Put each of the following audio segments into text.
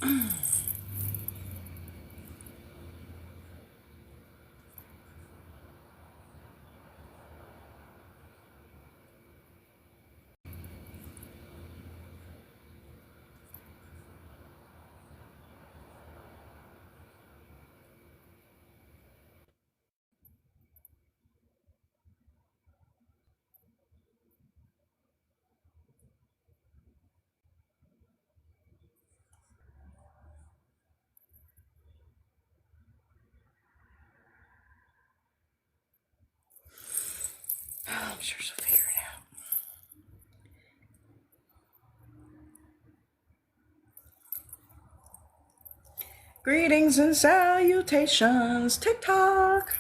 I'm sure she'll figure it out. Greetings and salutations, TikTok.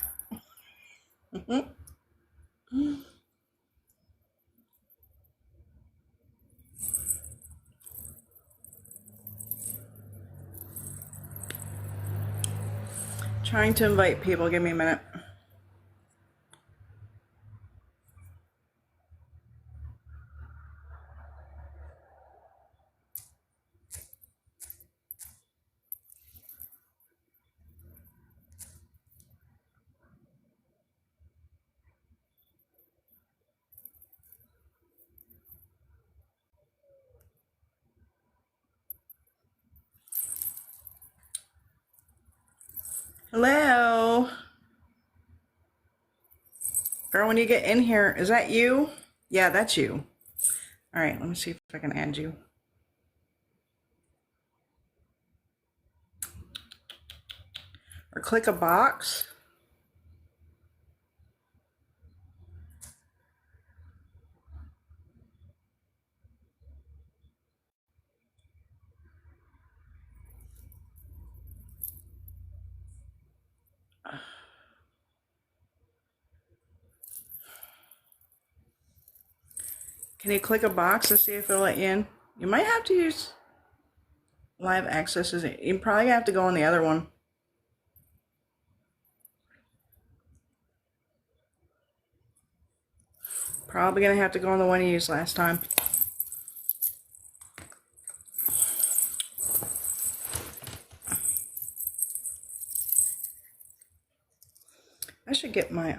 Trying to invite people. Give me a minute. Hello. Girl, when you get in here, is that you? Yeah, that's you. All right, let me see if I can add you. Or click a box. Can you click a box to see if it'll let you in? You might have to use live access. You probably have to go on the other one. Probably gonna have to go on the one you used last time. I should get my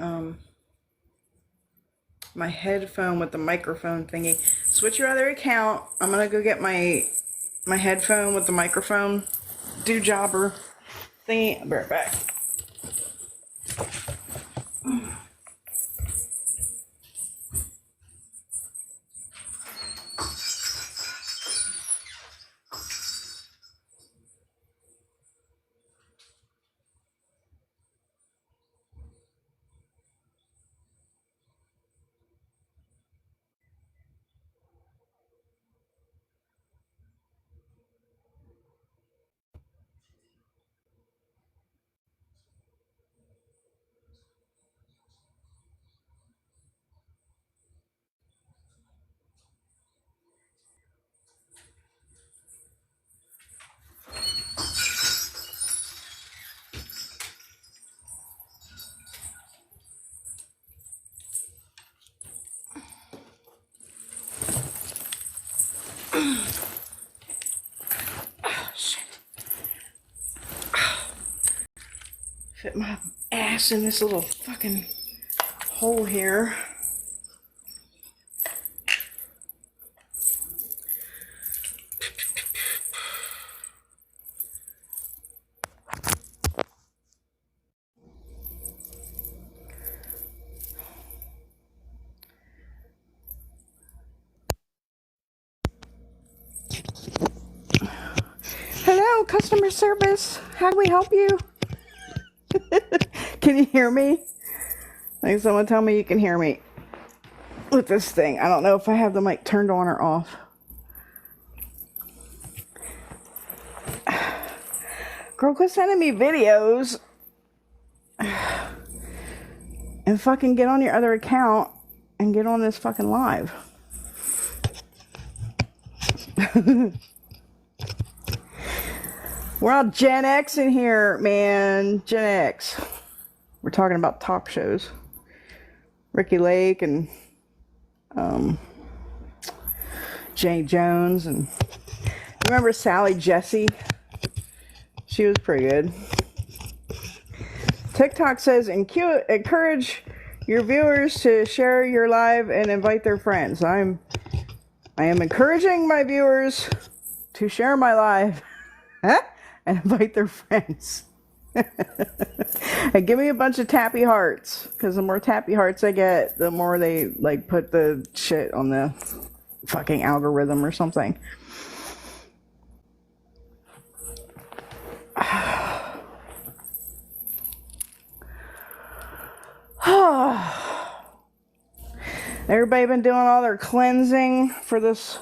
my headphone with the microphone thingy. Switch your other account. I'm gonna go get my headphone with the microphone do-jobber thingy. I'll be right back. Fit my ass in this little fucking hole here. Hello, customer service. How do we help you? Can you hear me? Like, someone tell me you can hear me with this thing. I don't know if I have the mic turned on or off. Girl, quit sending me videos and fucking get on your other account and get on this fucking live. We're all Gen X in here, man. Gen X. We're talking about talk shows. Ricky Lake and Jay Jones. And remember Sally Jesse? She was pretty good. TikTok says, encourage your viewers to share your live and invite their friends. I am encouraging my viewers to share my live and invite their friends. And give me a bunch of tappy hearts, because the more tappy hearts I get, the more they like put the shit on the fucking algorithm or something. Everybody been doing all their cleansing for this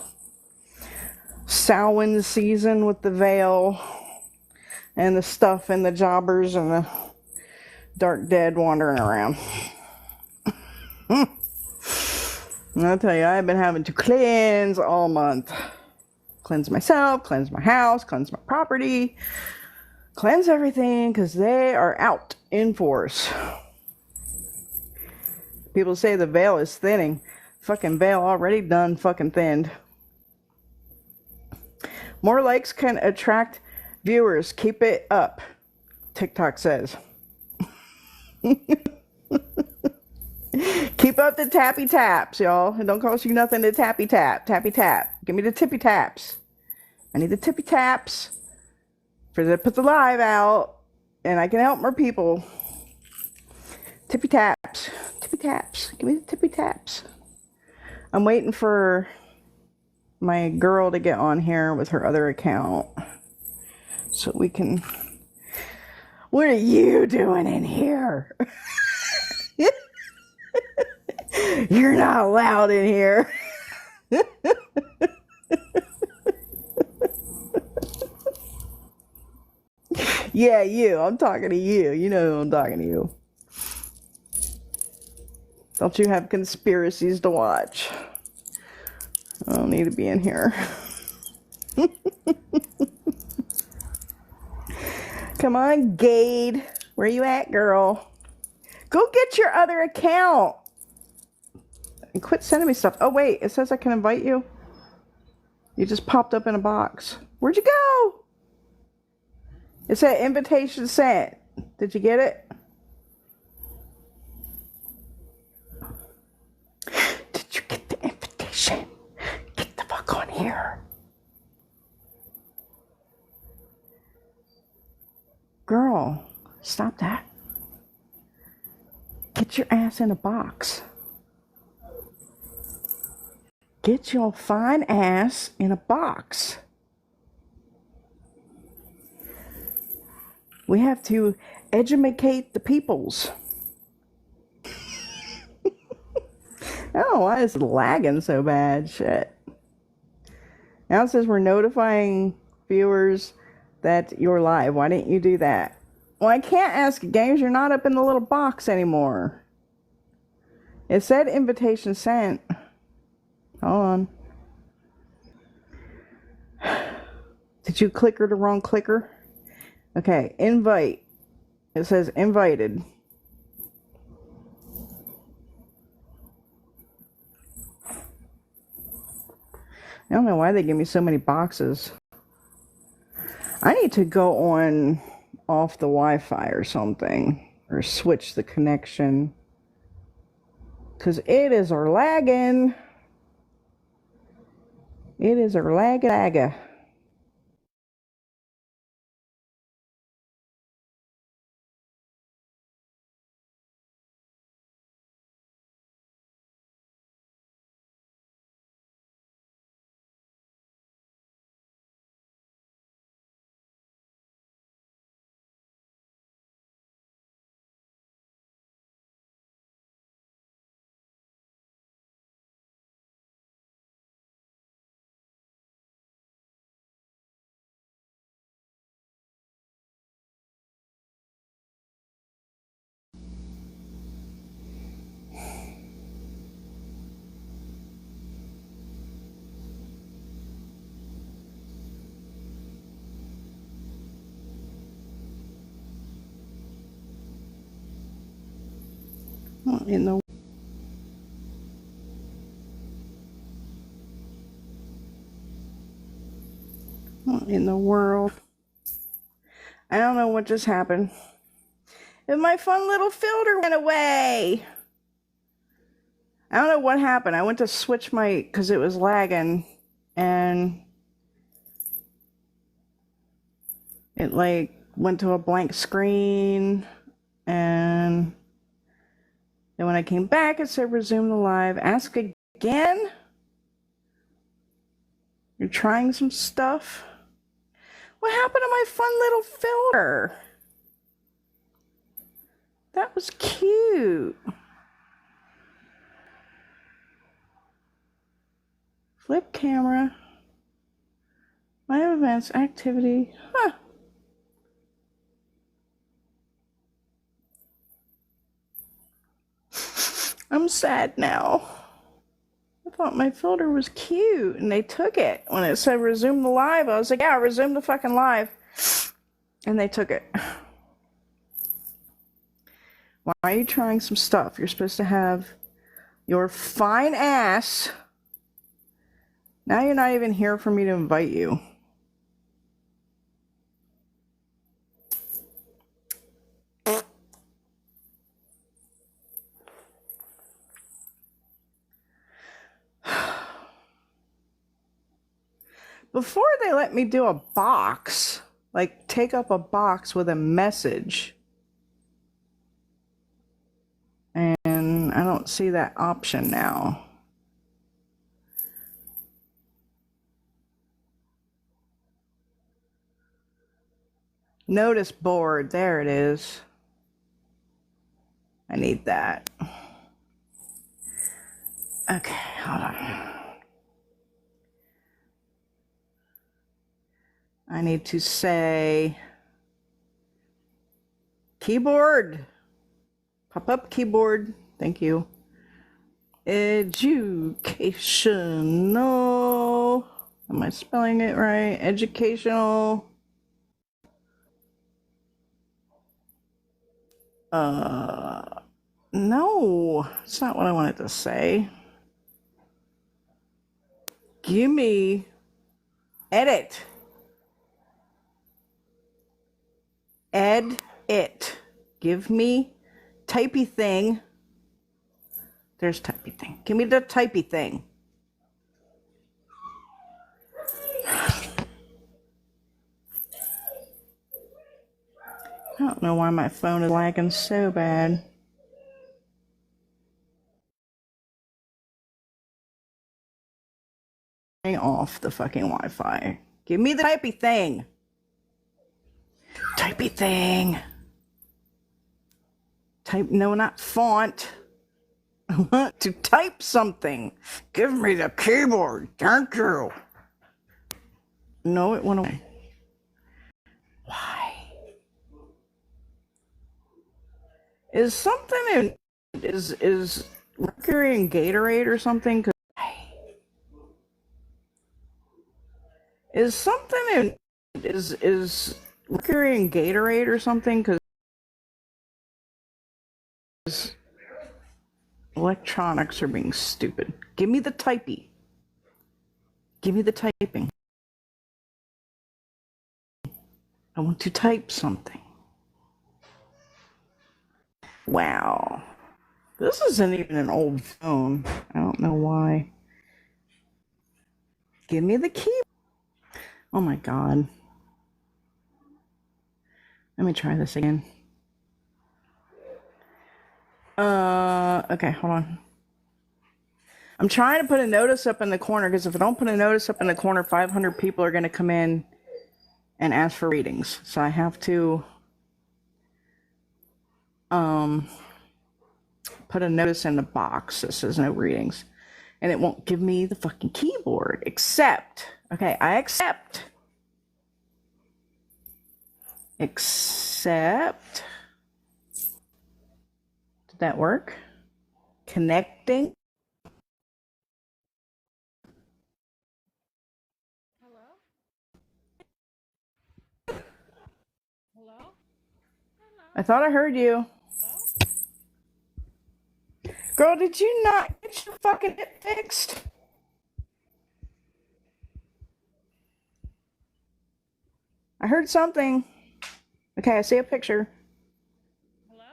Samhain season with the veil and the stuff and the jobbers and the dark dead wandering around. And I'll tell you, I've been having to cleanse all month. Cleanse myself, cleanse my house, cleanse my property, cleanse everything, because they are out in force. People say the veil is thinning. Fucking veil already done fucking thinned. More likes can attract viewers. Keep it up, TikTok says. Keep up the tappy taps, y'all. It don't cost you nothing to tappy tap. Tappy tap. Give me the tippy taps. I need the tippy taps for to put the live out, and I can help more people. Tippy taps. Tippy taps. Give me the tippy taps. I'm waiting for my girl to get on here with her other account so we can... What are you doing in here? You're not allowed in here. Yeah, you. I'm talking to you. You know who I'm talking to you. Don't you have conspiracies to watch? I don't need to be in here. Come on, Gade. Where you at, girl? Go get your other account. And quit sending me stuff. Oh, wait. It says I can invite you. You just popped up in a box. Where'd you go? It said invitation sent. Did you get it? Did you get the invitation? Get the fuck on here. Girl, stop that. Get your ass in a box. Get your fine ass in a box. We have to educate the peoples. I don't know why it's lagging so bad. Shit. Now it says we're notifying viewers that you're live. Why didn't you do that? Well, I can't ask games. You're not up in the little box anymore. It said invitation sent. Hold on. Did you click the wrong clicker? Okay, invite. It says invited. I don't know why they give me so many boxes. I need to go on off the Wi-Fi or something, or switch the connection, because it is lagging. It is lagga. What in the what in the world? I don't know what just happened. And my fun little filter went away. I don't know what happened. I went to switch because it was lagging, and it like went to a blank screen, and then when I came back, it said resume the live. Ask again? You're trying some stuff? What happened to my fun little filter? That was cute. Flip camera. My events, activity. Huh. I'm sad now. I thought my filter was cute, and they took it. When it said resume the live, I was like, yeah, resume the fucking live. And they took it. Why are you trying some stuff? You're supposed to have your fine ass. Now you're not even here for me to invite you. Before they let me do a box, like take up a box with a message. And I don't see that option now. Notice board, there it is. I need that. Okay, hold on. I need to say keyboard. Pop up keyboard. Thank you. Educational. Am I spelling it right? Educational. No, it's not what I wanted to say. Give me edit. Edit. Give me typey thing. There's typey thing. Give me the typey thing. I don't know why my phone is lagging so bad. Off the fucking Wi-Fi. Give me the typey thing. Typey thing. Type, no, not font. I want to type something. Give me the keyboard. Thank you. No, it went away. Why? Is something in is Mercury in Gatorade or something? Is something in is Mercury in Gatorade or something? Because electronics are being stupid. Give me the typey. Give me the typing. I want to type something. Wow. This isn't even an old phone. I don't know why. Give me the key. Oh my God. Let me try this again. Okay, hold on. I'm trying to put a notice up in the corner, because if I don't put a notice up in the corner, 500 people are going to come in and ask for readings. So I have to put a notice in the box that says no readings. And it won't give me the fucking keyboard. Accept. Okay, I accept. Accept. Did that work? Connecting. Hello? I thought I heard you. Girl, did you not get your fucking hip fixed? I heard something. Okay, I see a picture. Hello?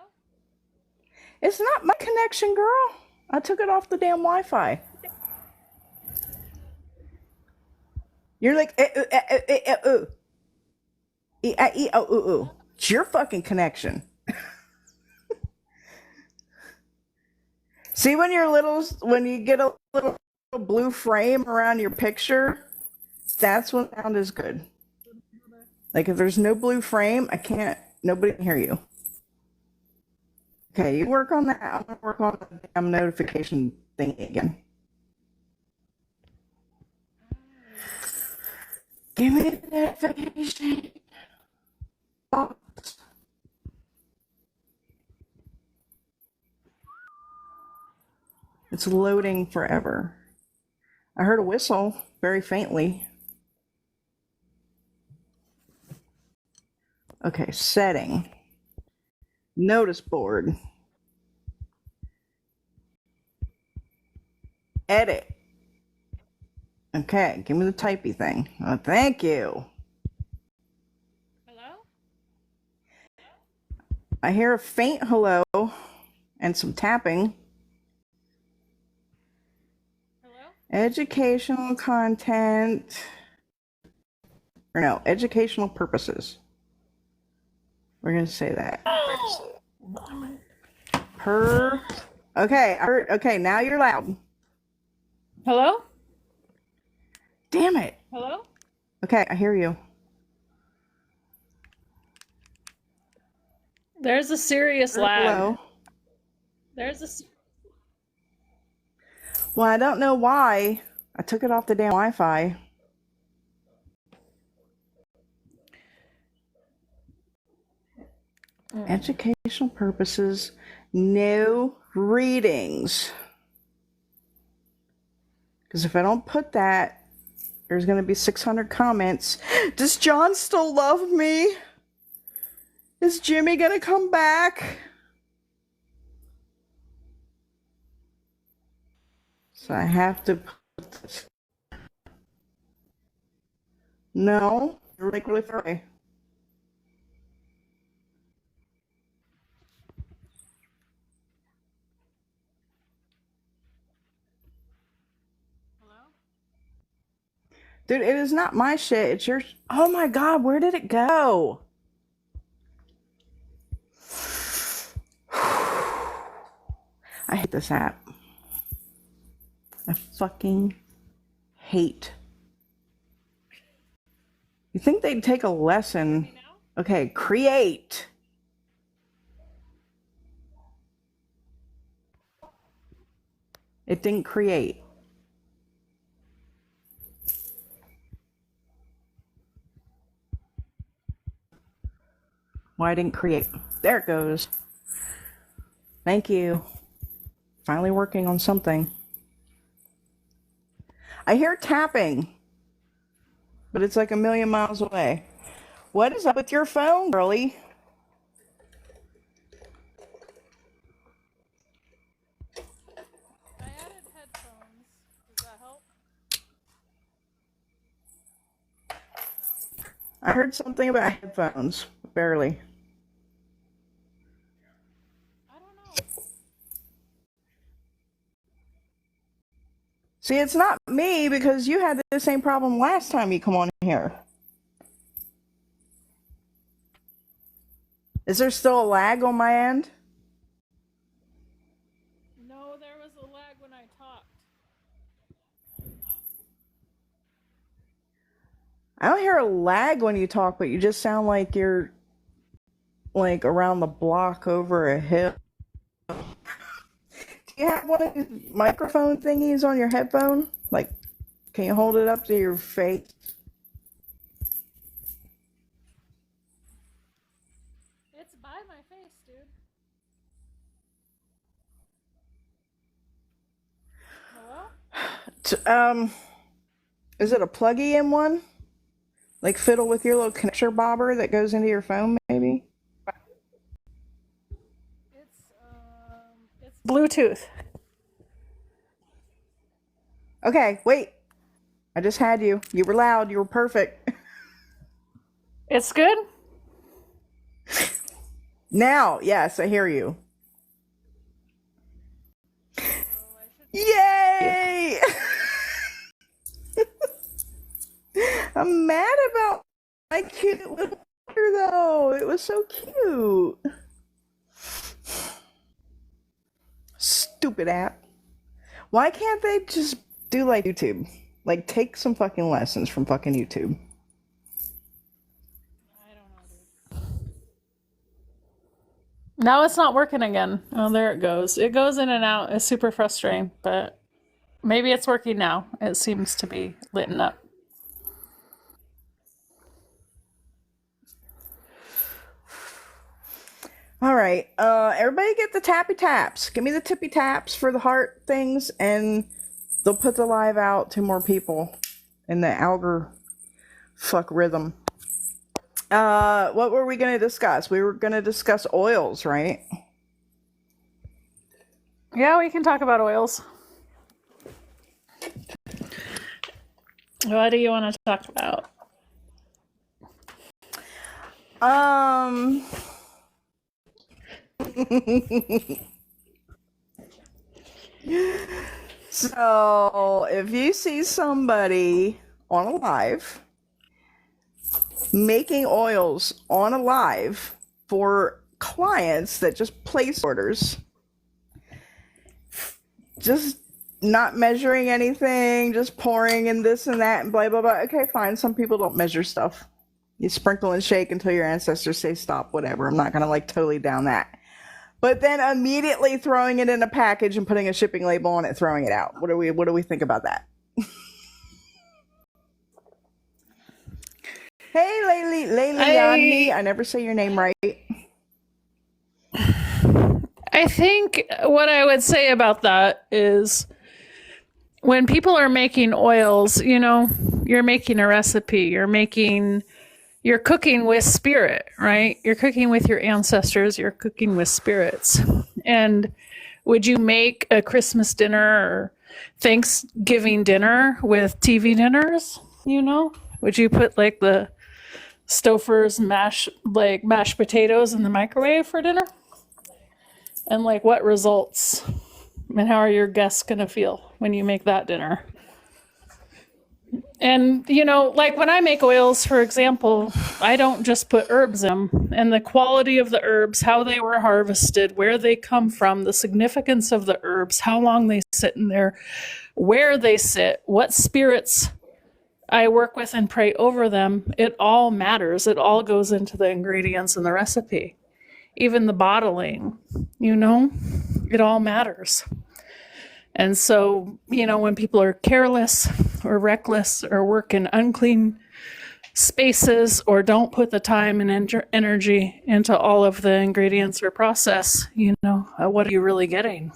It's not my connection, girl. I took it off the damn Wi-Fi. You're like, It's your fucking connection. See when you get a little blue frame around your picture, that's when sound is good. Like if there's no blue frame, nobody can hear you. Okay, you work on that. I'm gonna work on the damn notification thing again. Give me the notification box. It's loading forever. I heard a whistle very faintly. Okay, setting. Notice board. Edit. Okay, give me the typey thing. Oh, thank you. Hello? I hear a faint hello and some tapping. Hello? Educational content. Or no, educational purposes. We're going to say that. Okay, now you're loud. Hello? Damn it. Hello? Okay, I hear you. There's a serious lag. Hello. There's a... Well, I don't know why. I took it off the damn Wi-Fi. Educational purposes, no readings. Because if I don't put that, there's going to be 600 comments. Does John still love me? Is Jimmy going to come back? So I have to put this. No, you're like really far away. Hello? Dude, it is not my shit. It's yours. Oh my God, where did it go? I hate this app. I fucking hate. You think they'd take a lesson? Okay, create. It didn't create. Why didn't create? There it goes. Thank you. Finally working on something. I hear tapping, but it's like a million miles away. What is up with your phone, girlie? I added headphones. Does that help? No. I heard something about headphones. Barely. I don't know. See, it's not me because you had the same problem last time you come on here. Is there still a lag on my end? No, there was a lag when I talked. I don't hear a lag when you talk, but you just sound like you're like around the block over a hill. Do you have one of these microphone thingies on your headphone? Like, can you hold it up to your face? It's by my face, dude. Hello? Is it a plug-in one? Like fiddle with your little connector bobber that goes into your phone, maybe? It's Bluetooth. Okay, wait. I just had you. You were loud. You were perfect. It's good? Now, yes, I hear you. So I should Yay! I'm mad about my cute little picture, though. It was so cute. Stupid app. Why can't they just do like YouTube? Like, take some fucking lessons from fucking YouTube. I don't know, dude. Now it's not working again. Oh, there it goes. It goes in and out. It's super frustrating, but maybe it's working now. It seems to be lit up. All right, everybody get the tappy taps. Give me the tippy taps for the heart things, and they'll put the live out to more people in the algor fuck rhythm. What were we going to discuss? We were going to discuss oils, right? Yeah, we can talk about oils. What do you want to talk about? So, if you see somebody on a live making oils on a live for clients that just place orders, just not measuring anything, just pouring and this and that and blah, blah, blah. Okay, fine. Some people don't measure stuff. You sprinkle and shake until your ancestors say stop, whatever. I'm not going to like totally down that. But then immediately throwing it in a package and putting a shipping label on it, throwing it out. What do we think about that? Hey, Leiliani. I never say your name right. I think what I would say about that is when people are making oils, you know, you're making a recipe, you're cooking with spirit, right? You're cooking with your ancestors, you're cooking with spirits. And would you make a Christmas dinner or Thanksgiving dinner with TV dinners, you know? Would you put like the Stouffer's mashed potatoes in the microwave for dinner? And like what results? And how are your guests going to feel when you make that dinner? And, you know, like when I make oils, for example, I don't just put herbs in them. And the quality of the herbs, how they were harvested, where they come from, the significance of the herbs, how long they sit in there, where they sit, what spirits I work with and pray over them, it all matters. It all goes into the ingredients in the recipe. Even the bottling, you know, it all matters. And so, you know, when people are careless or reckless or work in unclean spaces or don't put the time and energy into all of the ingredients or process, you know, what are you really getting?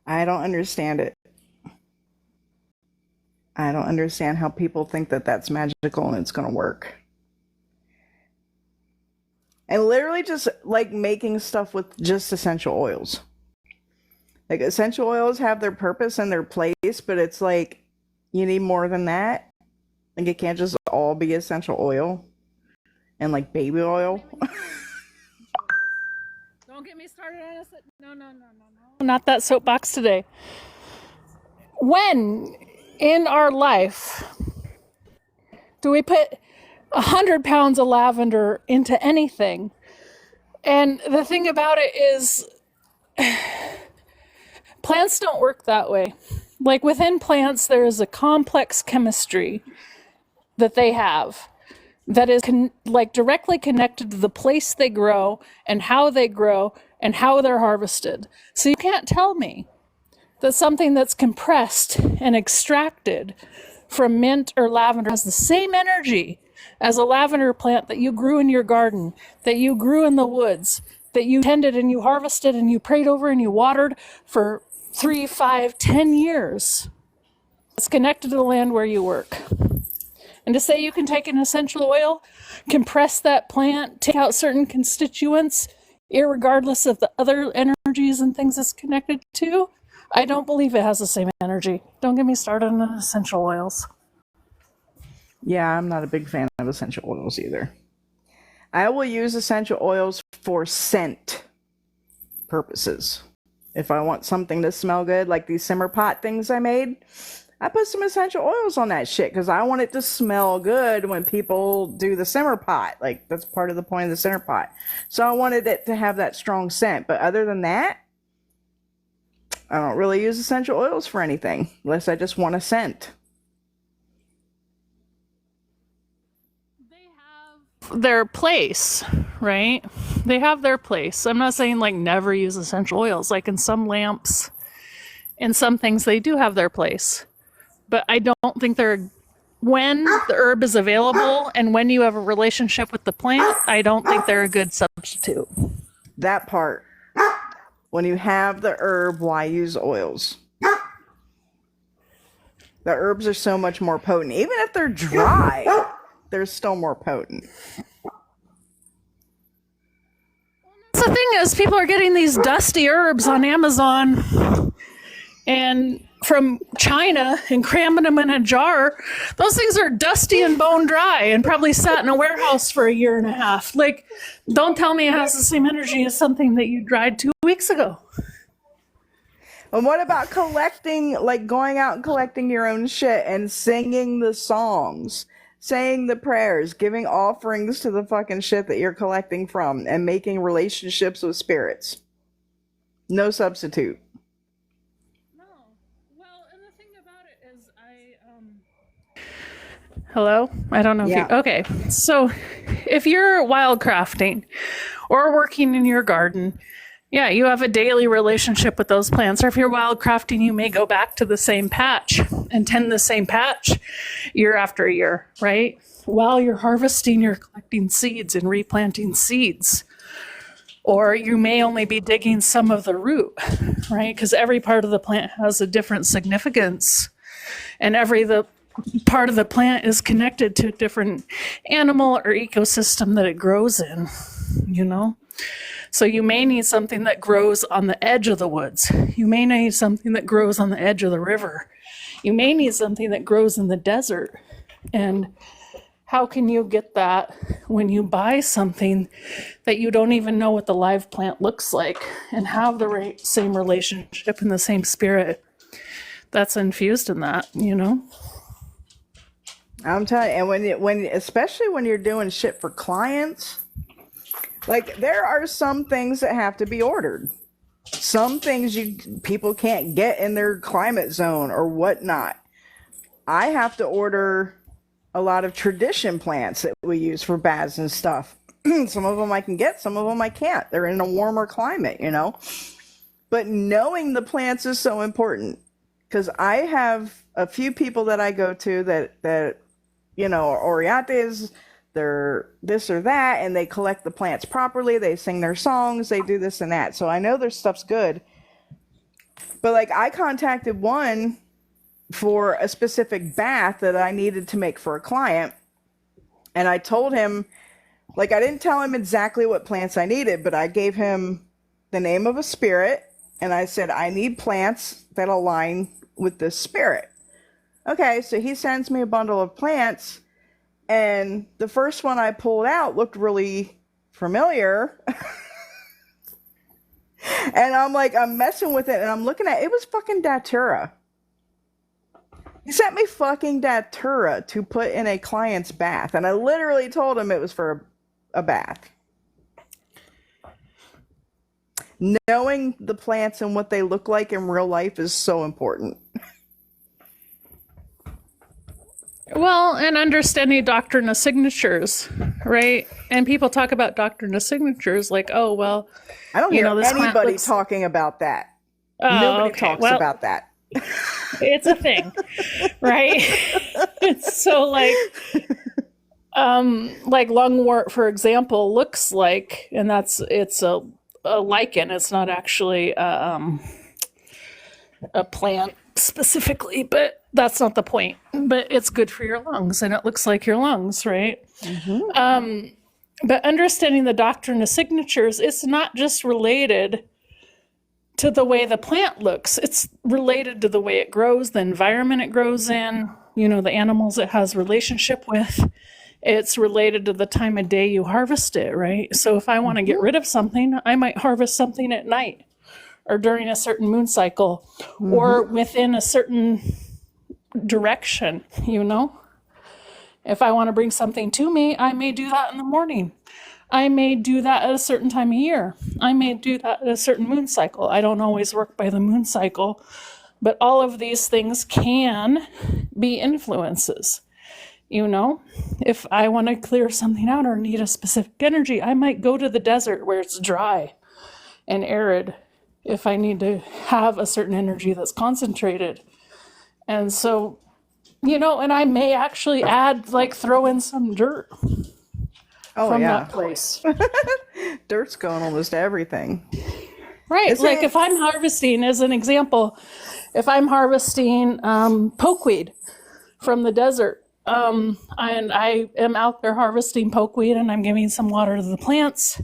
I don't understand it. I don't understand how people think that that's magical and it's going to work. And literally just like making stuff with just essential oils. Like essential oils have their purpose and their place, but it's like you need more than that. Like it can't just all be essential oil and like baby oil. Don't get me started on this. No. Not that soapbox today. When in our life do we put 100 pounds of lavender into anything? And the thing about it is, plants don't work that way. Like within plants, there is a complex chemistry that they have that is directly connected to the place they grow and how they're harvested. So you can't tell me that something that's compressed and extracted from mint or lavender has the same energy as a lavender plant that you grew in your garden, that you grew in the woods, that you tended and you harvested and you prayed over and you watered for 3, 5, 10 years. It's connected to the land where you work. And to say you can take an essential oil, compress that plant, take out certain constituents, irregardless of the other energies and things it's connected to, I don't believe it has the same energy. Don't get me started on essential oils. Yeah, I'm not a big fan of essential oils either. I will use essential oils for scent purposes. If I want something to smell good, like these simmer pot things I made, I put some essential oils on that shit because I want it to smell good when people do the simmer pot. Like, that's part of the point of the simmer pot. So I wanted it to have that strong scent. But other than that, I don't really use essential oils for anything unless I just want a scent. Their place, right? They have their place. I'm not saying like never use essential oils. Like in some lamps, in some things, they do have their place. But I don't think they're, when the herb is available and when you have a relationship with the plant, I don't think they're a good substitute. That part. When you have the herb, why use oils? The herbs are so much more potent. Even if they're dry, they're still more potent. The thing is, people are getting these dusty herbs on Amazon and from China and cramming them in a jar. Those things are dusty and bone dry and probably sat in a warehouse for a year and a half. Like, don't tell me it has the same energy as something that you dried 2 weeks ago. And what about collecting, like going out and collecting your own shit and singing the songs, saying the prayers, giving offerings to the fucking shit that you're collecting from, and making relationships with spirits? No substitute. No. Well, and the thing about it is Hello? I don't know if Yeah. you... Okay. So if you're wildcrafting or working in your garden, yeah, you have a daily relationship with those plants. Or if you're wildcrafting, you may go back to the same patch and tend the same patch year after year, right? While you're harvesting, you're collecting seeds and replanting seeds. Or you may only be digging some of the root, right? Because every part of the plant has a different significance. And the part of the plant is connected to a different animal or ecosystem that it grows in, you know? So you may need something that grows on the edge of the woods. You may need something that grows on the edge of the river. You may need something that grows in the desert. And how can you get that when you buy something that you don't even know what the live plant looks like and have the same relationship and the same spirit that's infused in that, you know? I'm telling you, and when especially when you're doing shit for clients, like there are some things that have to be ordered. Some things people can't get in their climate zone or whatnot. I have to order a lot of tradition plants that we use for baths and stuff. Some of them I can get, some of them I can't. They're in a warmer climate, you know. But knowing the plants is so important because I have a few people that I go to that you know, are Oriates, they're this or that, and they collect the plants properly. They sing their songs, they do this and that. So I know their stuff's good. But like I contacted one for a specific bath that I needed to make for a client. And I told him, like I didn't tell him exactly what plants I needed, but I gave him the name of a spirit. And I said, I need plants that align with this spirit. Okay, so he sends me a bundle of plants, and the first one I pulled out looked really familiar. And I'm like, I'm messing with it, and I'm looking at it was fucking Datura. He sent me fucking Datura to put in a client's bath, and I literally told him it was for a bath. Knowing the plants and what they look like in real life is so important. Well, and understanding doctrine of signatures, right? And people talk about doctrine of signatures like, oh, well, I don't hear this plant anybody looks... talking about that. Oh, Nobody okay. talks about that. It's a thing, right? So like lungwort, for example, looks like, and it's a lichen. It's not actually a plant specifically, but that's not the point. But it's good for your lungs, and it looks like your lungs, right? Mm-hmm. But understanding the doctrine of signatures, it's not just related to the way the plant looks. It's related to the way it grows, the environment it grows in, the animals it has relationship with. It's related to the time of day you harvest it, right? So if I want to get rid of something, I might harvest something at night or during a certain moon cycle or within a certain direction, If I want to bring something to me, I may do that in the morning. I may do that at a certain time of year. I may do that at a certain moon cycle. I don't always work by the moon cycle, but all of these things can be influences. If I want to clear something out or need a specific energy, I might go to the desert where it's dry and arid if I need to have a certain energy that's concentrated. And so, and I may actually throw in some dirt from that place. Dirt's going almost everything. Right. If I'm harvesting, as an example, if I'm harvesting pokeweed from the desert, and I am out there harvesting pokeweed and I'm giving some water to the plants,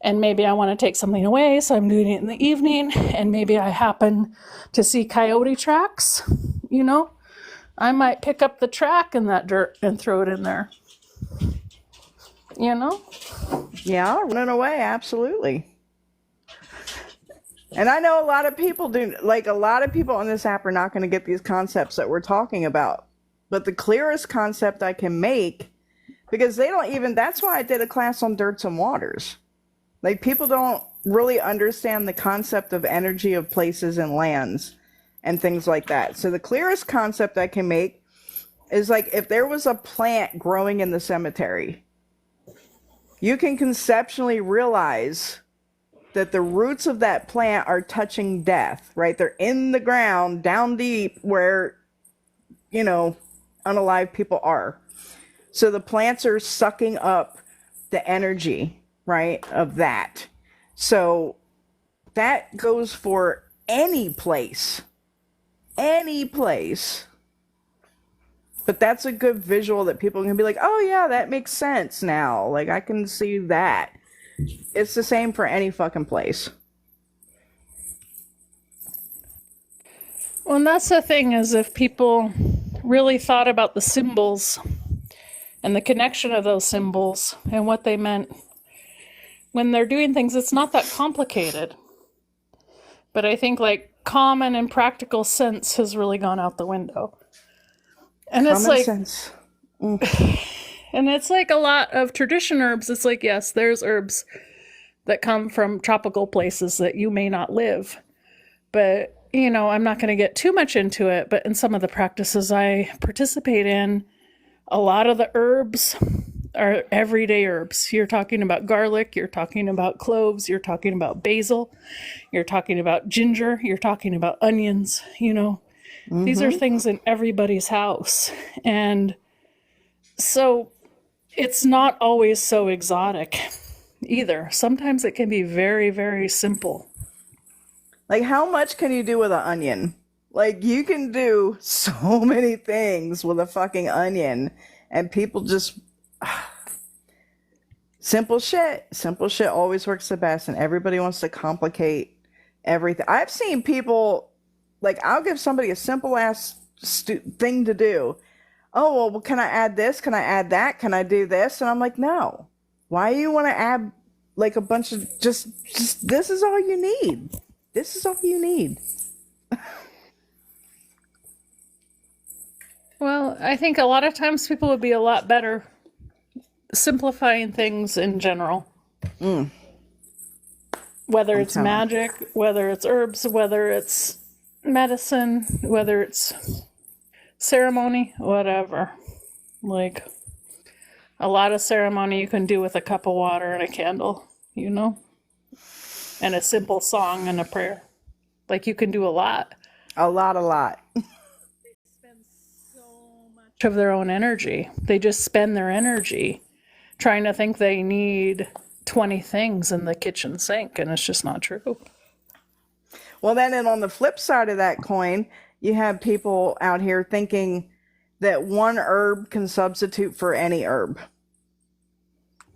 and maybe I want to take something away, so I'm doing it in the evening, and maybe I happen to see coyote tracks, I might pick up the track in that dirt and throw it in there. Yeah, running away, absolutely. And I know a lot of people a lot of people on this app are not going to get these concepts that we're talking about. But the clearest concept I can make, because that's why I did a class on dirts and waters. People don't really understand the concept of energy of places and lands and things like that. So the clearest concept I can make is if there was a plant growing in the cemetery, you can conceptually realize that the roots of that plant are touching death, right? They're in the ground, down deep, where, unalive people are. So the plants are sucking up the energy, right, of that. So that goes for any place. But that's a good visual that people can be like, oh yeah, that makes sense now. I can see that. It's the same for any fucking place. Well, and that's the thing, is if people really thought about the symbols and the connection of those symbols and what they meant when they're doing things, it's not that complicated. But I think common and practical sense has really gone out the window. And common sense. And it's a lot of tradition herbs. It's yes, there's herbs that come from tropical places that you may not live. But, I'm not going to get too much into it, but in some of the practices I participate in, a lot of the herbs are everyday herbs. You're talking about garlic, you're talking about cloves, you're talking about basil, you're talking about ginger, you're talking about onions, These are things in everybody's house. And so it's not always so exotic either. Sometimes it can be very, very simple. How much can you do with an onion? You can do so many things with a fucking onion, and people just simple shit always works the best, and everybody wants to complicate everything. I've seen people I'll give somebody a simple ass thing to do. Oh, well, can I add this? Can I add that? Can I do this? And I'm like, no. Why do you want to add a bunch of just this is all you need. This is all you need. Well, I think a lot of times people would be a lot better simplifying things in general. Whether it's magic, whether it's herbs, whether it's medicine, whether it's ceremony, whatever. A lot of ceremony you can do with a cup of water and a candle, and a simple song and a prayer. You can do a lot. A lot. They spend so much of their own energy. They just spend their energy trying to think they need 20 things in the kitchen sink, and it's just not true. Well, then, and on the flip side of that coin, you have people out here thinking that one herb can substitute for any herb.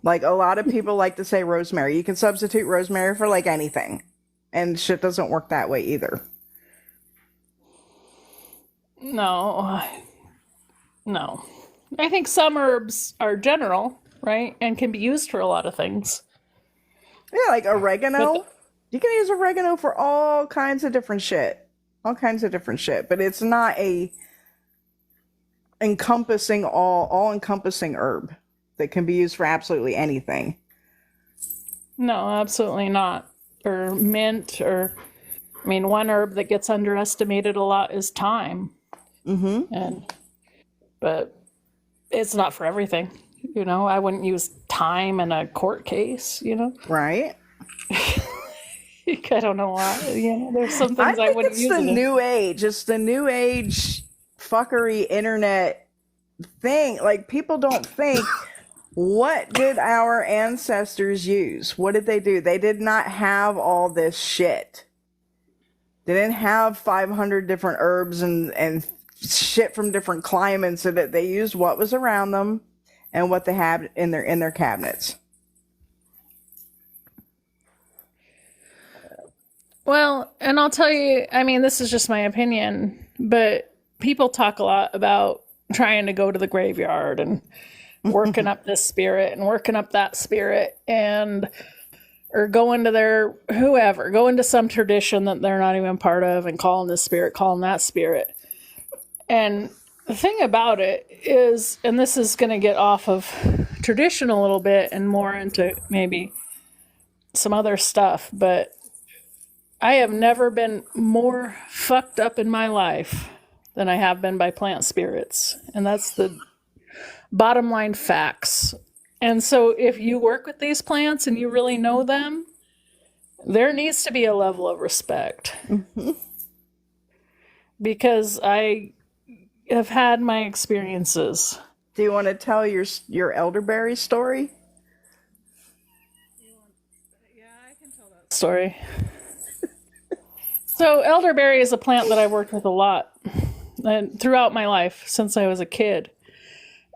A lot of people like to say rosemary. You can substitute rosemary for anything. And shit doesn't work that way either. No, no. I think some herbs are general, right? And can be used for a lot of things. Yeah, like But oregano. You can use oregano for all kinds of different shit. All kinds of different shit. But it's not a encompassing all encompassing herb that can be used for absolutely anything. no, absolutely not. Or mint, or, I mean, one herb that gets underestimated a lot is thyme. Mm-hmm. And, but it's not for everything. You know, I wouldn't use thyme in a court case, you know? Right? I don't know why. You know, there's some I things I think wouldn't it's use the it in. new age. It's the new age fuckery internet thing. Like, people don't think, what did our ancestors use? What did they do? They did not have all this shit. They didn't have 500 different herbs and shit from different climates, so that they used what was around them and what they had in their cabinets. Well, and I'll tell you, I mean, this is just my opinion, but people talk a lot about trying to go to the graveyard and working up this spirit and working up that spirit, and or going to their whoever, going to some tradition that they're not even part of and calling this spirit, calling that spirit. And the thing about it is, and this is going to get off of tradition a little bit and more into maybe some other stuff, but I have never been more fucked up in my life than I have been by plant spirits. And that's the bottom line facts. And so if you work with these plants and you really know them, there needs to be a level of respect. Because I have had my experiences. Do you want to tell your elderberry story? Story. So elderberry is a plant that I've worked with a lot and throughout my life since I was a kid.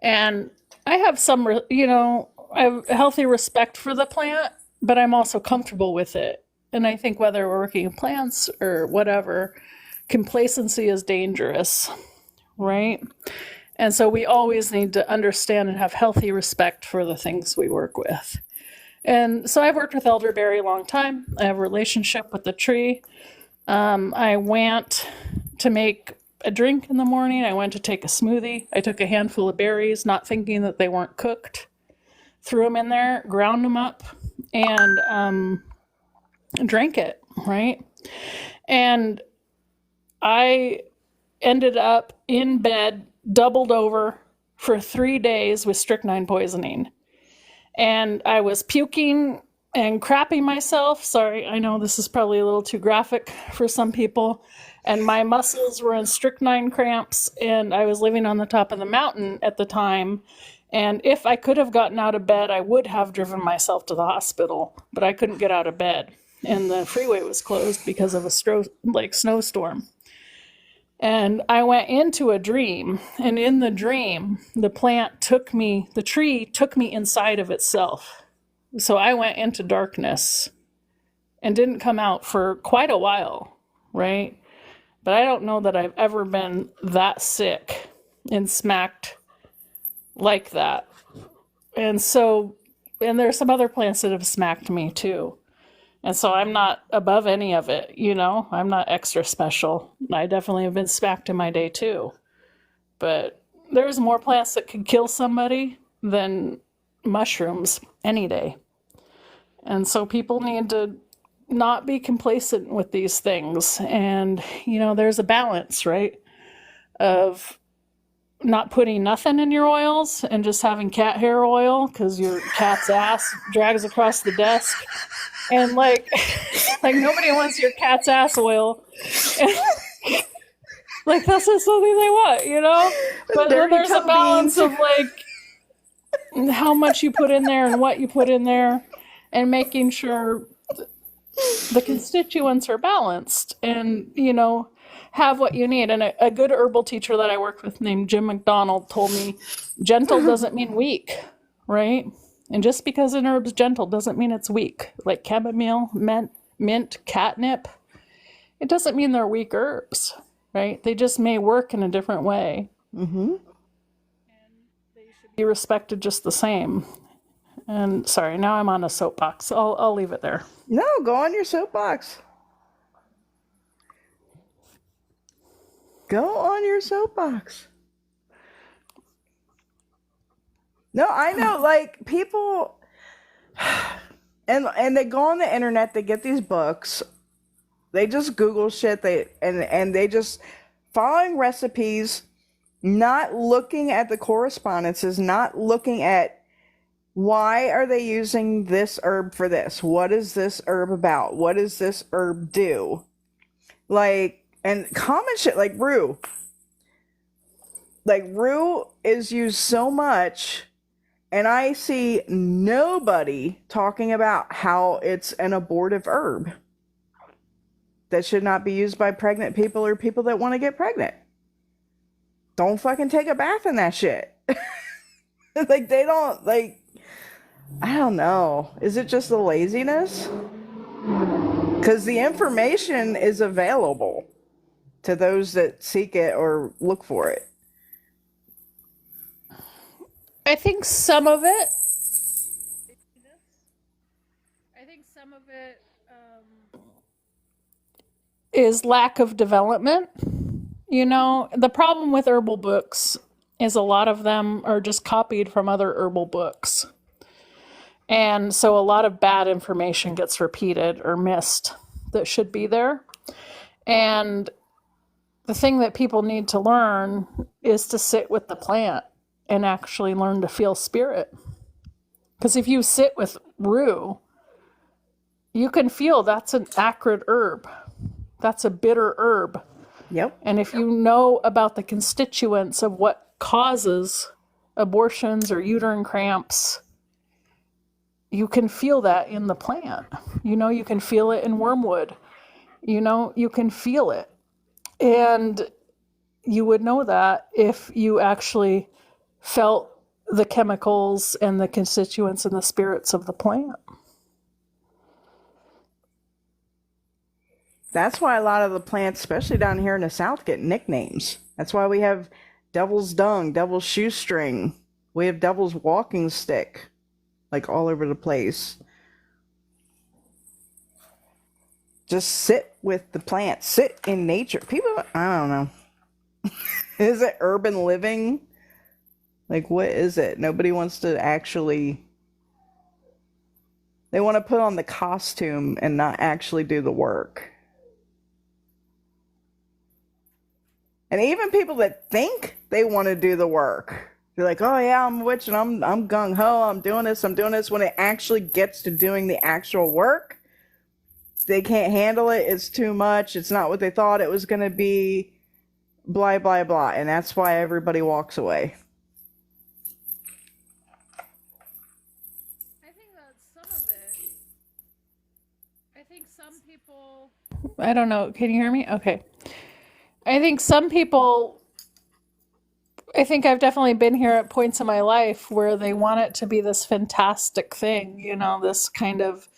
And I have some, you know, I have healthy respect for the plant, but I'm also comfortable with it. And I think whether we're working in plants or whatever, complacency is dangerous, right? And so we always need to understand and have healthy respect for the things we work with. And so I've worked with elderberry a long time. I have a relationship with the tree. I went to make a drink in the morning. I went to take a smoothie. I took a handful of berries, not thinking that they weren't cooked. Threw them in there, ground them up, and drank it, right? And I ended up in bed, doubled over for 3 days with strychnine poisoning. And I was puking and crapping myself. Sorry, I know this is probably a little too graphic for some people. And my muscles were in strychnine cramps, and I was living on the top of the mountain at the time. And if I could have gotten out of bed, I would have driven myself to the hospital, but I couldn't get out of bed. And the freeway was closed because of a snowstorm. And I went into a dream, and in the dream, the tree took me inside of itself. So I went into darkness and didn't come out for quite a while, right? But I don't know that I've ever been that sick and smacked like that. And there's some other plants that have smacked me too. And so I'm not above any of it, you know? I'm not extra special. I definitely have been smacked in my day too. But there's more plants that could kill somebody than mushrooms any day. And so people need to not be complacent with these things. And, you know, there's a balance, right? Of not putting nothing in your oils and just having cat hair oil because your cat's ass drags across the desk. And like nobody wants your cat's ass oil. And, like that's just something they want, you know? But then there's a balance of like how much you put in there and what you put in there and making sure the constituents are balanced and, you know, have what you need. And a good herbal teacher that I worked with named Jim McDonald told me gentle doesn't mean weak, right? And just because an herb's gentle doesn't mean it's weak. Like chamomile, mint, mint, catnip, it doesn't mean they're weak herbs, right? They just may work in a different way. Mm-hmm. They should be respected just the same. And sorry, now I'm on a soapbox. I'll leave it there. No, go on your soapbox. Go on your soapbox. No, I know, like, people, and they go on the internet, they get these books, they just Google shit, and they just following recipes, not looking at the correspondences, not looking at why are they using this herb for this? What is this herb about? What does this herb do? Like, and common shit like rue. Like, rue is used so much, and I see nobody talking about how it's an abortive herb that should not be used by pregnant people or people that want to get pregnant. Don't fucking take a bath in that shit. Like, they don't, like, I don't know. Is it just the laziness? Because the information is available to those that seek it or look for it. I think some of it. Is lack of development. You know, the problem with herbal books is a lot of them are just copied from other herbal books. And so a lot of bad information gets repeated or missed that should be there. And the thing that people need to learn is to sit with the plant and actually learn to feel spirit. Because if you sit with rue, you can feel that's an acrid herb. That's a bitter herb. Yep. And if you know about the constituents of what causes abortions or uterine cramps, you can feel that in the plant. You know, you can feel it in wormwood. You know, you can feel it. And you would know that if you actually felt the chemicals and the constituents and the spirits of the plant. That's why a lot of the plants, especially down here in the South, get nicknames. That's why we have devil's dung, devil's shoestring. We have devil's walking stick, like all over the place. Just sit with the plant. Sit in nature. People, I don't know. Is it urban living? Like, what is it? Nobody wants to actually... They want to put on the costume and not actually do the work. And even people that think they want to do the work, they're like, oh yeah, I'm a witch and I'm gung-ho, I'm doing this. When it actually gets to doing the actual work, they can't handle it. It's too much. It's not what they thought it was going to be. Blah, blah, blah. And that's why everybody walks away. I think that's some of it. I think some people... I don't know. Can you hear me? Okay. I think some people... I think I've definitely been here at points in my life where they want it to be this fantastic thing, you know, this kind of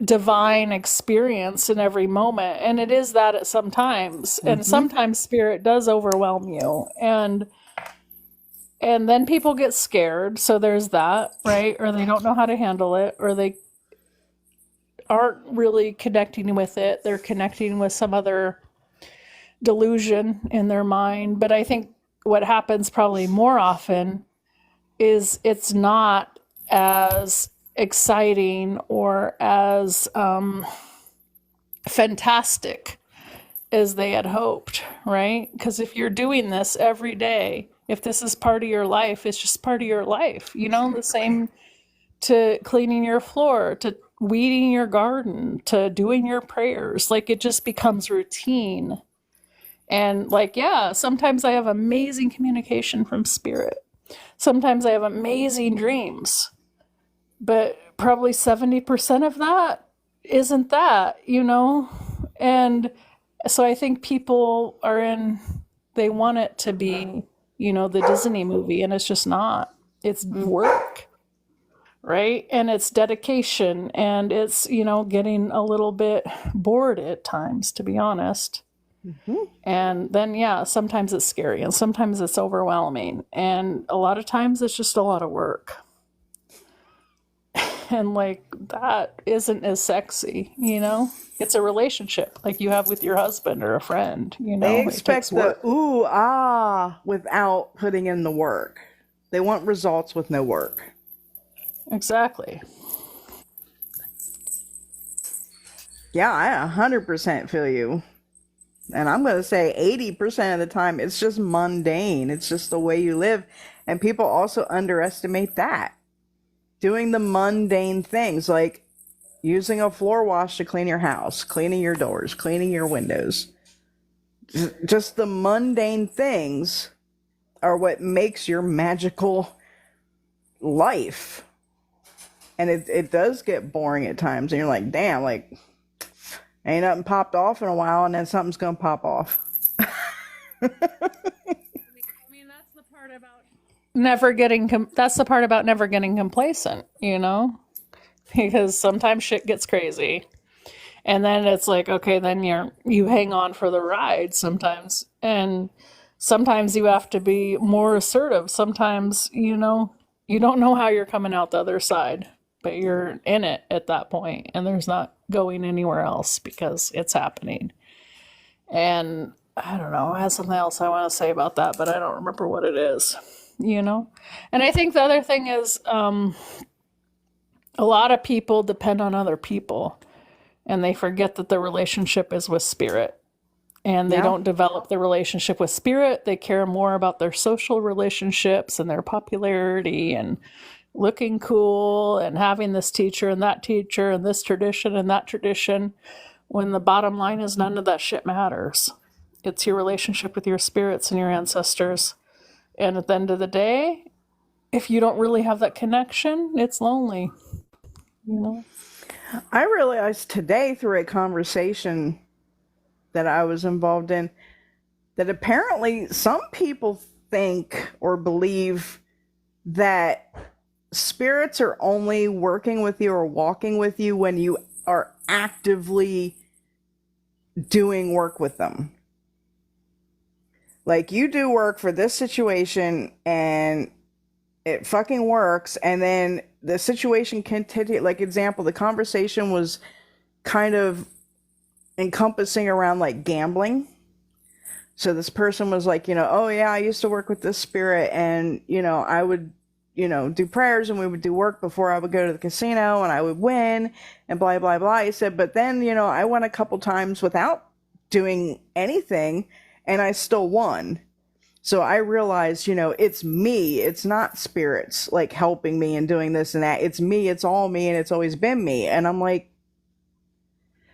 divine experience in every moment. And it is that at some times. Mm-hmm. And sometimes spirit does overwhelm you. And then people get scared. So there's that, right? Or they don't know how to handle it, or they aren't really connecting with it. They're connecting with some other delusion in their mind. But I think what happens probably more often is it's not as exciting or as fantastic as they had hoped, right? Because if you're doing this every day, if this is part of your life, it's just part of your life. You know, the same to cleaning your floor, to weeding your garden, to doing your prayers. Like, it just becomes routine. And like, yeah, sometimes I have amazing communication from spirit. Sometimes I have amazing dreams. But probably 70% of that isn't that, you know? And so I think people they want it to be, you know, the Disney movie, and it's just not. It's work. right? And it's dedication, and it's, getting a little bit bored at times, to be honest. Hmm. And then, yeah, sometimes it's scary and sometimes it's overwhelming. And a lot of times it's just a lot of work. And like that isn't as sexy. It's a relationship like you have with your husband or a friend. They It takes expect the work. ooh, ah without putting in the work. They want results with no work. Exactly. Yeah, I 100% feel you. And I'm going to say 80% of the time, it's just mundane. It's just the way you live. And people also underestimate that. Doing the mundane things like using a floor wash to clean your house, cleaning your doors, cleaning your windows. Just the mundane things are what makes your magical life. And it does get boring at times. And you're like, damn, like, ain't nothing popped off in a while. And then something's going to pop off. I mean, that's the part about never getting complacent. Because sometimes shit gets crazy. And then it's like, okay, then you hang on for the ride sometimes. And sometimes you have to be more assertive. Sometimes, you don't know how you're coming out the other side, but you're in it at that point and there's not going anywhere else because it's happening. And I don't know, I have something else I want to say about that, but I don't remember what it is. And I think the other thing is a lot of people depend on other people and they forget that the relationship is with spirit, and they Yeah. don't develop the relationship with spirit. They care more about their social relationships and their popularity and looking cool and having this teacher and this tradition and that tradition, when the bottom line is none of that shit matters. It's your relationship with your spirits and your ancestors. And at the end of the day, if you don't really have that connection, it's lonely, you know? I realized today through a conversation that I was involved in that apparently some people think or believe that spirits are only working with you or walking with you when you are actively doing work with them. Like you do work for this situation and it fucking works, and then the situation continue. Like example, the conversation was kind of encompassing around like gambling. So this person was like, oh yeah, I used to work with this spirit, and I would, do prayers and we would do work before I would go to the casino and I would win and blah blah blah. He said, but then I went a couple times without doing anything and I still won. So I realized, it's me. It's not spirits like helping me and doing this and that. It's me. It's all me, and it's always been me. And I'm like,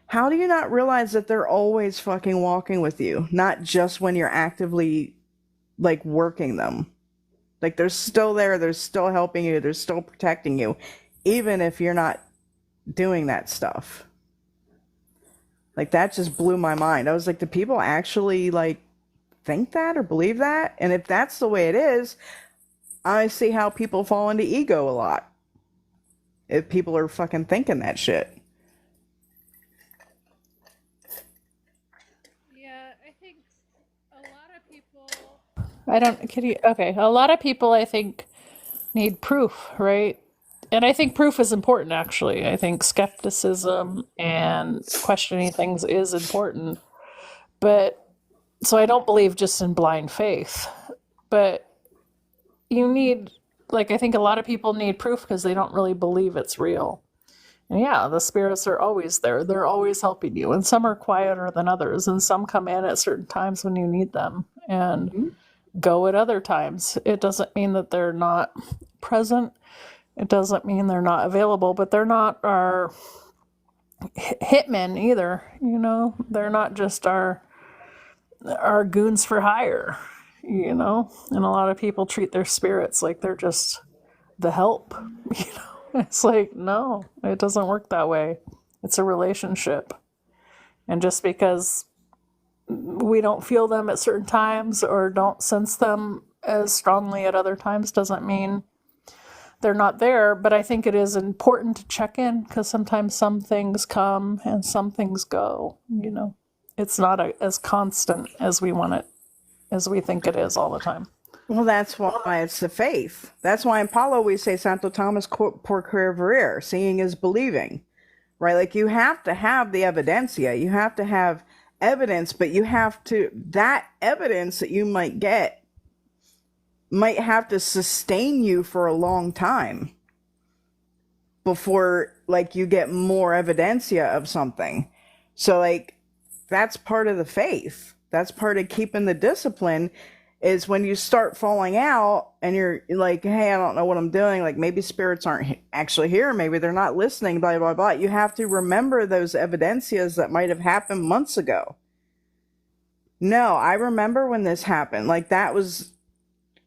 how do you not realize that they're always fucking walking with you? Not just when you're actively like working them. Like they're still there, they're still helping you, they're still protecting you, even if you're not doing that stuff. Like that just blew my mind. I was like, do people actually like think that or believe that? And if that's the way it is, I see how people fall into ego a lot. If people are fucking thinking that shit. Yeah, I think a lot of people. I don't. Can you? Okay, a lot of people I think need proof, right? And I think proof is important, actually. I think skepticism and questioning things is important. But so I don't believe just in blind faith. But you need, like, I think a lot of people need proof because they don't really believe it's real. And yeah, the spirits are always there. They're always helping you. And some are quieter than others. And some come in at certain times when you need them and Mm-hmm. go at other times. It doesn't mean that they're not present. It doesn't mean they're not available, but they're not our hitmen either. They're not just our goons for hire. And a lot of people treat their spirits like they're just the help. It's like, no, it doesn't work that way. It's a relationship. And just because we don't feel them at certain times or don't sense them as strongly at other times doesn't mean they're not there, but I think it is important to check in because sometimes some things come and some things go. It's not as constant as we want it, as we think it is all the time. Well, that's why it's the faith. That's why in Paulo we say Santo Thomas por creer, seeing is believing, right? Like you have to have the evidencia. You have to have evidence, but that evidence that you might get might have to sustain you for a long time before like you get more evidencia of something. So like that's part of the faith. That's part of keeping the discipline, is when you start falling out and you're like, hey, I don't know what I'm doing. Like maybe spirits aren't actually here. Maybe they're not listening, blah, blah, blah. You have to remember those evidencias that might have happened months ago. No, I remember when this happened. Like that was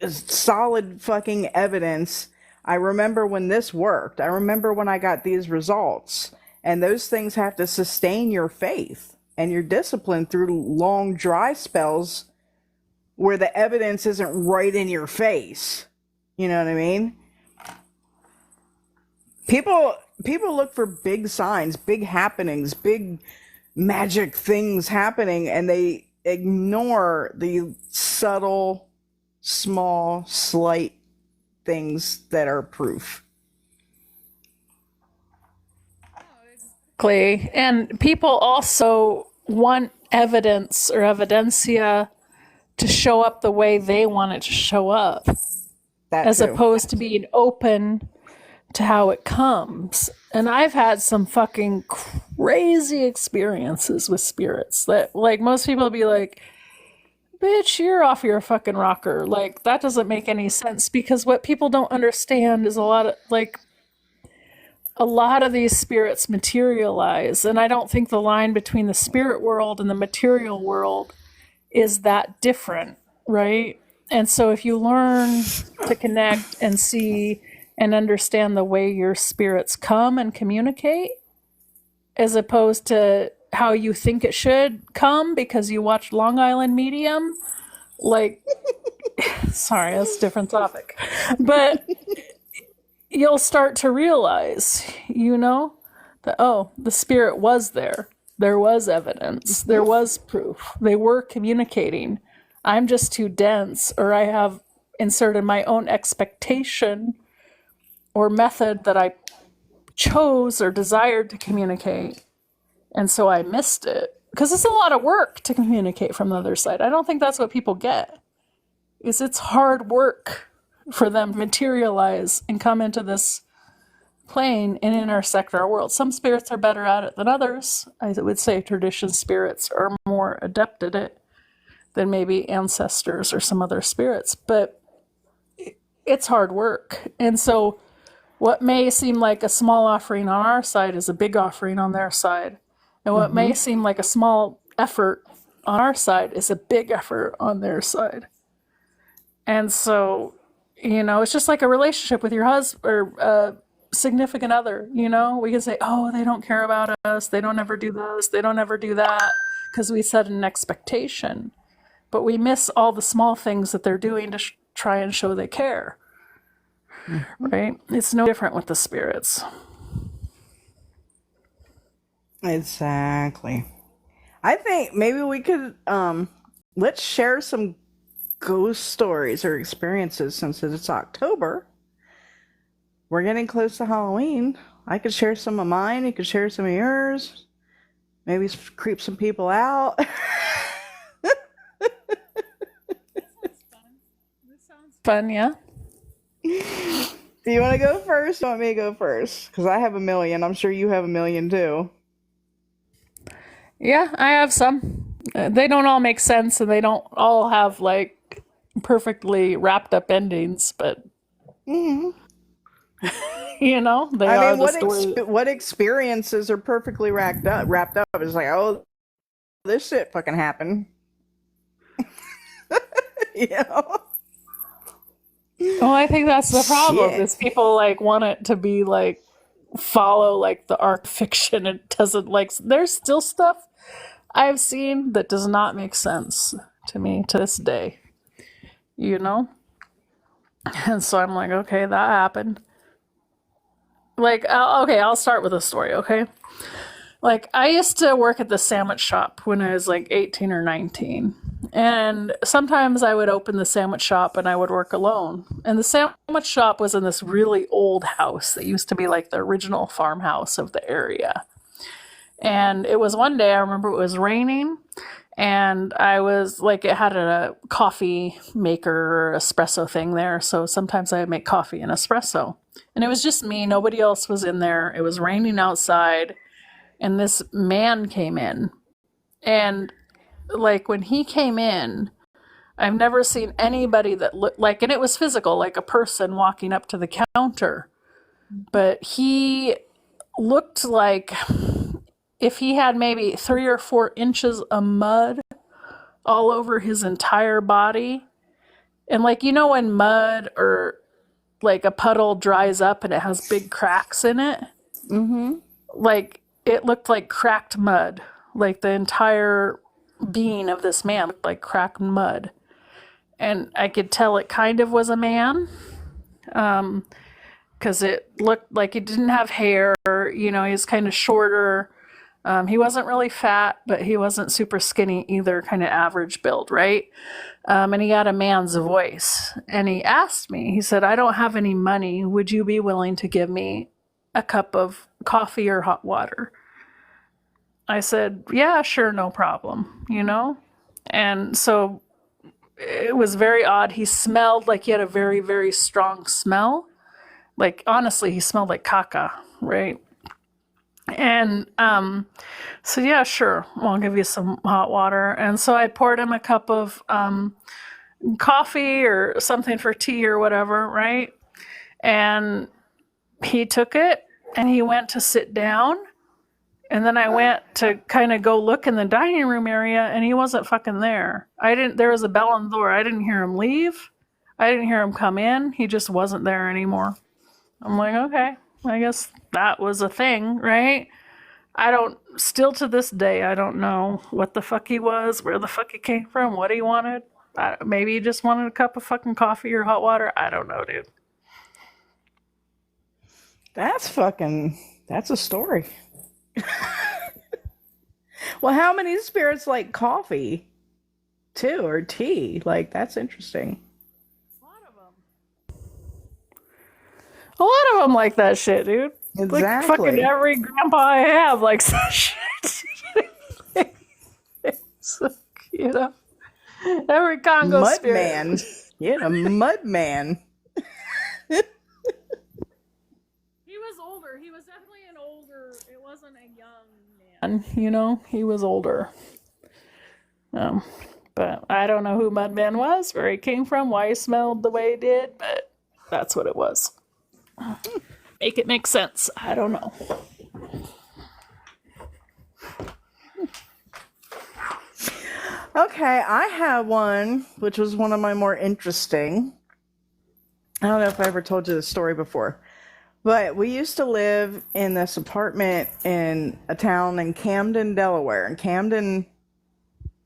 solid fucking evidence. I remember when this worked. I remember when I got these results. And those things have to sustain your faith and your discipline through long dry spells where the evidence isn't right in your face. You know what I mean? People look for big signs, big happenings, big magic things happening, and they ignore the subtle, small, slight things that are proof. And people also want evidence or evidencia to show up the way they want it to show up, as opposed to being open to how it comes. And I've had some fucking crazy experiences with spirits that, like, most people will be like, bitch, you're off your fucking rocker. Like, that doesn't make any sense, because what people don't understand is a lot of these spirits materialize. And I don't think the line between the spirit world and the material world is that different, right? And so if you learn to connect and see and understand the way your spirits come and communicate, as opposed to how you think it should come because you watched Long Island Medium, like, sorry, that's a different topic, but you'll start to realize, that, oh, the spirit was there. There was evidence. There was proof. They were communicating. I'm just too dense, or I have inserted my own expectation or method that I chose or desired to communicate. And so I missed it. Because it's a lot of work to communicate from the other side. I don't think that's what people get. It's hard work for them to materialize and come into this plane and intersect our world. Some spirits are better at it than others. I would say tradition spirits are more adept at it than maybe ancestors or some other spirits, but it's hard work. And so what may seem like a small offering on our side is a big offering on their side. And what may seem like a small effort on our side is a big effort on their side. And so, it's just like a relationship with your husband or significant other. We can say, oh, they don't care about us, they don't ever do this, they don't ever do that, because we set an expectation, but we miss all the small things that they're doing to try and show they care. Right? It's no different with the spirits. Exactly. I think maybe we could let's share some ghost stories or experiences, since it's October. We're getting close to Halloween. I could share some of mine. You could share some of yours. Maybe creep some people out. This sounds fun, yeah. Do you want to go first? Or want me to go first? Because I have a million. I'm sure you have a million too. Yeah, I have some. They don't all make sense, and they don't all have like perfectly wrapped up endings, but they are the story. What experiences are perfectly wrapped up? It's like, oh, this shit fucking happened. Well, I think that's the problem. Shit. Is people like want it to be like follow like the arc fiction. It doesn't, like, there's still stuff I've seen that does not make sense to me to this day. And so I'm like, okay, that happened. Like, okay, I'll start with a story, okay? Like, I used to work at the sandwich shop when I was like 18 or 19. And sometimes I would open the sandwich shop and I would work alone. And the sandwich shop was in this really old house that used to be like the original farmhouse of the area. And it was one day, I remember it was raining, and I was like, it had a coffee maker or espresso thing there. So sometimes I would make coffee and espresso. And it was just me, nobody else was in there. It was raining outside, and this man came in. And like when he came in, I've never seen anybody that looked like, and it was physical, like a person walking up to the counter. But he looked like if he had maybe 3 or 4 inches of mud all over his entire body. And like, you know, when mud or like a puddle dries up and it has big cracks in it? Mm-hmm. Like, it looked like cracked mud. Like the entire being of this man looked like cracked mud. And I could tell it kind of was a man. Because it looked like he didn't have hair. You know, he was kind of shorter. He wasn't really fat, but he wasn't super skinny either, kind of average build, right? And he had a man's voice. And he asked me, he said, I don't have any money. Would you be willing to give me a cup of coffee or hot water? I said, yeah, sure, no problem, you know? And so it was very odd. He smelled like he had a very, very strong smell. Like, honestly, he smelled like caca, right? And so, yeah, sure, I'll give you some hot water. And so I poured him a cup of coffee or something for tea or whatever, right? And he took it and he went to sit down. And then I went to kind of go look in the dining room area, and he wasn't fucking there. There was a bell on the door. I didn't hear him leave. I didn't hear him come in. He just wasn't there anymore. I'm like, okay, I guess that was a thing, right? Still to this day, I don't know what the fuck he was, where the fuck he came from, what he wanted. Maybe he just wanted a cup of fucking coffee or hot water. I don't know, dude. That's a story. Well, how many spirits like coffee too, or tea? Like, that's interesting. A lot of them like that shit, dude. Exactly. Like fucking every grandpa I have likes that shit. So, you know, every Congo Mud spirit. man. Yeah, a mud man. He was older. He was definitely an older. It wasn't a young man. You know, he was older. But I don't know who Mudman was, where he came from, why he smelled the way he did, but that's what it was. Make it make sense. I don't know. Okay, I have one, which was one of my more interesting. I don't know if I ever told you this story before, but we used to live in this apartment in a town in Camden, Delaware. And Camden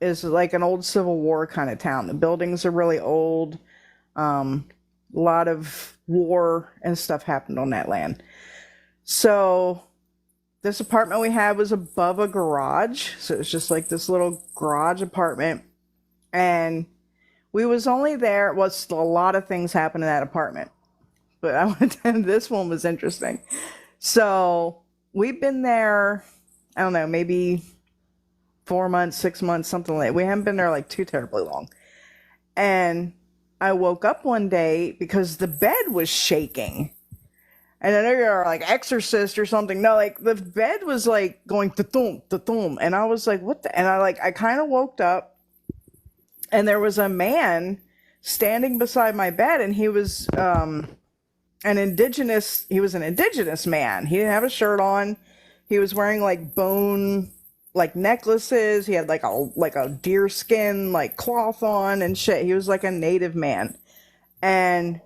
is like an old Civil War kind of town. The buildings are really old. A lot of war and stuff happened on that land. So this apartment we had was above a garage. So it was just like this little garage apartment. And we was only there. Well, a lot of things happened in that apartment. But I went to, this one was interesting. So we've been there, I don't know, maybe 4 months, 6 months, something like that. We haven't been there like too terribly long. And I woke up one day because the bed was shaking. And I know you're like Exorcist or something. No, like the bed was like going to-thum, to-thum. And I was like, what the? And I kind of woke up and there was a man standing beside my bed, and he was an indigenous man. He didn't have a shirt on. He was wearing like bone like necklaces. He had like a deer skin like cloth on and shit. He was like a native man. And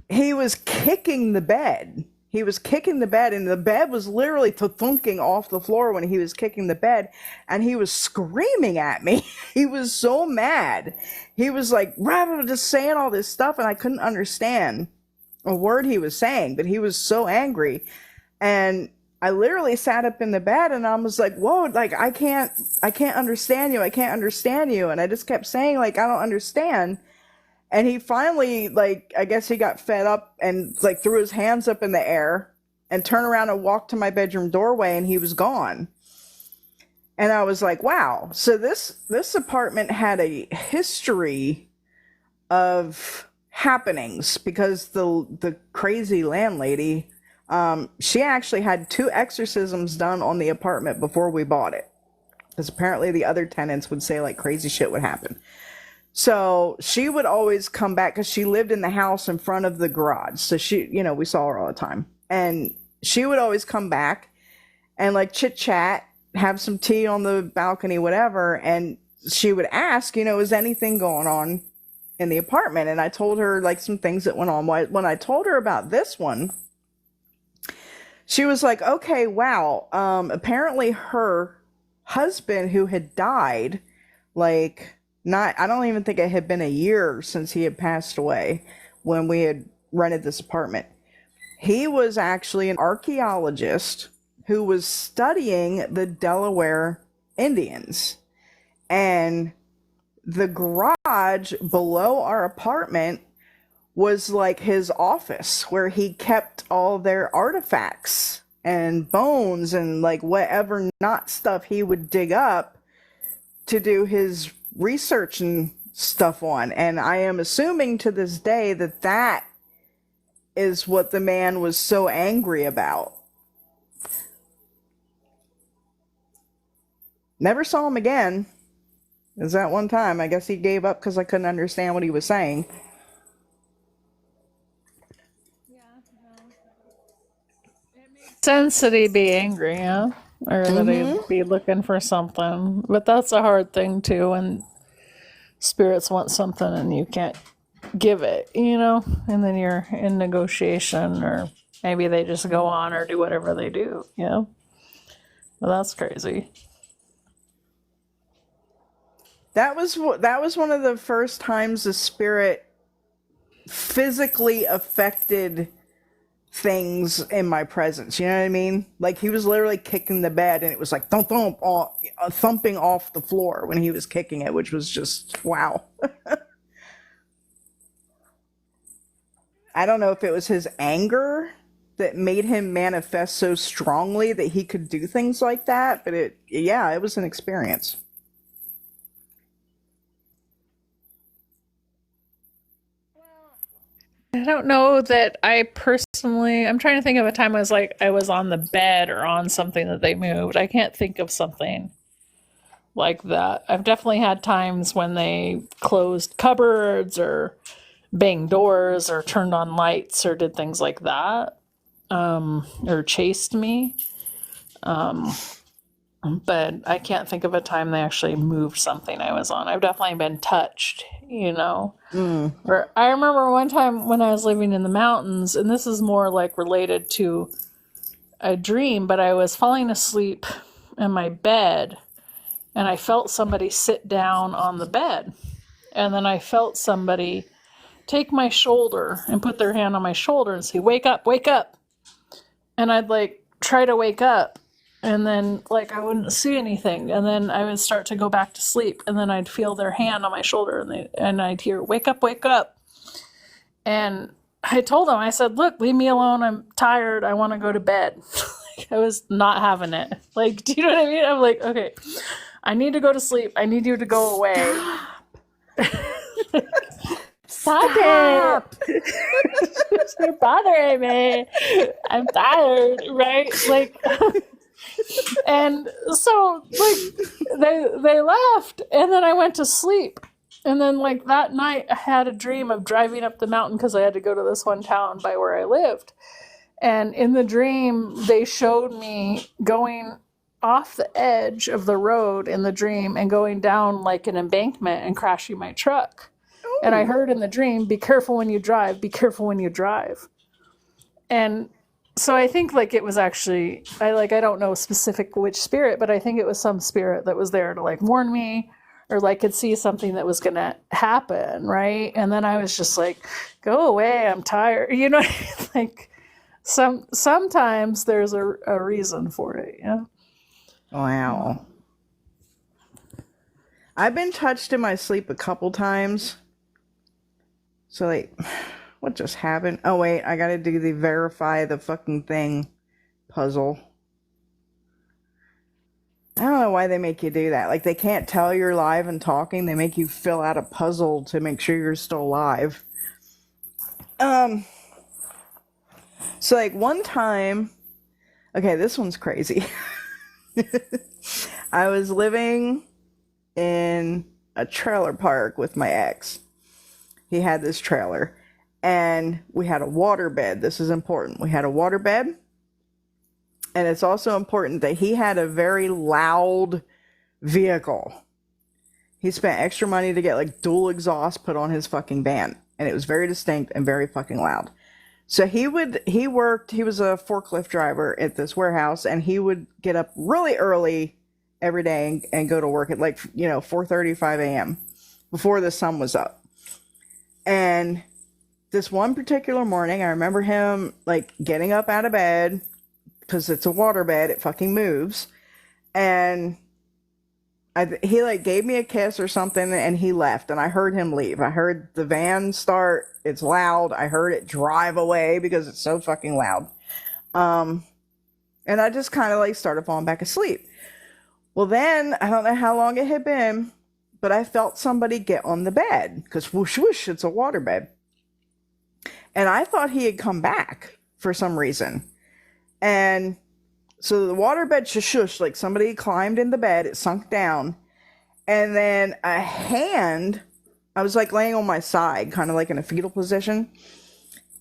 he was kicking the bed. He was kicking the bed, and the bed was literally thunking off the floor when he was kicking the bed, and he was screaming at me. He was so mad. He was like, just saying all this stuff, and I couldn't understand. a word he was saying, but he was so angry. And I literally sat up in the bed and I was like, whoa, like I can't understand you. I can't understand you. And I just kept saying, like, I don't understand. And he finally, like, I guess he got fed up and like threw his hands up in the air and turned around and walked to my bedroom doorway, and he was gone. And I was like, wow. So this apartment had a history of happenings, because the crazy landlady, she actually had 2 exorcisms done on the apartment before we bought it, because apparently the other tenants would say like crazy shit would happen. So she would always come back, because she lived in the house in front of the garage. So she, we saw her all the time. And she would always come back and like chit chat, have some tea on the balcony, whatever. And she would ask, is anything going on in the apartment? And I told her like some things that went on. When I told her about this one, she was like, okay, wow. Apparently her husband, who had died, like, I don't even think it had been a year since he had passed away when we had rented this apartment. He was actually an archaeologist who was studying the Delaware Indians. And the garage below our apartment was like his office, where he kept all their artifacts and bones and like whatever not stuff he would dig up to do his research and stuff on. And I am assuming to this day that that is what the man was so angry about. Never saw him again. Is that one time? I guess he gave up because I couldn't understand what he was saying. Sense that he'd be angry, yeah? Or that he'd be looking for something. But that's a hard thing too, when spirits want something and you can't give it, and then you're in negotiation, or maybe they just go on or do whatever they do, Well, that's crazy. That was one of the first times the spirit physically affected things in my presence. You know what I mean? Like, he was literally kicking the bed, and it was like thump thump, thumping off the floor when he was kicking it, which was just wow. I don't know if it was his anger that made him manifest so strongly that he could do things like that, but it was an experience. I don't know that I personally, I'm trying to think of a time I was on the bed or on something that they moved. I can't think of something like that. I've definitely had times when they closed cupboards or banged doors or turned on lights or did things like that, or chased me. But I can't think of a time they actually moved something I was on. I've definitely been touched, Or I remember one time when I was living in the mountains, and this is more like related to a dream, but I was falling asleep in my bed, and I felt somebody sit down on the bed. And then I felt somebody take my shoulder and put their hand on my shoulder and say, wake up, wake up. And I'd like try to wake up. And then, like, I wouldn't see anything. And then I would start to go back to sleep. And then I'd feel their hand on my shoulder. And I'd hear, wake up, wake up. And I told them, I said, look, leave me alone. I'm tired. I want to go to bed. I was not having it. Like, do you know what I mean? I'm like, okay, I need to go to sleep. I need you to go away. Stop it. You're bothering me. I'm tired, right? Like... And so, like, they left, and then I went to sleep. And then, like, that night, I had a dream of driving up the mountain because I had to go to this one town by where I lived. And in the dream, they showed me going off the edge of the road in the dream and going down, like, an embankment and crashing my truck. Ooh. And I heard in the dream, be careful when you drive, be careful when you drive. And so I think, like, it was actually, I don't know specific which spirit, but I think it was some spirit that was there to, like, warn me or like could see something that was going to happen, right? And then I was just like, go away, I'm tired. You know, like sometimes there's a reason for it. Yeah. Wow. I've been touched in my sleep a couple times. So, like, what just happened? Oh, wait, I gotta do the verify the fucking thing puzzle. I don't know why they make you do that. Like, they can't tell you're live and talking. They make you fill out a puzzle to make sure you're still alive. So, like, one time, okay, this one's crazy. I was living in a trailer park with my ex. He had this trailer, and we had a water bed. This is important. We had a water bed, and it's also important that he had a very loud vehicle. He spent extra money to get like dual exhaust put on his fucking van, and it was very distinct and very fucking loud. So he was a forklift driver at this warehouse, and he would get up really early every day and go to work at like, 4:30, 5 a.m. before the sun was up. And this one particular morning, I remember him like getting up out of bed, because it's a water bed, it fucking moves. And he like gave me a kiss or something, and he left, and I heard him leave. I heard the van start. It's loud. I heard it drive away because it's so fucking loud. And I just kind of like started falling back asleep. Well, then I don't know how long it had been, but I felt somebody get on the bed, because whoosh whoosh, it's a water bed. And I thought he had come back for some reason. And so the water bed shush, like somebody climbed in the bed, it sunk down. And then a hand, I was like laying on my side, kind of like in a fetal position.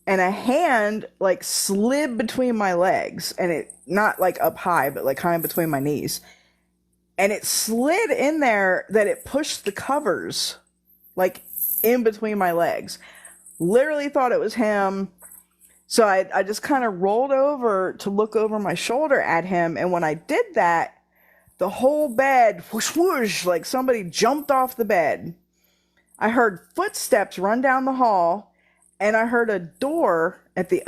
And a hand like slid between my legs, and it, not like up high, but like kind of between my knees. And it slid in there that it pushed the covers like in between my legs. Literally thought it was him. So I just kind of rolled over to look over my shoulder at him. And when I did that, the whole bed, whoosh, whoosh, like somebody jumped off the bed. I heard footsteps run down the hall, and I heard a door at the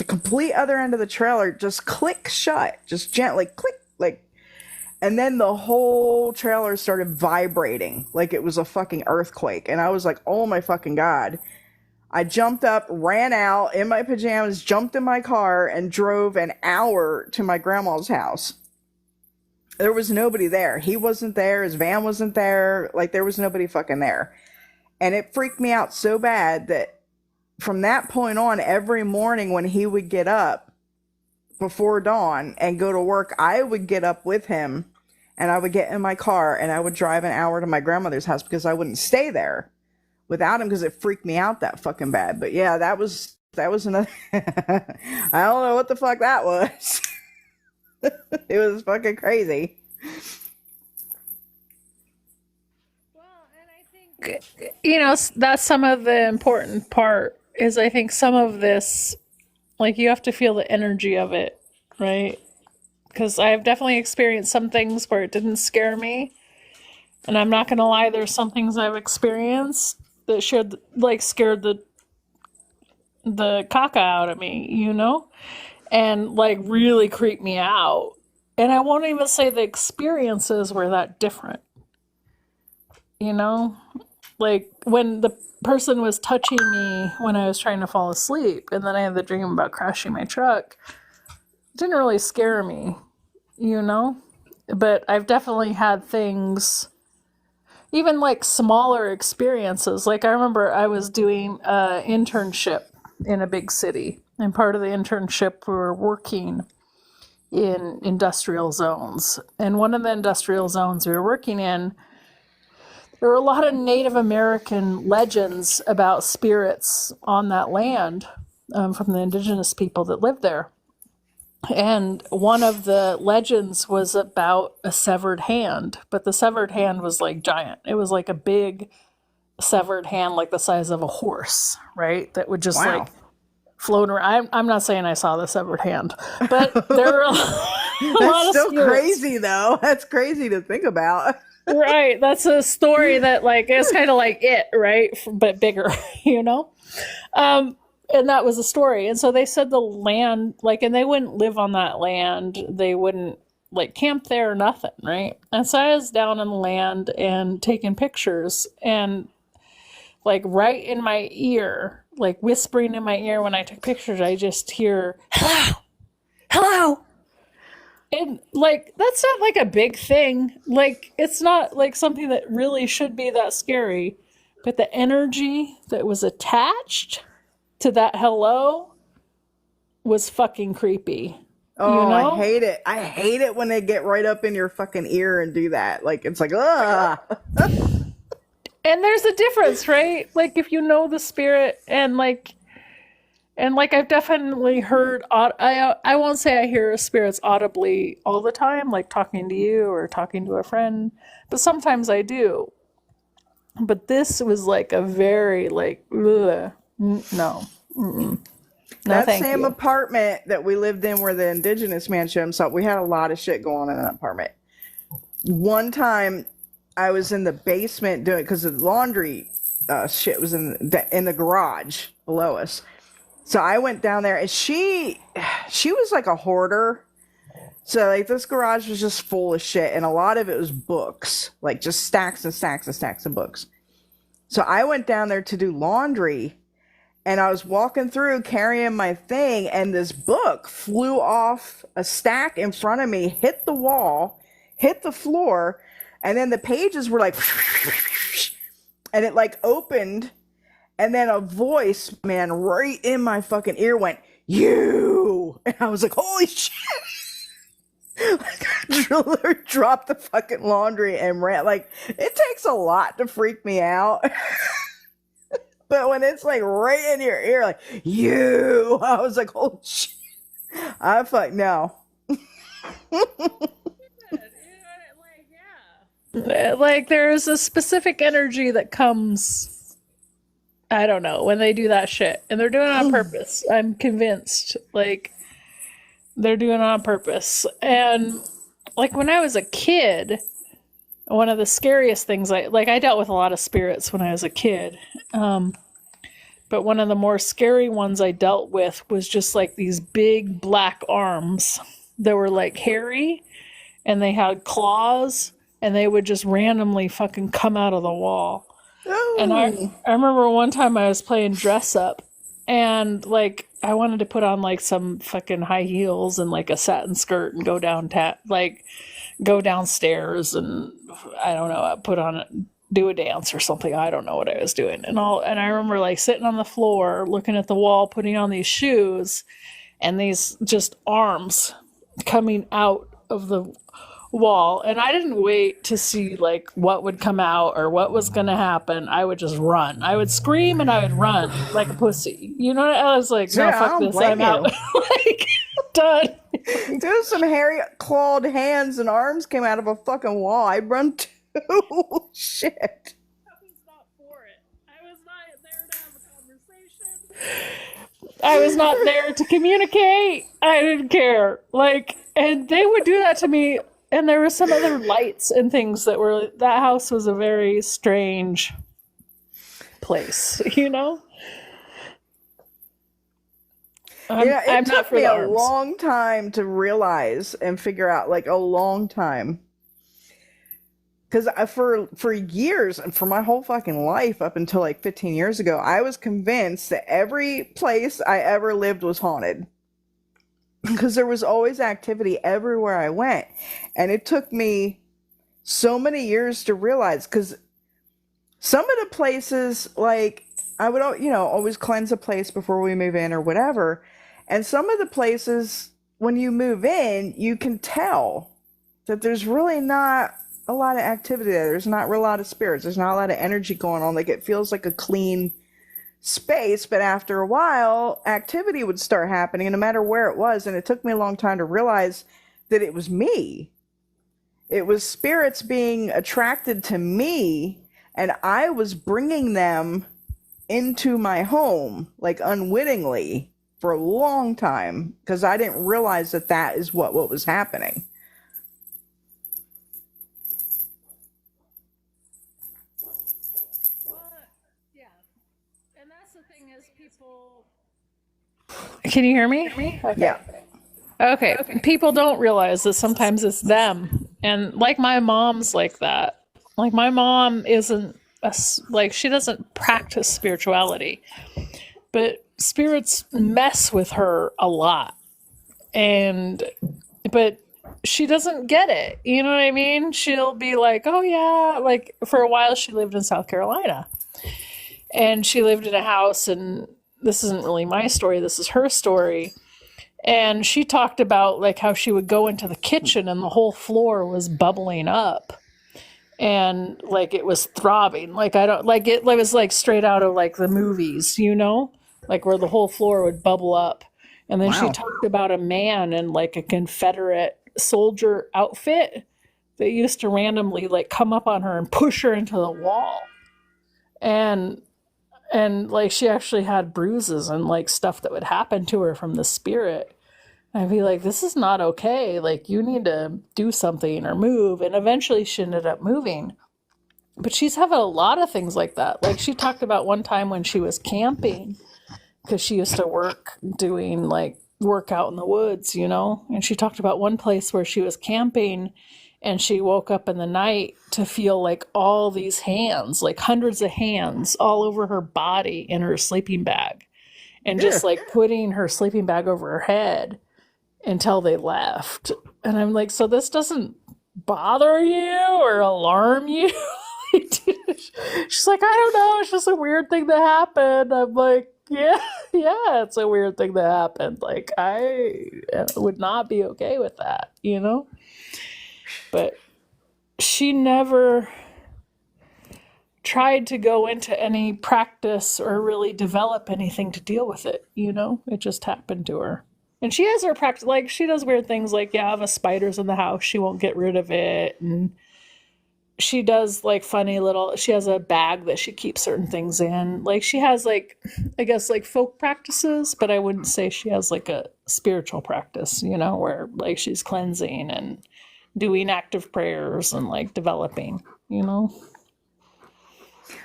complete other end of the trailer just click shut, just gently click, like, and then the whole trailer started vibrating like it was a fucking earthquake. And I was like, oh my fucking God. I jumped up, ran out in my pajamas, jumped in my car, and drove an hour to my grandma's house. There was nobody there. He wasn't there. His van wasn't there. Like, there was nobody fucking there. And it freaked me out so bad that from that point on, every morning when he would get up before dawn and go to work, I would get up with him, and I would get in my car, and I would drive an hour to my grandmother's house, because I wouldn't stay there without him, because it freaked me out that fucking bad. But yeah, that was another I don't know what the fuck that was. It was fucking crazy. Well, and I think, that's some of the important part is, I think some of this, like, you have to feel the energy of it, right? Because I've definitely experienced some things where it didn't scare me. And I'm not going to lie, there's some things I've experienced that scared the caca out of me, and like really creeped me out. And I won't even say the experiences were that different, like when the person was touching me when I was trying to fall asleep, and then I had the dream about crashing my truck. It didn't really scare me, but I've definitely had things, even like smaller experiences. Like, I remember I was doing an internship in a big city, and part of the internship we were working in industrial zones. And one of the industrial zones we were working in, there were a lot of Native American legends about spirits on that land, from the indigenous people that lived there. And one of the legends was about a severed hand, but the severed hand was like giant. It was like a big severed hand, like the size of a horse, right? That would just Wow. like float around. I'm not saying I saw the severed hand, but there were a lot That's of still spirits. crazy, though. That's crazy to think about. Right. That's a story that like is kind of like it, right? But bigger, you know? And that was a story. And so they said the land, like, and they wouldn't live on that land. They wouldn't like camp there or nothing, right? And so I was down in the land and taking pictures, and like right in my ear, like whispering in my ear when I took pictures, I just hear, hello, hello. And like, that's not like a big thing. Like, it's not like something that really should be that scary. But the energy that was attached to that hello was fucking creepy. You Oh, I know? hate it. I hate it when they get right up in your fucking ear and do that. Like, it's like, ugh. And there's a difference, right? Like, if you know the spirit and like I've definitely heard I won't say I hear spirits audibly all the time, like talking to you or talking to a friend, but sometimes I do. But this was like a very like ugh, no. No, That thank same you. apartment that we lived in where the indigenous man showed himself, we had a lot of shit going on in that apartment. One time I was in the basement doing, because the laundry shit was in the garage below us. So I went down there, and she was like a hoarder. So like this garage was just full of shit, and a lot of it was books, like just stacks and stacks and stacks of books. So I went down there to do laundry, and I was walking through carrying my thing, and this book flew off a stack in front of me, hit the wall, hit the floor, and then the pages were like, and it like opened, and then a voice, man, right in my fucking ear went, "You!" And I was like, "Holy shit!" Like, I dropped the fucking laundry and ran. Like, it takes a lot to freak me out. But when it's like right in your ear, like, "You," I was like, "Oh shit." I fuck no. Like there's a specific energy that comes, I don't know, when they do that shit. And they're doing it on purpose. I'm convinced. Like they're doing it on purpose. And like when I was a kid, one of the scariest things I dealt with a lot of spirits when I was a kid. But one of the more scary ones I dealt with was just like these big black arms that were like hairy, and they had claws, and they would just randomly fucking come out of the wall. And Oh. I remember one time I was playing dress up, and like I wanted to put on like some fucking high heels and like a satin skirt and go downstairs, and I don't know, do a dance or something. I don't know what I was doing. And I remember like sitting on the floor looking at the wall, putting on these shoes, and these just arms coming out of the wall. And I didn't wait to see like what would come out or what was going to happen. I would just run. I would scream and I would run like a pussy. You know, I was like, no, Yeah, I fuck don't this. blame I'm out. you. Like, done. Dude, some hairy clawed hands and arms came out of a fucking wall. I'd run too. Shit. I was not for it. I was not there to have a conversation. I was not there to communicate. I didn't care. Like, and they would do that to me. And there were some other lights and things that house was a very strange place, you know? Yeah, it I'm not took for me the a arms. long time to realize and figure out, like a long time. Because for years and for my whole fucking life up until like 15 years ago, I was convinced that every place I ever lived was haunted. Because there was always activity everywhere I went. And it took me so many years to realize, because some of the places, like, I would, always cleanse a place before we move in or whatever. And some of the places, when you move in, you can tell that there's really not a lot of activity there. There's not a lot of spirits. There's not a lot of energy going on. Like, it feels like a clean space, but after a while, activity would start happening, and no matter where it was. And it took me a long time to realize that it was me. It was spirits being attracted to me, and I was bringing them into my home, like unwittingly, for a long time, because I didn't realize that is what was happening. that's the thing is people. Can you hear me? Okay. Yeah. Okay. People don't realize that sometimes it's them. And like my mom's like that. Like my mom isn't like she doesn't practice spirituality, but spirits mess with her a lot. And but she doesn't get it. You know what I mean? She'll be like, "Oh yeah," like for a while she lived in South Carolina. And she lived in a house, and this isn't really my story, this is her story. And she talked about like how she would go into the kitchen and the whole floor was bubbling up and like it was throbbing. Like I don't like it was like straight out of like the movies, you know? Like where the whole floor would bubble up. And then she Wow. talked about a man in like a Confederate soldier outfit that used to randomly like come up on her and push her into the wall. And like she actually had bruises and like stuff that would happen to her from the spirit. I'd be like, this is not okay. Like, you need to do something or move. And eventually she ended up moving. But she's having a lot of things like that. Like, she talked about one time when she was camping, because she used to work doing like work out in the woods, you know? And she talked about one place where she was camping and she woke up in the night to feel like all these hands, like hundreds of hands all over her body in her sleeping bag. And Yeah. just like putting her sleeping bag over her head until they left. And I'm like, so this doesn't bother you or alarm you? She's like, I don't know. It's just a weird thing that happened. I'm like, yeah, it's a weird thing that happened. Like, I would not be okay with that, you know? But she never tried to go into any practice or really develop anything to deal with it, you know? It just happened to her. And she has her practice, like, she does weird things like, yeah, if a spider's in the house, she won't get rid of it. And she does, like, funny little, she has a bag that she keeps certain things in. Like, she has, like, I guess, like, folk practices, but I wouldn't say she has, like, a spiritual practice, you know, where, like, she's cleansing and doing active prayers and, like, developing, you know?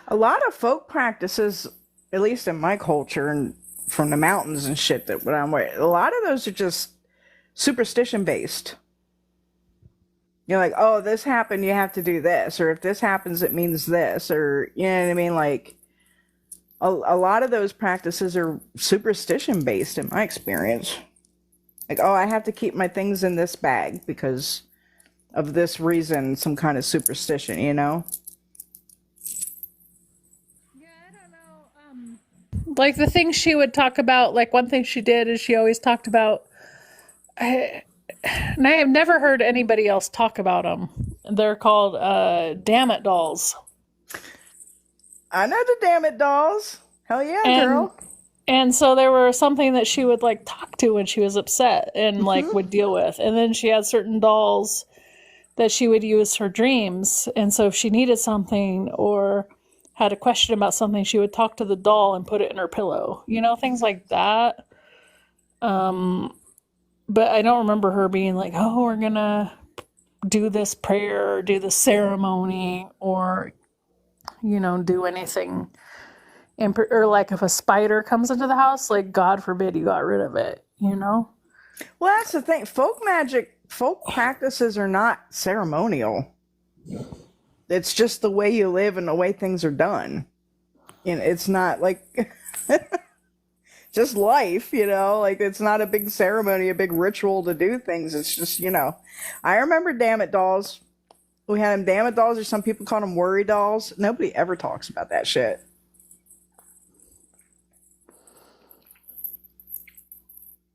A lot of folk practices, at least in my culture and from the mountains and shit that when I'm with, a lot of those are just superstition based. You're like, oh, this happened, you have to do this, or if this happens, it means this, or you know what I mean? Like a lot of those practices are superstition based in my experience. Like, oh, I have to keep my things in this bag because of this reason, some kind of superstition, you know? Yeah, I don't know. Like the things she would talk about, like one thing she did is she always talked about, and I have never heard anybody else talk about them. They're called damn it dolls. I know the damn it dolls. Hell yeah, And girl. so there were something that she would like talk to when she was upset and like would deal with. And then she had certain dolls that she would use her dreams. And so if she needed something or had a question about something, she would talk to the doll and put it in her pillow. You know, things like that. But I don't remember her being like, oh, we're going to do this prayer or do this ceremony or, you know, do anything. Or like if a spider comes into the house, like God forbid you got rid of it, you know? Well, that's the thing. Folk practices are not ceremonial. It's just the way you live and the way things are done. And it's not like just life, you know, like it's not a big ceremony, a big ritual to do things. It's just, you know, I remember damn it dolls. We had them damn it dolls, or some people call them worry dolls. Nobody ever talks about that shit.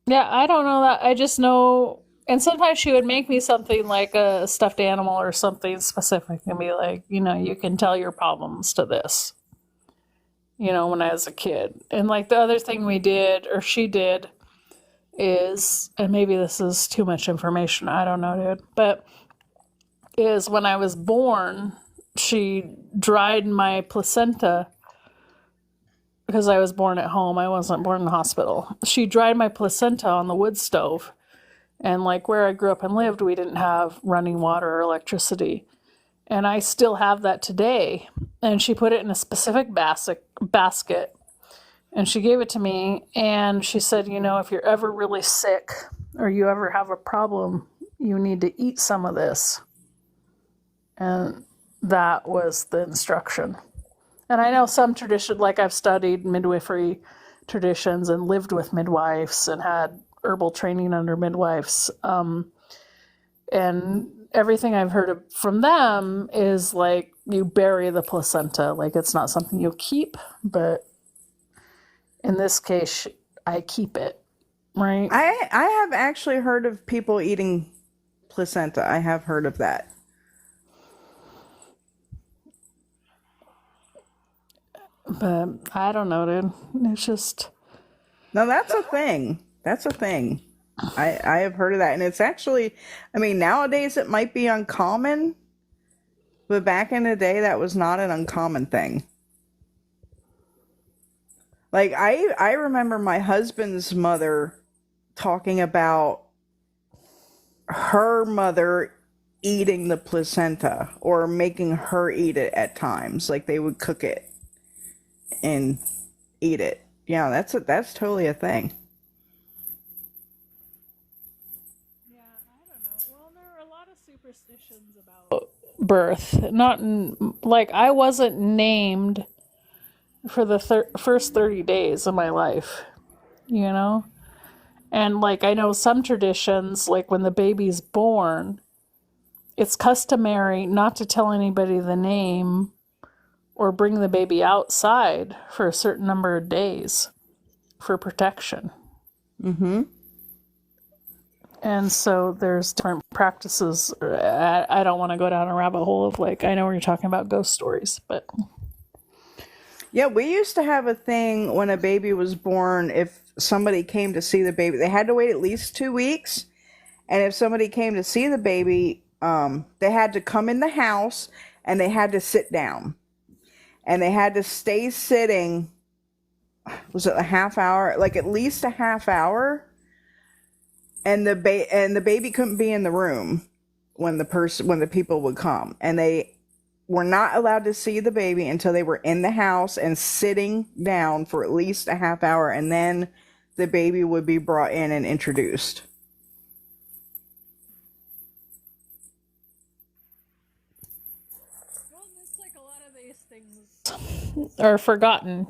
Yeah, I don't know that. I just know. And sometimes she would make me something like a stuffed animal or something specific and be like, you know, you can tell your problems to this, you know, when I was a kid. And like the other thing we did, or she did, is, and maybe this is too much information, I don't know, dude, but is when I was born, she dried my placenta because I was born at home. I wasn't born in the hospital. She dried my placenta on the wood stove. And like where I grew up and lived, we didn't have running water or electricity. And I still have that today. And she put it in a specific basket. And she gave it to me, and she said, if you're ever really sick or you ever have a problem, you need to eat some of this. And that was the instruction. And I know some tradition, like I've studied midwifery traditions and lived with midwives and had herbal training under midwives. And everything I've heard from them is like you bury the placenta. Like it's not something you keep, but in this case, I keep it, right? I have actually heard of people eating placenta. I have heard of that. But I don't know, dude. It's just... No, that's a thing. That's a thing. I have heard of that. And it's actually, I mean, nowadays it might be uncommon, but back in the day, that was not an uncommon thing. Like, I remember my husband's mother talking about her mother eating the placenta or making her eat it at times. Like, they would cook it and eat it. Yeah, that's totally a thing. Yeah, I don't know. Well, there are a lot of superstitions about birth. Not like I wasn't named for the first 30 days of my life, And like I know some traditions, like when the baby's born, it's customary not to tell anybody the name or bring the baby outside for a certain number of days for protection. Mm-hmm. And so there's different practices. I don't want to go down a rabbit hole of like, I know you're talking about ghost stories, but... Yeah, we used to have a thing when a baby was born, if somebody came to see the baby, they had to wait at least 2 weeks. And if somebody came to see the baby, they had to come in the house and they had to sit down. And they had to stay sitting, was it a half hour? Like at least a half hour. And the baby couldn't be in the room when the people would come. And they were not allowed to see the baby until they were in the house and sitting down for at least a half hour, and then the baby would be brought in and introduced. Well, it's like a lot of these things are forgotten,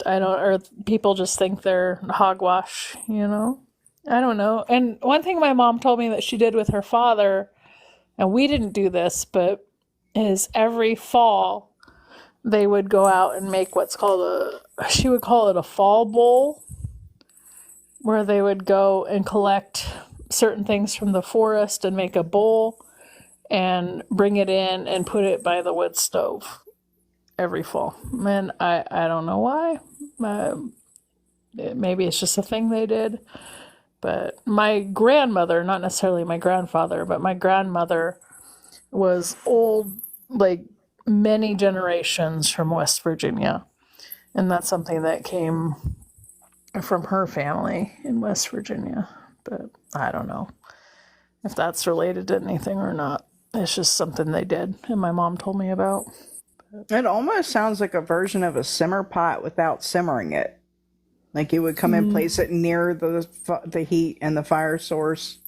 or people just think they're hogwash, I don't know. And one thing my mom told me that she did with her father, and we didn't do this, but is every fall they would go out and make what's called she would call it a fall bowl, where they would go and collect certain things from the forest and make a bowl and bring it in and put it by the wood stove every fall. And I don't know why. Maybe it's just a thing they did. But my grandmother, not necessarily my grandfather, but my grandmother was old, like many generations from West Virginia. And that's something that came from her family in West Virginia. But I don't know if that's related to anything or not. It's just something they did, and my mom told me about. It almost sounds like a version of a simmer pot without simmering it. Like you would come and place it near the heat and the fire source.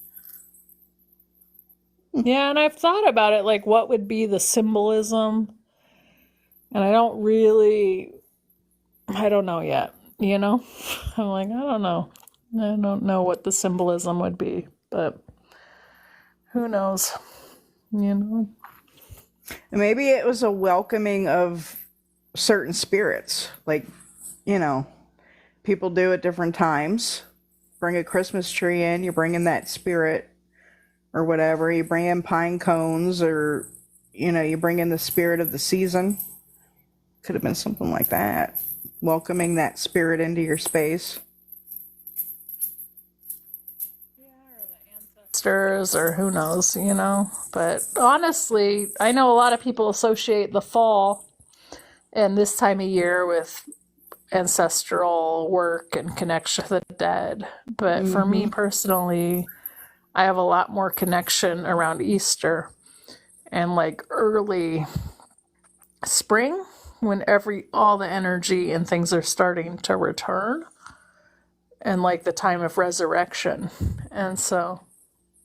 Yeah, and I've thought about it, like what would be the symbolism, and I don't know yet, I'm like, I don't know. I don't know what the symbolism would be, but who knows, Maybe it was a welcoming of certain spirits. Like, people do at different times. Bring a Christmas tree in, you bring in that spirit or whatever. You bring in pine cones, or, you bring in the spirit of the season. Could have been something like that. Welcoming that spirit into your space. Ancestors, or who knows, But honestly, I know a lot of people associate the fall and this time of year with ancestral work and connection to the dead. But for me personally, I have a lot more connection around Easter and like early spring when all the energy and things are starting to return, and like the time of resurrection. And so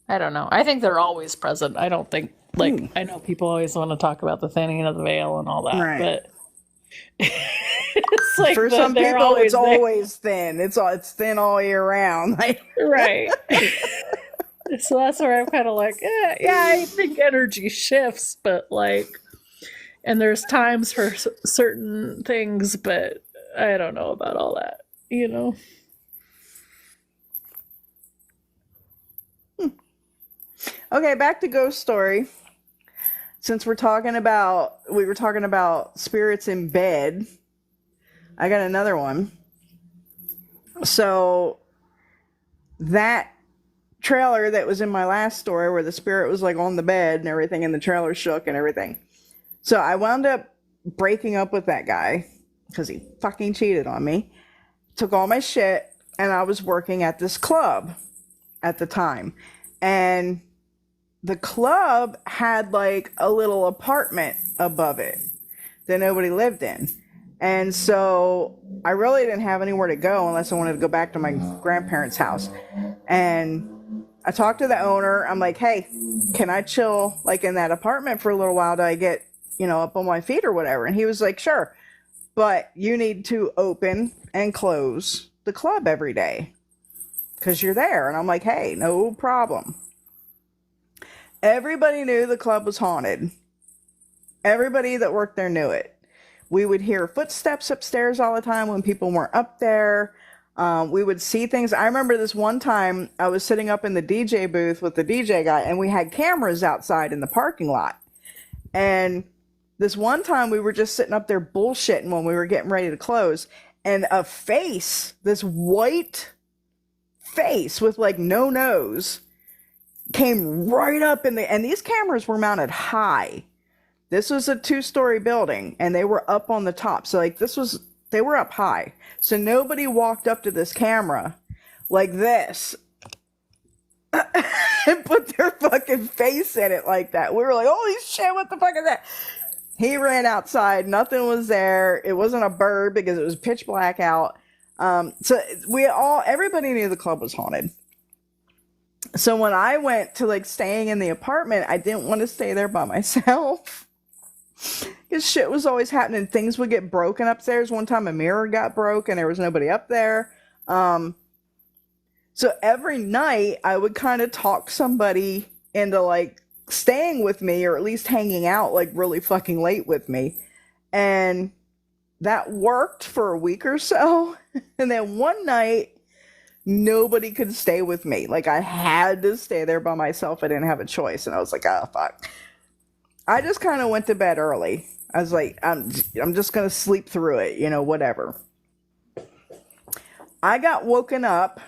I don't know. I think they're always present. I don't think, like, I know people always want to talk about the thinning of the veil and all that, Right. but it's like For some they're people, it's always there. always thin. It's thin all year round. Like, Right. So that's where I'm kind of like, yeah, I think energy shifts, but like, and there's times for certain things, but I don't know about all that, you know? okay, back to ghost story. Since we were talking about spirits in bed, I got another one. So that trailer that was in my last story where the spirit was like on the bed and everything and the trailer shook and everything. So I wound up breaking up with that guy because he fucking cheated on me. Took all my shit, and I was working at this club at the time. And the club had like a little apartment above it that nobody lived in. And so I really didn't have anywhere to go unless I wanted to go back to my grandparents' house. And I talked to the owner. I'm like, hey, can I chill like in that apartment for a little while till I get, up on my feet or whatever? And he was like, sure, but you need to open and close the club every day because you're there. And I'm like, hey, no problem. Everybody knew the club was haunted. Everybody that worked there knew it. We would hear footsteps upstairs all the time when people weren't up there. We would see things. I remember this one time I was sitting up in the DJ booth with the DJ guy, and we had cameras outside in the parking lot. And this one time we were just sitting up there bullshitting when we were getting ready to close, and a face, this white face with like no nose, came right up and these cameras were mounted high. This was a 2-story building, and they were up on the top. So like they were up high. So nobody walked up to this camera like this and put their fucking face in it like that. We were like, holy shit, what the fuck is that? He ran outside. Nothing was there. It wasn't a bird because it was pitch black out. So everybody knew the club was haunted. So when I went to like staying in the apartment, I didn't want to stay there by myself. Because shit was always happening. Things would get broken upstairs. One time a mirror got broke and there was nobody up there. So every night I would kind of talk somebody into like staying with me or at least hanging out like really fucking late with me. And that worked for a week or so. And then one night, nobody could stay with me. Like I had to stay there by myself. I didn't have a choice. And I was like, oh, fuck. I just kind of went to bed early. I was like, I'm just going to sleep through it, whatever. I got woken up.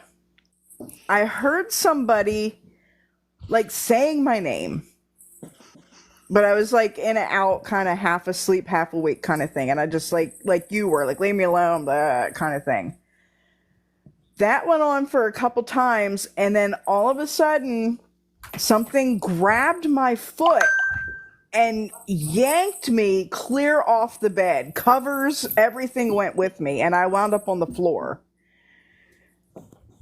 I heard somebody like saying my name. But I was like in and out, kind of half asleep, half awake kind of thing. And I just like you were, like, leave me alone, that kind of thing. That went on for a couple times. And then all of a sudden, something grabbed my foot and yanked me clear off the bed. Covers, everything went with me. And I wound up on the floor.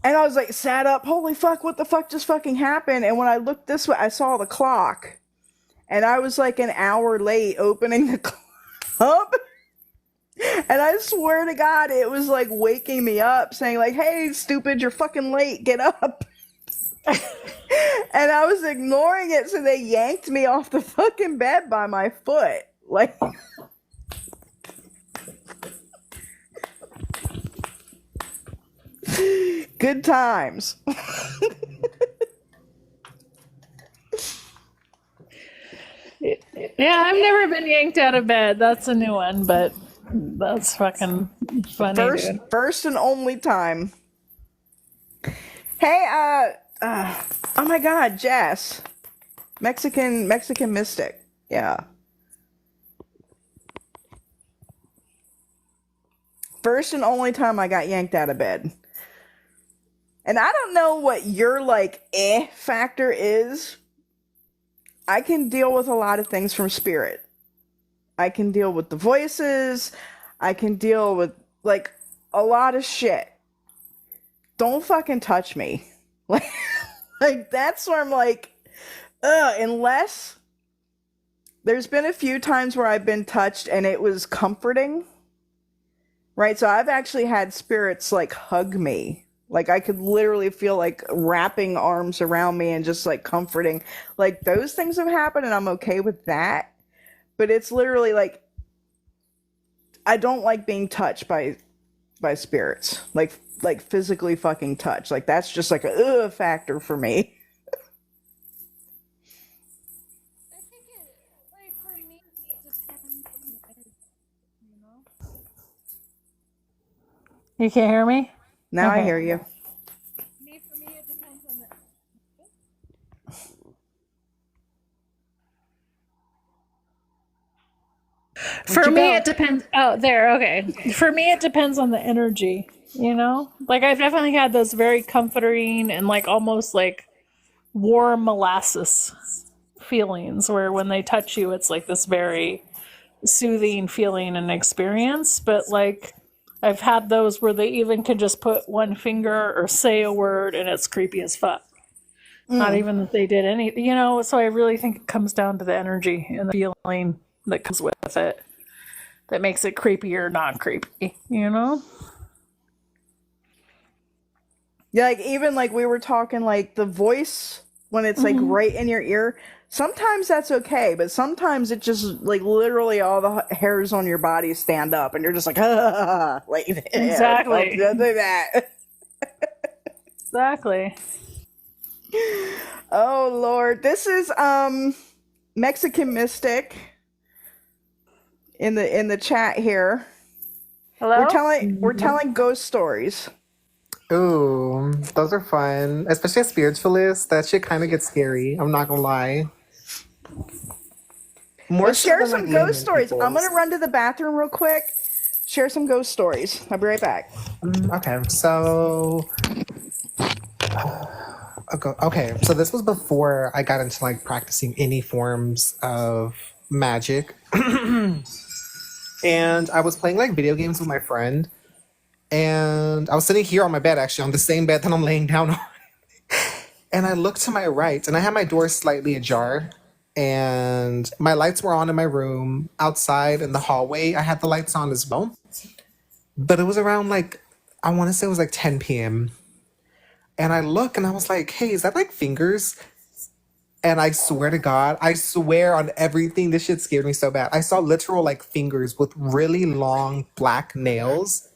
And I was like, sat up. Holy fuck, what the fuck just fucking happened? And when I looked this way, I saw the clock. And I was like an hour late opening the club. And I swear to God, it was like waking me up, saying like, hey, stupid, you're fucking late. Get up. And I was ignoring it, so they yanked me off the fucking bed by my foot. Like, good times. Yeah, I've never been yanked out of bed. That's a new one, but that's fucking funny, dude. First and only time. Hey, oh my God, Jess. Mexican mystic. Yeah. First and only time I got yanked out of bed. And I don't know what your like factor is. I can deal with a lot of things from spirit. I can deal with the voices. I can deal with like a lot of shit. Don't fucking touch me. Like, like that's where I'm like, unless there's been a few times where I've been touched and it was comforting, right? So I've actually had spirits like hug me. Like I could literally feel like wrapping arms around me and just like comforting. Like those things have happened and I'm okay with that. But it's literally like I don't like being touched by spirits. Like physically fucking touch. Like that's just like a factor for me. I think it, like, for me, it depends on the energy, you know? You can't hear me? Now I Okay. hear you. For me, it depends on the. Where'd For you me, go? it depends. Oh, there. Okay. For me, it depends on the energy. You know, like I've definitely had those very comforting and like almost like warm molasses feelings, where when they touch you, it's like this very soothing feeling and experience. But like I've had those where they even can just put one finger or say a word and it's creepy as fuck. Not Mm. even that they did any, you know. So I really think it comes down to the energy and the feeling that comes with it that makes it creepy or not creepy, you know? Yeah, like even like we were talking like the voice when it's like Mm-hmm. right in your ear. Sometimes that's okay, but sometimes it just like literally all the hairs on your body stand up, and you're just like, ah, like don't Exactly. do that. Exactly. Oh Lord, this is Mexican Mystic in the chat here. We're Hello? telling ghost stories. Ooh, those are fun. Especially as spiritualists, that shit kind of gets scary. I'm not gonna lie. More Well, so share than like some ghost layman stories. I'm gonna people's. run to the bathroom real quick. Share some ghost stories. I'll be right back. Okay, so okay, so this was before I got into like practicing any forms of magic, and I was playing like video games with my friend, and I was sitting here on my bed, actually on the same bed that I'm laying down on. And I looked to my right, and I had my door slightly ajar, and my lights were on in my room. Outside in the hallway, I had the lights on as well. But it was around like, I want to say it was like 10 p.m. And I look and I was like, hey, is that like fingers? And I swear to God, I swear on everything, this shit scared me so bad. I saw literal like fingers with really long black nails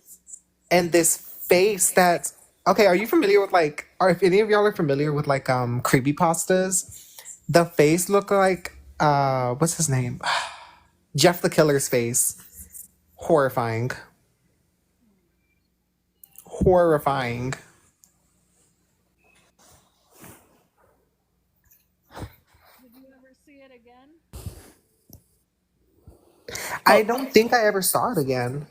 and this face that, okay, are you familiar with like, or if any of y'all are familiar with like creepy pastas? The face looked like what's his name? Jeff the Killer's face. Horrifying. Horrifying. Did you ever see it again? I Oh, don't think I ever saw it again.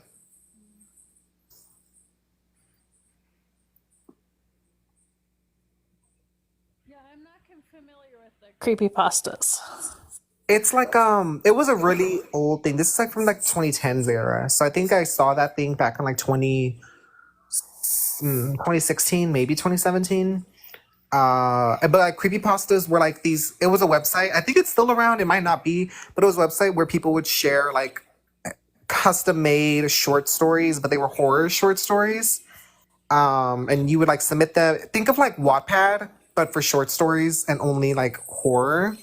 yeah, I'm not familiar with the creepy pastas. It's like it was a really old thing. This is like from like 2010s era. So I think I saw that thing back in like 2016, maybe 2017. But like creepypastas were like these, it was a website. I think it's still around, it might not be, but it was a website where people would share like custom made short stories, but they were horror short stories. And you would like submit them. Think of like Wattpad, but for short stories and only like horror.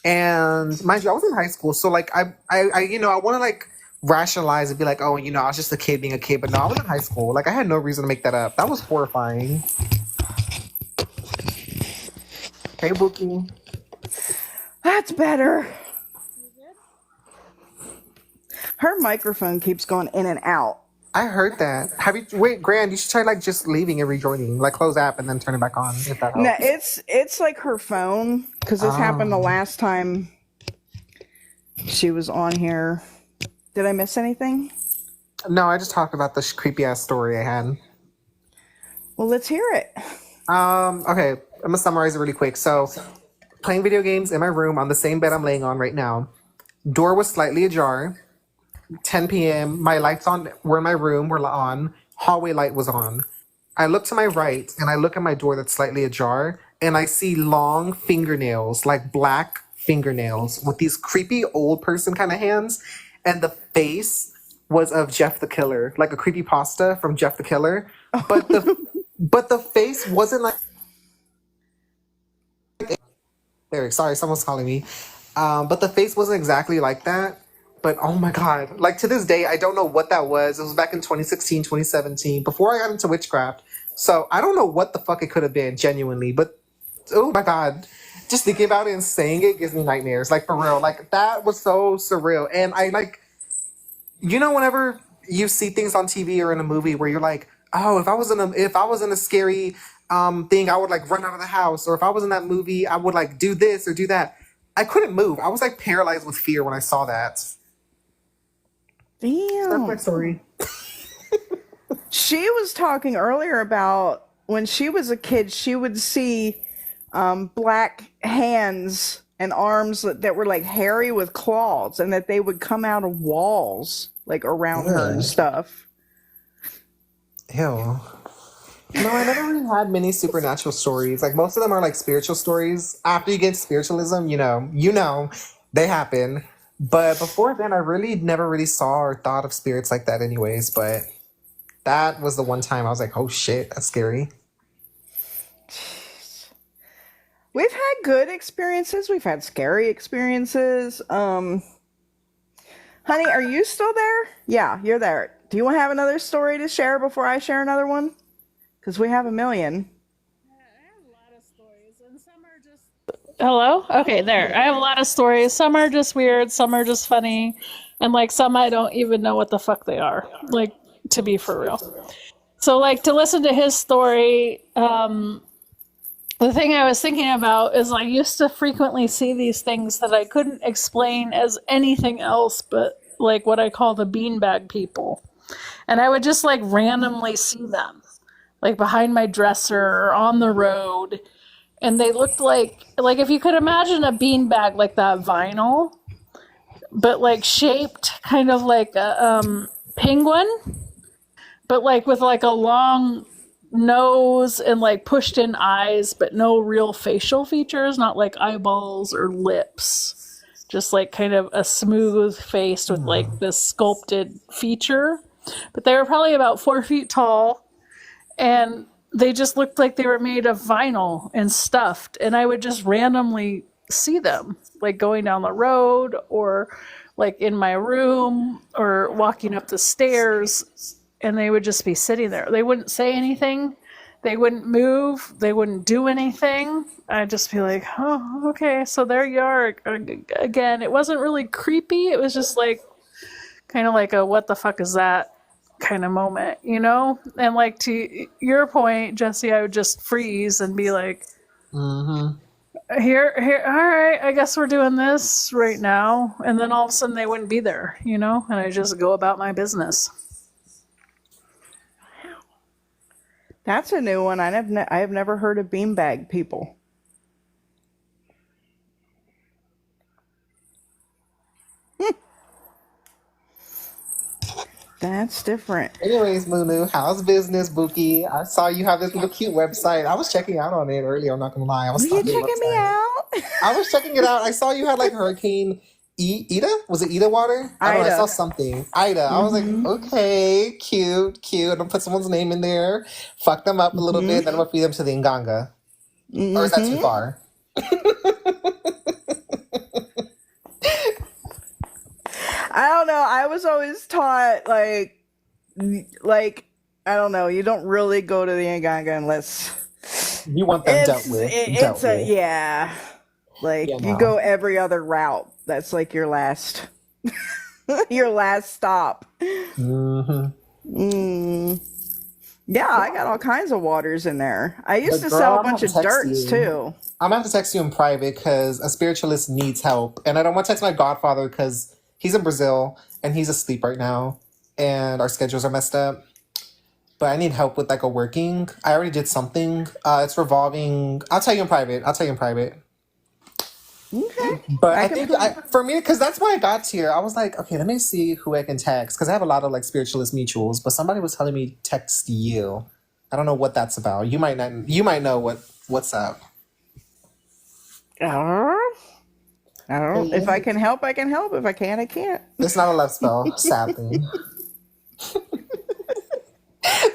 And mind you, I was in high school, so like I want to like rationalize and be like, oh, I was just a kid being a kid, but no, I was in high school. Like I had no reason to make that up. That was horrifying. Hey, Bookie. That's better. Her microphone keeps going in and out. I heard that. Have you wait, Grand? You should try like just leaving and rejoining, like close app and then turn it back on if that No, helps. it's like her phone because this happened the Oh last time she was on here. Did I miss anything? no, I just talked about this creepy ass story I had. Well, let's hear it. Okay, I'm gonna summarize it really quick. So, playing video games in my room on the same bed I'm laying on right now. Door was slightly ajar. 10 p.m. My lights on were in my room were on. Hallway light was on. I look to my right and I look at my door that's slightly ajar and I see long fingernails, like black fingernails with these creepy old person kind of hands. And the face was of Jeff the Killer, like a creepy pasta from Jeff the Killer. But the face wasn't like Eric, sorry, someone's calling me. But the face wasn't exactly like that. But oh my God, like to this day, I don't know what that was. It was back in 2016, 2017, before I got into witchcraft. So I don't know what the fuck it could have been, genuinely. But oh my God, just thinking about it and saying it gives me nightmares. Like for real, like that was so surreal. And I like, whenever you see things on TV or in a movie where you're like, oh, if I was in a scary thing, I would like run out of the house, or if I was in that movie, I would like do this or do that. I couldn't move. I was like paralyzed with fear when I saw that. That's my Damn. story. She was talking earlier about when she was a kid, she would see black hands and arms that were like hairy with claws, and that they would come out of walls like around her and Ugh. stuff. Ew. No, I never really had many supernatural stories. Like most of them are like spiritual stories. After you get spiritualism, they happen. But before then, I really never really saw or thought of spirits like that, anyways. But that was the one time I was like, "Oh shit, that's scary." We've had good experiences. We've had scary experiences. Honey, are you still there? Yeah, you're there. Do you want to have another story to share before I share another one? Because we have a million. I have a lot of stories, and some are just. Hello? Okay, there. I have a lot of stories. Some are just weird, some are just funny, and like some I don't even know what the fuck they are. Like, to be for real. So, like, to listen to his story, the thing I was thinking about is I used to frequently see these things that I couldn't explain as anything else but like what I call the beanbag people. And I would just like randomly see them, like behind my dresser or on the road. And they looked like if you could imagine a beanbag like that vinyl, but like shaped kind of like a penguin, but like with like a long nose and like pushed in eyes, but no real facial features, not like eyeballs or lips. Just like kind of a smooth face with like this sculpted feature. But they were probably about 4 feet tall, and they just looked like they were made of vinyl and stuffed. And I would just randomly see them, like going down the road or like in my room or walking up the stairs, and they would just be sitting there. They wouldn't say anything. They wouldn't move. They wouldn't do anything. I'd just be like, oh, okay, so there you are again. It wasn't really creepy. It was just like kind of like a what the fuck is that kind of moment, you know? And like to your point, Jesse, I would just freeze and be like, here, all right, I guess we're doing this right now. And then all of a sudden they wouldn't be there, you know? And I just go about my business. That's a new one. I have never heard of beanbag people. That's different. Anyways, Munu, how's business, Bookie? I saw you have this little cute website. I was checking out on it earlier. I'm not gonna lie. I was Are you stalking the checking me website. out? I was checking it out. I saw you had like Hurricane Ida. Was it Ida water? I don't know. I saw Ida. something. Ida. I was like, okay, cute, cute. I'm gonna put someone's name in there, fuck them up a little bit, then I'm gonna feed them to the Nganga. Or is that too far? I don't know. I was always taught like I don't know. You don't really go to the Nganga unless You want them dealt with. it's a yeah. Like Yeah, you no. go every other route. That's like your last your last stop. Yeah, I got all kinds of waters in there. I used But to sell girl, a I'm gonna bunch have of to text dirts you. too. I'm gonna have to text you in private because a spiritualist needs help, and I don't want to text my godfather because he's in Brazil and he's asleep right now, and our schedules are messed up. But I need help with like a working. I already did something. It's revolving. I'll tell you in private. Okay. But I I can think prove. for me, because that's why I got here. I was like, okay, let me see who I can text because I have a lot of like spiritualist mutuals. But somebody was telling me text you. I don't know what that's about. You might not. You might know what's up. I don't. If I It's can help, I can help. If I can't, I can't. not a love spell, sadly.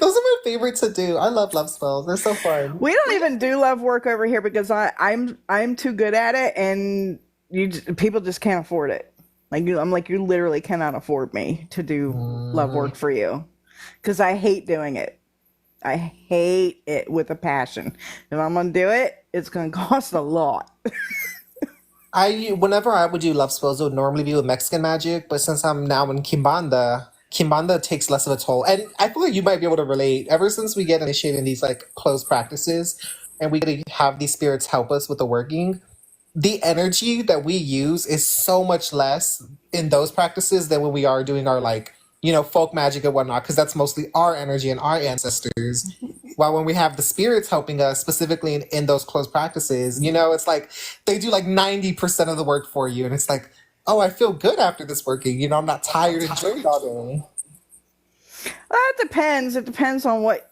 Those are my favorite to do. I love love spells. They're so fun. We don't even do love work over here because I'm too good at it, and people just can't afford it. I'm like, you literally cannot afford me to do love Mm. work for you because I hate doing it. I hate it with a passion. If I'm gonna do it, it's gonna cost a lot. Whenever I would do love spells, it would normally be with Mexican magic, but since I'm now in Kimbanda, Kimbanda takes less of a toll. And I feel like you might be able to relate. Ever since we get initiated in these like closed practices and we get to have these spirits help us with the working, the energy that we use is so much less in those practices than when we are doing our like, folk magic and whatnot, because that's mostly our energy and our ancestors. While when we have the spirits helping us specifically in those close practices, it's like they do like 90% of the work for you. And it's like, oh, I feel good after this working. I'm not tired and drained all day. It depends. It depends on what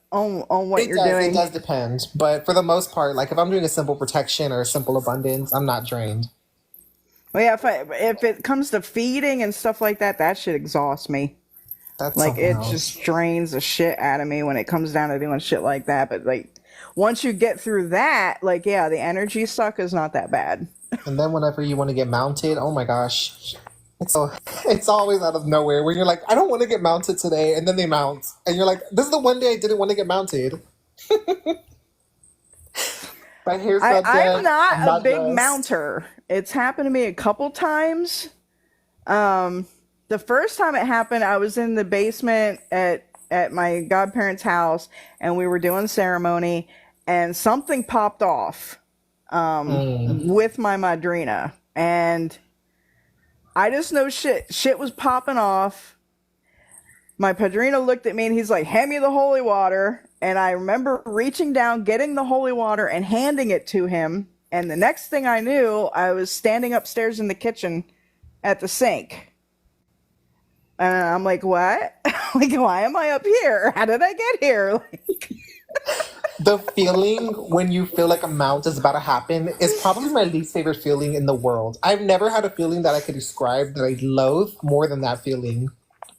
It you're does. It doing. does depend. But for the most part, like if I'm doing a simple protection or a simple abundance, I'm not drained. Well, yeah, if it comes to feeding and stuff like that, that shit exhausts me. That's Like something it else. just drains the shit out of me when it comes down to doing shit like that. But like once you get through that, like yeah, the energy suck is not that bad. And then whenever you want to get mounted, oh my gosh. So it's always out of nowhere when you're like, I don't want to get mounted today, and then they mount. And you're like, this is the one day I didn't want to get mounted. My hair's not I'm done. not I'm a not big dressed. mounter. It's happened to me a couple times. The first time it happened, I was in the basement at my godparents' house, and we were doing ceremony, and something popped off Mm. with my madrina, and I just know shit was popping off. My padrino looked at me and he's like, hand me the holy water. And I remember reaching down, getting the holy water and handing it to him. And the next thing I knew, I was standing upstairs in the kitchen at the sink. And I'm like, what? Like, why am I up here? How did I get here? The feeling when you feel like a mount is about to happen is probably my least favorite feeling in the world. I've never had a feeling that I could describe that I loathe more than that feeling.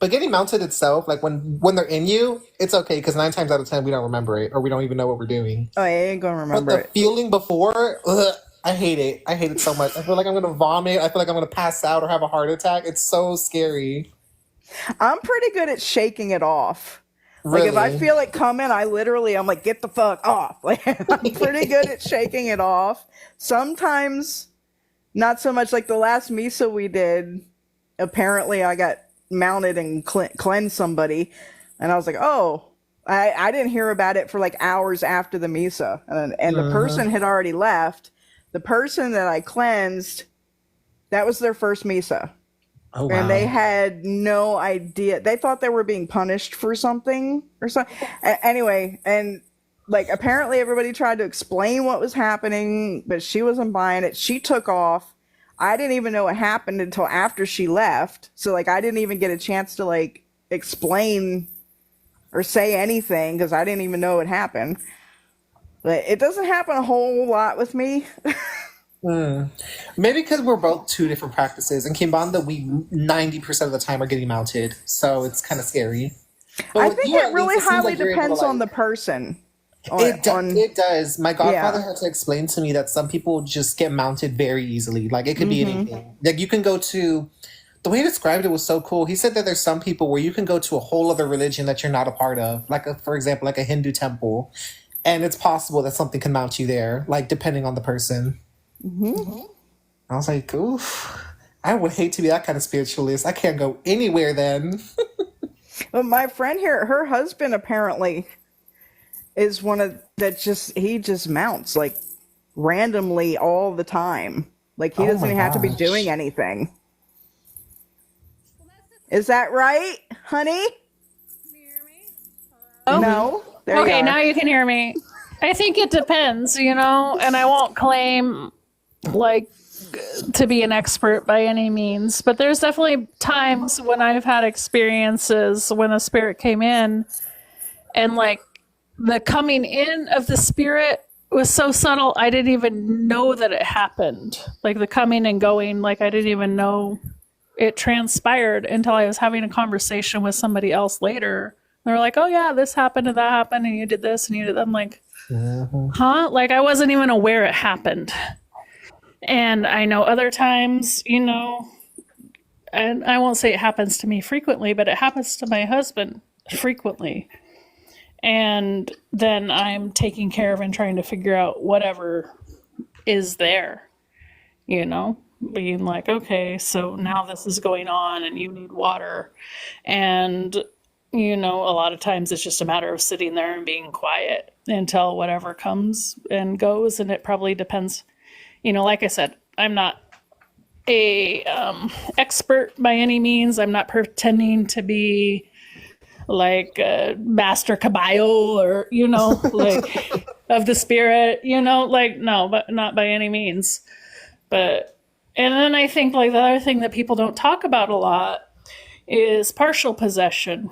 But getting mounted itself, like when they're in you, it's okay because 9 times out of 10 we don't remember it or we don't even know what we're doing. Oh, I ain't gonna But remember the it. feeling before, ugh, I hate it. I hate it so much. I feel like I'm gonna vomit. I feel like I'm gonna pass out or have a heart attack. It's so scary. I'm pretty good at shaking it off. Like if I Really. feel it coming, I'm like, get the fuck off. Like I'm pretty good at shaking it off. Sometimes not so much. Like the last misa we did, apparently I got mounted and cleansed somebody, and I was like, oh, I didn't hear about it for like hours after the misa, and the Hmm. person had already left. The person that I cleansed, that was their first misa, Oh and they wow. had no idea. They thought they were being punished for something or something. Anyway, and like apparently everybody tried to explain what was happening, but she wasn't buying it. She took off. I didn't even know what happened until after she left. So like I didn't even get a chance to like explain or say anything because I didn't even know what happened. But it doesn't happen a whole lot with me. Hmm. Maybe because we're both two different practices. In Kimbanda, we 90% of the time are getting mounted, so it's kind of scary. But I with think you, it at least, really it seems highly like you're able to depends on like. the person. On It does. My godfather Yeah. had to explain to me that some people just get mounted very easily. Like it could be Mm-hmm. anything. Like you can go to. The way he described it was so cool. He said that there's some people where you can go to a whole other religion that you're not a part of, like for example, like a Hindu temple, and it's possible that something can mount you there, like depending on the person. Mm-hmm. I was like, oof. I would hate to be that kind of spiritualist. I can't go anywhere then. But my friend here, her husband apparently is one of that just he just mounts like randomly all the time. Like he Oh doesn't my even have to be doing gosh. anything. Is that right, honey? Oh, No. There you okay, now are. you can hear me. I think it depends, and I won't claim like to be an expert by any means, but there's definitely times when I've had experiences when a spirit came in, and like the coming in of the spirit was so subtle, I didn't even know that it happened. Like the coming and going, like I didn't even know it transpired until I was having a conversation with somebody else later. They're like, oh yeah, this happened and that happened and you did this and you did that. I'm like, huh? Like I wasn't even aware it happened. And I know other times, and I won't say it happens to me frequently, but it happens to my husband frequently. And then I'm taking care of and trying to figure out whatever is there, being like, okay, so now this is going on and you need water. And, a lot of times it's just a matter of sitting there and being quiet until whatever comes and goes. And it probably depends. Like I said, I'm not a expert by any means. I'm not pretending to be like Master Caballo or, like of the spirit, like, no, but not by any means. But, and then I think like the other thing that people don't talk about a lot is partial possession,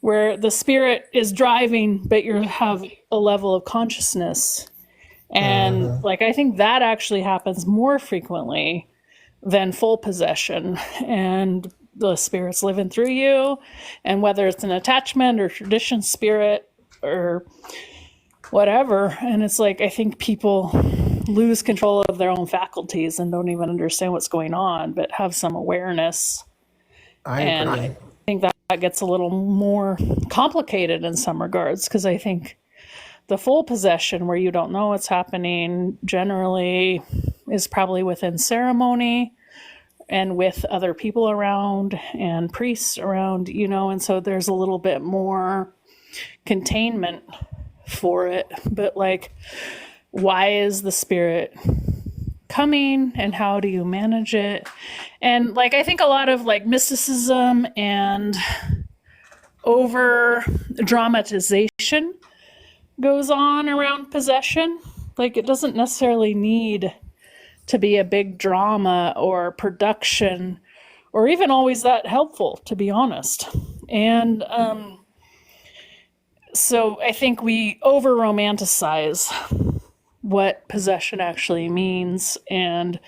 where the spirit is driving, but you have a level of consciousness. And like, I think that actually happens more frequently than full possession. And the spirit's living through you. And whether it's an attachment or tradition spirit or whatever. And it's like, I think people lose control of their own faculties and don't even understand what's going on, but have some awareness. I agree. I think that gets a little more complicated in some regards, because I think the full possession where you don't know what's happening generally is probably within ceremony and with other people around and priests around, and so there's a little bit more containment for it. But like, why is the spirit coming and how do you manage it? And like, I think a lot of like mysticism and over dramatization goes on around possession. Like, it doesn't necessarily need to be a big drama or production or even always that helpful, to be honest. And so I think we over romanticize what possession actually means and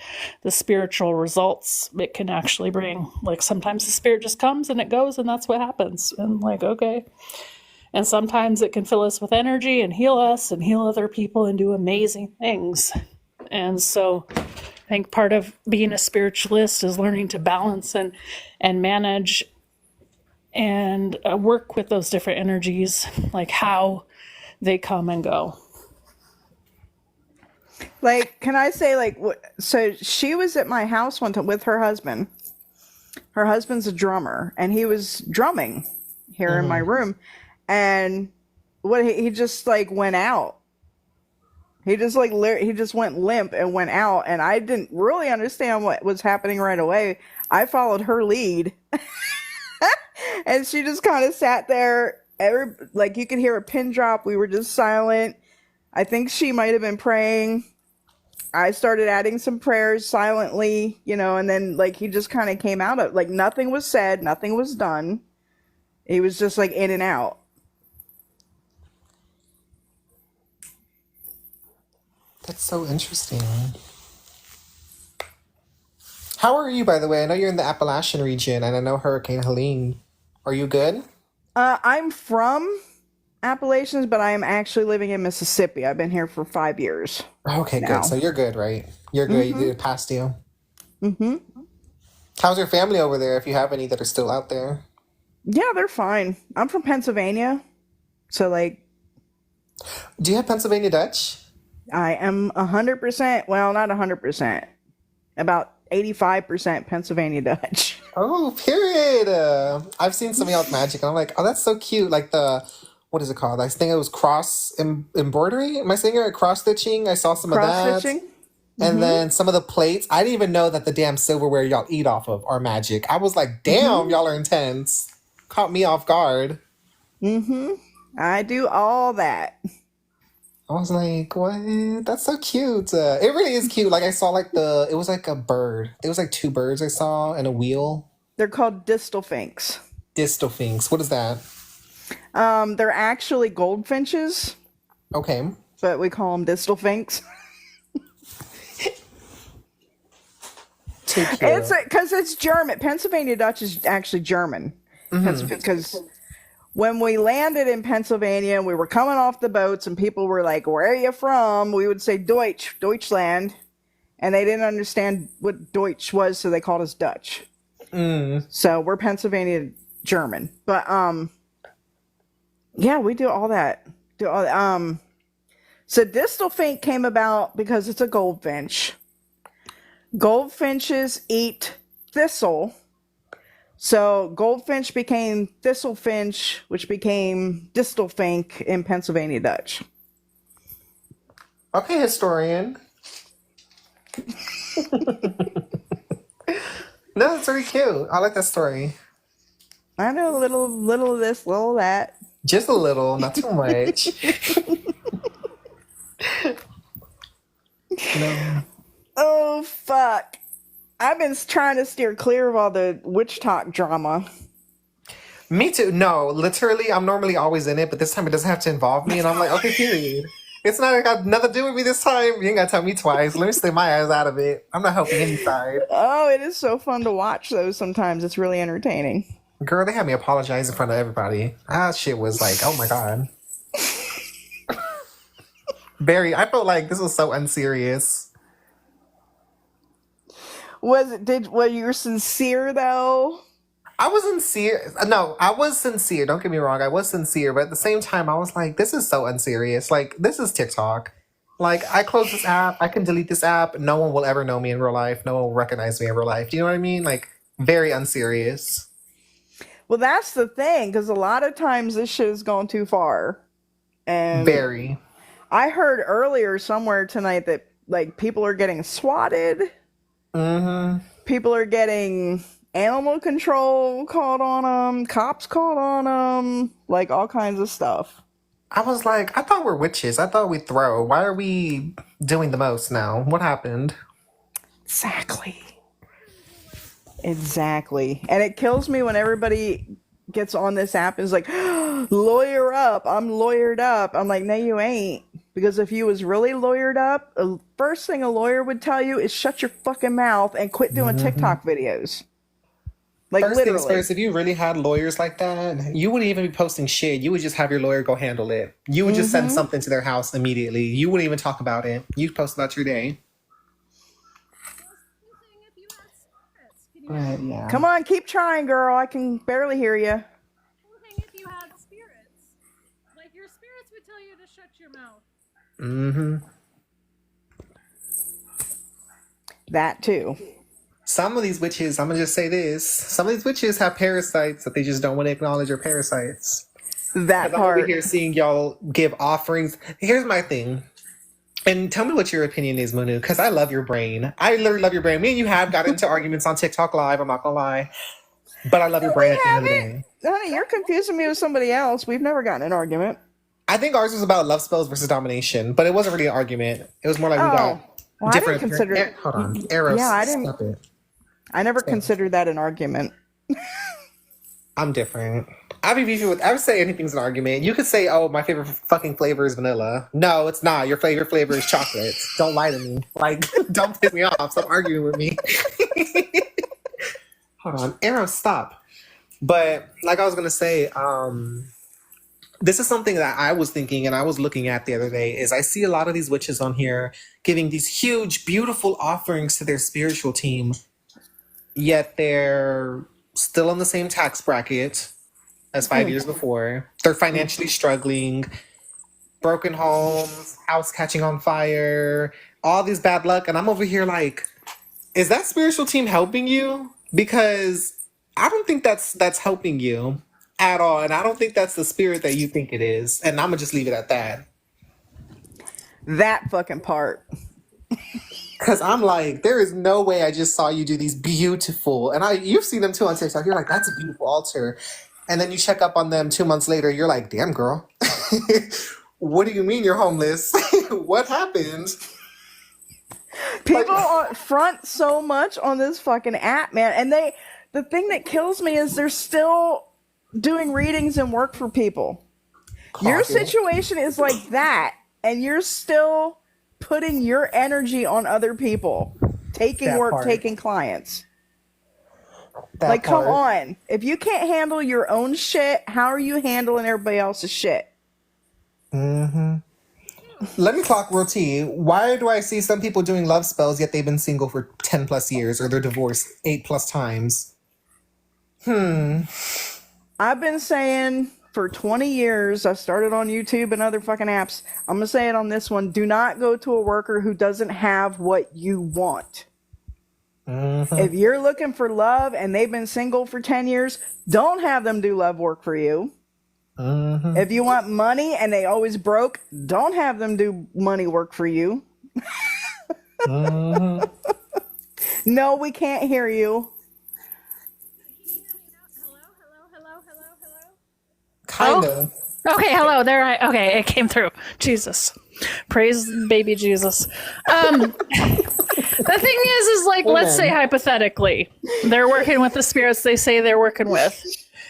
the spiritual results it can actually bring. Like, sometimes the spirit just comes and it goes and that's what happens. And like, okay. And sometimes it can fill us with energy and heal us and heal other people and do amazing things. And so I think part of being a spiritualist is learning to balance and manage and work with those different energies, like how they come and go. Like, can I say, like, so she was at my house one time with her husband. Her husband's a drummer, and he was drumming here in my room. And what he just like went out. He just like he just went limp and went out, and I didn't really understand what was happening right away. I followed her lead, and she just kind of sat there. Like, you could hear a pin drop. We were just silent. I think she might have been praying. I started adding some prayers silently, and then like he just kind of came out of, like, nothing was said, nothing was done. He was just like in and out. That's so interesting. How are you, by the way? I know you're in the Appalachian region, and I know Hurricane Helene. Are you good? I'm from Appalachians, but I am actually living in Mississippi. I've been here for 5 years. Okay, now. good. So you're good, right? You're good. You did it past you. How's your family over there, if you have any that are still out there? Yeah, they're fine. I'm from Pennsylvania. So, like, Do you have Pennsylvania Dutch? I am 100%, well, not 100%, about 85% Pennsylvania Dutch. Oh, period. I've seen some of y'all's magic, and I'm like, oh, that's so cute. Like what is it called? I think it was cross embroidery. Am I saying it right? Cross stitching. I saw some of that. Cross stitching. And then some of the plates. I didn't even know that the damn silverware y'all eat off of are magic. I was like, damn, y'all are intense. Caught me off guard. I do all that. I was like, what? That's so cute. It really is cute. Like I saw like it was like a bird. It was like two birds I saw and a wheel. They're called distal finks. Distal things. What is that? They're actually goldfinches, Okay. but we call them distal finks. Too cute. It's because it's German. Pennsylvania Dutch is actually German. Because when we landed in Pennsylvania and we were coming off the boats and people were like, "Where are you from?" we would say Deutsch, Deutschland, and they didn't understand what Deutsch was, so they called us Dutch. So we're Pennsylvania German, but yeah, we do all that. So distal fink came about because it's a goldfinch. Goldfinches eat thistle. So goldfinch became thistlefinch, which became distal fink in Pennsylvania Dutch. Okay, historian. No, it's very cute. I like that story. I know a little of this, little of that. Just a little, not too much. No. Oh, fuck. I've been trying to steer clear of all the witch talk drama. Me too. No, literally, I'm normally always in it, but this time it doesn't have to involve me, and I'm like, okay, period. It's not got nothing to do with me this time. You ain't gotta tell me twice. Let me stay my ass out of it. I'm not helping any side. Oh, it is so fun to watch those sometimes. It's really entertaining. Girl, they had me apologize in front of everybody. That shit was like, oh my god. I felt like this was so unserious. Were you sincere though? I was sincere. No, I was sincere. Don't get me wrong. I was sincere. But at the same time, I was like, this is so unserious. Like, this is TikTok. Like, I close this app. I can delete this app. No one will ever know me in real life. No one will recognize me in real life. Do you know what I mean? Like, very unserious. Well, that's the thing, because a lot of times this shit has gone too far. And Very. I heard earlier somewhere tonight that like people are getting swatted. People are getting animal control called on them, cops called on them, like all kinds of stuff. I was like, I thought we're witches. I thought we'd throw. Why are we doing the most now? What happened? Exactly. And it kills me when everybody gets on this app and is like, lawyer up. I'm lawyered up. I'm like, no, you ain't. Because if you was really lawyered up, the first thing a lawyer would tell you is shut your fucking mouth and quit doing TikTok videos. Like, First literally. things first, if you really had lawyers like that, you wouldn't even be posting shit. You would just have your lawyer go handle it. You would just send something to their house immediately. You wouldn't even talk about it. You'd post about your day. But yeah. Come on, keep trying, girl. I can barely hear you. One thing if you had spirits, like your spirits would tell you to shut your mouth. That too. Some of these witches, I'm gonna just say this. Some of these witches have parasites that they just don't want to acknowledge are parasites. That I'm over part. here seeing y'all give offerings. Here's my thing. And tell me what your opinion is, Munu, because I love your brain. I literally love your brain. Me and you have got into arguments on TikTok Live, I'm not gonna lie. But I love your brain at the end of the day. Honey, you're confusing me with somebody else. We've never gotten an argument. I think ours was about love spells versus domination, but it wasn't really an argument. It was more like we got different. I didn't consider. Hold on, Eros. Yeah, I didn't. Stop it. I never considered that an argument. I'm different. I would say anything's an argument. You could say, "Oh, my favorite fucking flavor is vanilla." No, it's not. Your favorite flavor is chocolate. Don't lie to me. Like, don't piss me off. Stop arguing with me. Hold on, Eros, stop. But like I was gonna say, this is something that I was thinking and I was looking at the other day. Is I see a lot of these witches on here giving these huge, beautiful offerings to their spiritual team, yet they're still in the same tax bracket as 5 years before. They're financially struggling, broken homes, house catching on fire, all this bad luck. And I'm over here like, is that spiritual team helping you? Because I don't think that's helping you at all. And I don't think that's the spirit that you think it is. And I'm going to just leave it at that. That fucking part. Because I'm like, there is no way I just saw you do these beautiful. And you've seen them too on TikTok. You're like, that's a beautiful altar. And then you check up on them 2 months later. You're like, damn, girl. What do you mean you're homeless? What happened? Like, People front so much on this fucking app, man. And the thing that kills me is they're still doing readings and work for people. Your clock it. situation is like that, and you're still putting your energy on other people, taking That work, part. taking clients. That Like, come part. on. If you can't handle your own shit, how are you handling everybody else's shit? Let me clock real tea. Why do I see some people doing love spells yet they've been single for 10 plus years or they're divorced 8 plus times? I've been saying for 20 years, I started on YouTube and other fucking apps. I'm going to say it on this one. Do not go to a worker who doesn't have what you want. If you're looking for love and they've been single for 10 years, don't have them do love work for you. If you want money and they always broke, don't have them do money work for you. No, we can't hear you. Kind of. Okay, hello. Okay, it came through. Jesus. Praise baby Jesus. The thing is like, let's say hypothetically, they're working with the spirits they say they're working with.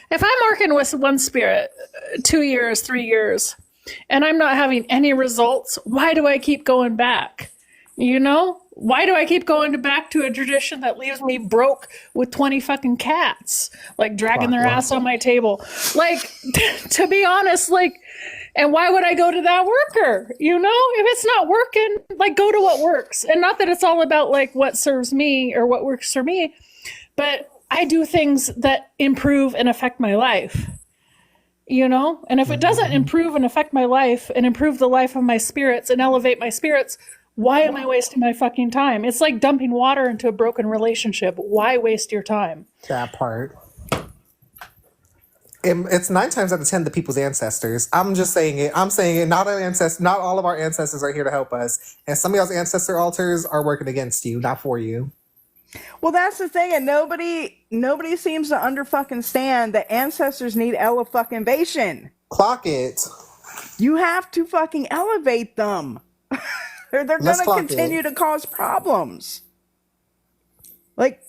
If I'm working with one spirit 2 years, 3 years, and I'm not having any results, why do I keep going back? You know? Why do I keep going back to a tradition that leaves me broke with 20 fucking cats, like dragging their ass on my table? Like, to be honest, like, and why would I go to that worker? You know, if it's not working, like, go to what works. And not that it's all about like what serves me or what works for me, but I do things that improve and affect my life. You know, and if it doesn't improve and affect my life and improve the life of my spirits and elevate my spirits, why am I wasting my fucking time? It's like dumping water into a broken relationship. Why waste your time? That part. It's 9 times out of 10 the people's ancestors. I'm just saying it. I'm saying it. Not all of our ancestors are here to help us, and some of y'all's ancestor altars are working against you, not for you. Well, that's the thing, and nobody seems to stand that ancestors need elevation. Clock it. You have to fucking elevate them. They're Let's gonna clock continue it. to cause problems. Like,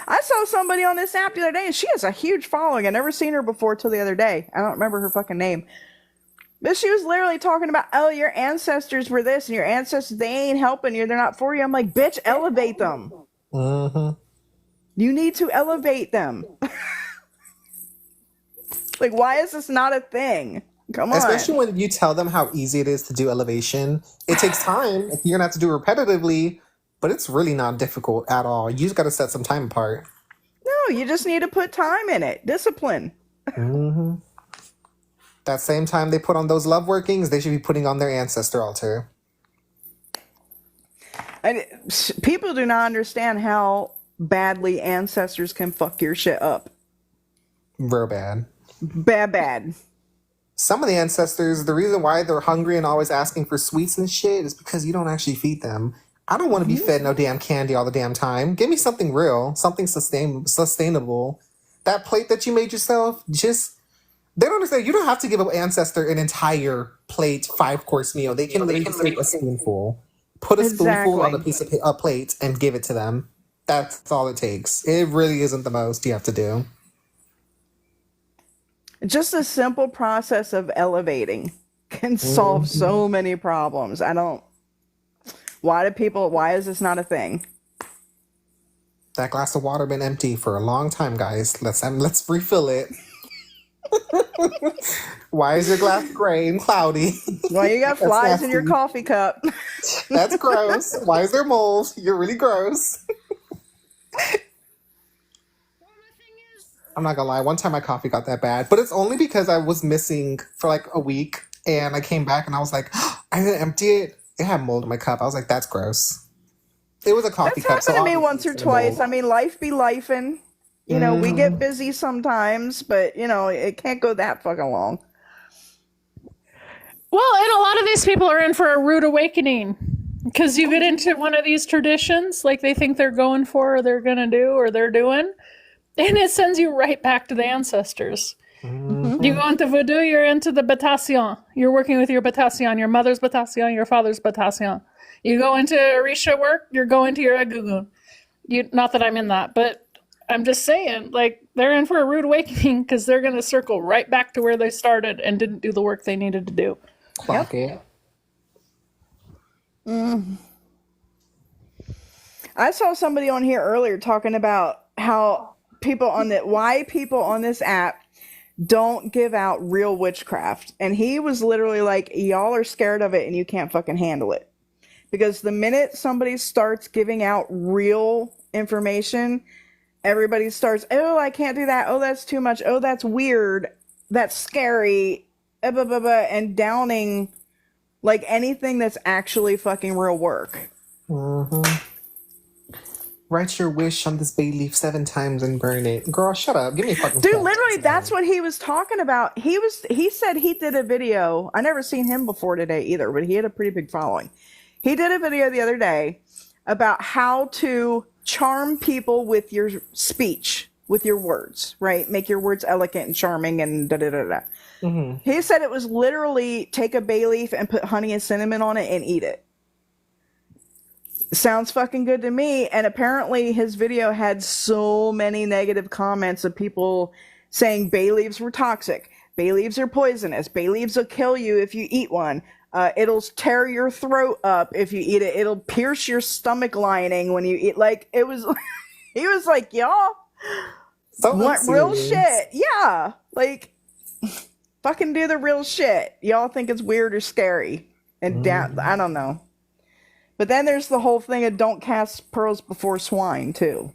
I saw somebody on this app the other day, and she has a huge following. I never seen her before till the other day. I don't remember her fucking name. But she was literally talking about, oh, your ancestors were this, and your ancestors, they ain't helping you. They're not for you. I'm like, bitch, elevate them. You need to elevate them. Like, why is this not a thing? Come on. Especially when you tell them how easy it is to do elevation. It takes time. You're gonna have to do it repetitively, but it's really not difficult at all. You just gotta set some time apart. No, you just need to put time in it. Discipline. That same time they put on those love workings, they should be putting on their ancestor altar. And people do not understand how badly ancestors can fuck your shit up. Real bad. Bad. Some of the ancestors, the reason why they're hungry and always asking for sweets and shit is because you don't actually feed them. I don't want to be fed no damn candy all the damn time. Give me something real, something sustainable. That plate that you made yourself, they don't understand. You don't have to give an ancestor an entire plate, 5-course meal. They can literally just take a spoonful. Put a spoonful on a piece of a plate and give it to them. That's all it takes. It really isn't the most you have to do. Just a simple process of elevating can solve so many problems. Why is this not a thing? That glass of water been empty for a long time, guys. Let's refill it. Why is your glass gray and cloudy? Well, you got flies in your nasty. coffee cup. That's gross. Why is there mold? You're really gross. I'm not gonna lie. One time my coffee got that bad, but it's only because I was missing for like a week, and I came back and I was like, I didn't empty it. It had mold in my cup. I was like, that's gross. It was a coffee cup. That's happened to me once or twice. I mean, life be lifing. You know, we get busy sometimes, but you know, it can't go that fucking long. Well, and a lot of these people are in for a rude awakening because you get into one of these traditions like they think they're going for or they're going to do or they're doing, and it sends you right back to the ancestors. You go into voodoo, you're into the batation. You're working with your batation, your mother's batation, your father's batation. You go into Orisha work, you're going to your Egungun. Not that I'm in that, but I'm just saying, like, they're in for a rude awakening because they're going to circle right back to where they started and didn't do the work they needed to do. Clock it. I saw somebody on here earlier talking about how why people on this app don't give out real witchcraft. And he was literally like, y'all are scared of it and you can't fucking handle it. Because the minute somebody starts giving out real information, everybody starts, oh, I can't do that. Oh, that's too much. Oh, that's weird. That's scary. Blah, blah, blah, and downing like anything that's actually fucking real work. Write your wish on this bay leaf 7 times and burn it. Girl, shut up. Give me a fucking Dude, cup. literally, that's what he was talking about. He said he did a video. I never seen him before today either, but he had a pretty big following. He did a video the other day about how to charm people with your speech, with your words, right? Make your words elegant and charming and da-da-da-da. He said it was literally take a bay leaf and put honey and cinnamon on it and eat it. Sounds fucking good to me. And apparently his video had so many negative comments of people saying bay leaves were toxic. Bay leaves are poisonous. Bay leaves will kill you if you eat one. It'll tear your throat up if you eat it. It'll pierce your stomach lining when you eat. Like, it was, he was like, y'all want real shit. Yeah. Like, fucking do the real shit. Y'all think it's weird or scary. And I don't know. But then there's the whole thing of don't cast pearls before swine, too.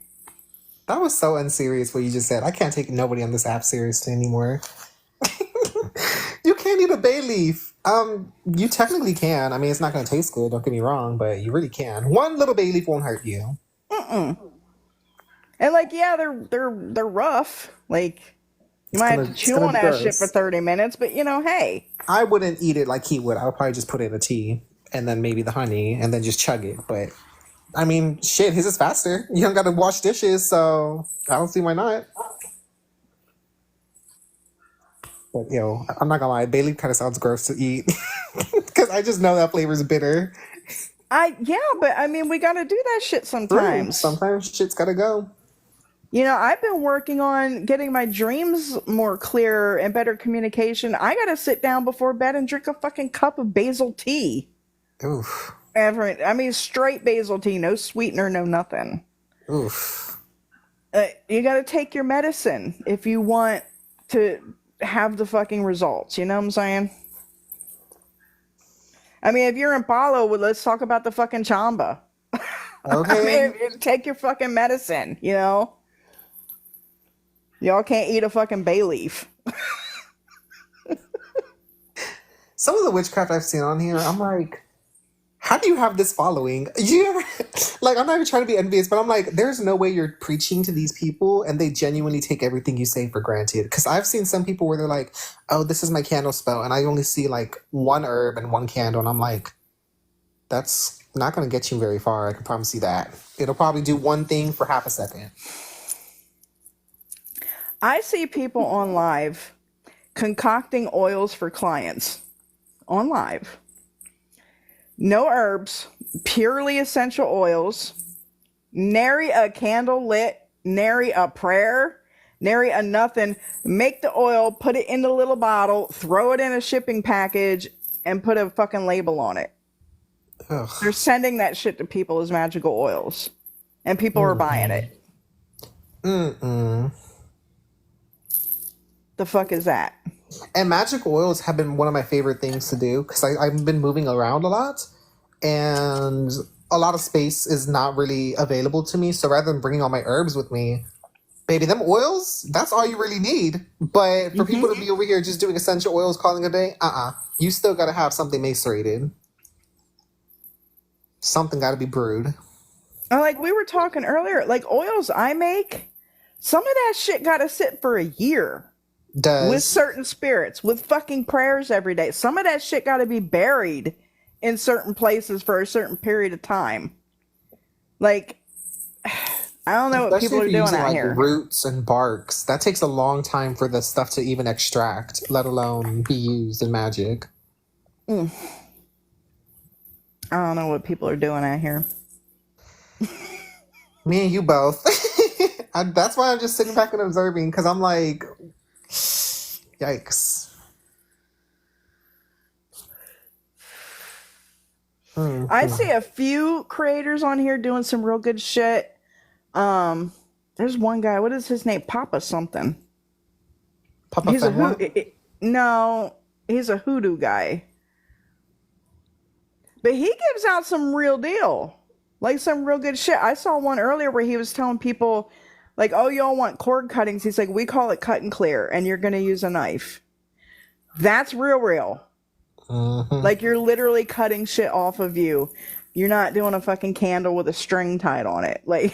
That was so unserious what you just said. I can't take nobody on this app seriously anymore. You can't eat a bay leaf. You technically can. I mean, it's not going to taste good, don't get me wrong, but you really can. One little bay leaf won't hurt you. And like, yeah, they're rough. Like, you might have to chew on that shit for 30 minutes, but you know, hey. I wouldn't eat it like he would. I would probably just put it in a tea. And then maybe the honey, and then just chug it. But, I mean, shit, his is faster. You don't got to wash dishes, so I don't see why not. But, yo, I'm not gonna lie, bay leaf kind of sounds gross to eat. Because I just know that flavor's bitter. Yeah, but, I mean, we got to do that shit sometimes. Sometimes shit's got to go. You know, I've been working on getting my dreams more clear and better communication. I got to sit down before bed and drink a fucking cup of basil tea. Oof. I mean, straight basil tea, no sweetener, no nothing. Oof. You got to take your medicine if you want to have the fucking results. You know what I'm saying? I mean, if you're in Palo, well, let's talk about the fucking chamba. Okay. I mean, take your fucking medicine, you know? Y'all can't eat a fucking bay leaf. Some of the witchcraft I've seen on here, I'm like, how do you have this following? You ever, like, I'm not even trying to be envious, but I'm like, there's no way you're preaching to these people and they genuinely take everything you say for granted. Because I've seen some people where they're like, oh, this is my candle spell, and I only see like one herb and one candle, and I'm like, that's not going to get you very far. I can promise you that. It'll probably do one thing for half a second. I see people on live concocting oils for clients. On live. No herbs, purely essential oils, nary a candle lit, nary a prayer, nary a nothing. Make the oil, put it in the little bottle, throw it in a shipping package, and put a fucking label on it. Ugh. They're sending that shit to people as magical oils. And people are buying it. The fuck is that? And magic oils have been one of my favorite things to do because I've been moving around a lot and a lot of space is not really available to me. So rather than bringing all my herbs with me, baby, them oils, that's all you really need. But for people to be over here just doing essential oils calling a day, you still got to have something macerated. Something got to be brewed. Like we were talking earlier, like oils I make, some of that shit got to sit for a year. With certain spirits, with fucking prayers every day. Some of that shit got to be buried in certain places for a certain period of time. Like, I don't know what Especially people if are you're doing using out like here. roots and barks. That takes a long time for the stuff to even extract, let alone be used in magic. I don't know what people are doing out here. Me and you both. That's why I'm just sitting back and observing, because I'm like, yikes. I see a few creators on here doing some real good shit. There's one guy. What is his name? Papa something. Papa He's a Fenwa? no, he's a hoodoo guy. But he gives out some real deal, like some real good shit. I saw one earlier where he was telling people, like, "Oh, y'all want cord cuttings?" He's like, "We call it cut and clear, and you're gonna use a knife." That's real. Like you're literally cutting shit off of you. You're not doing a fucking candle with a string tied on it. Like,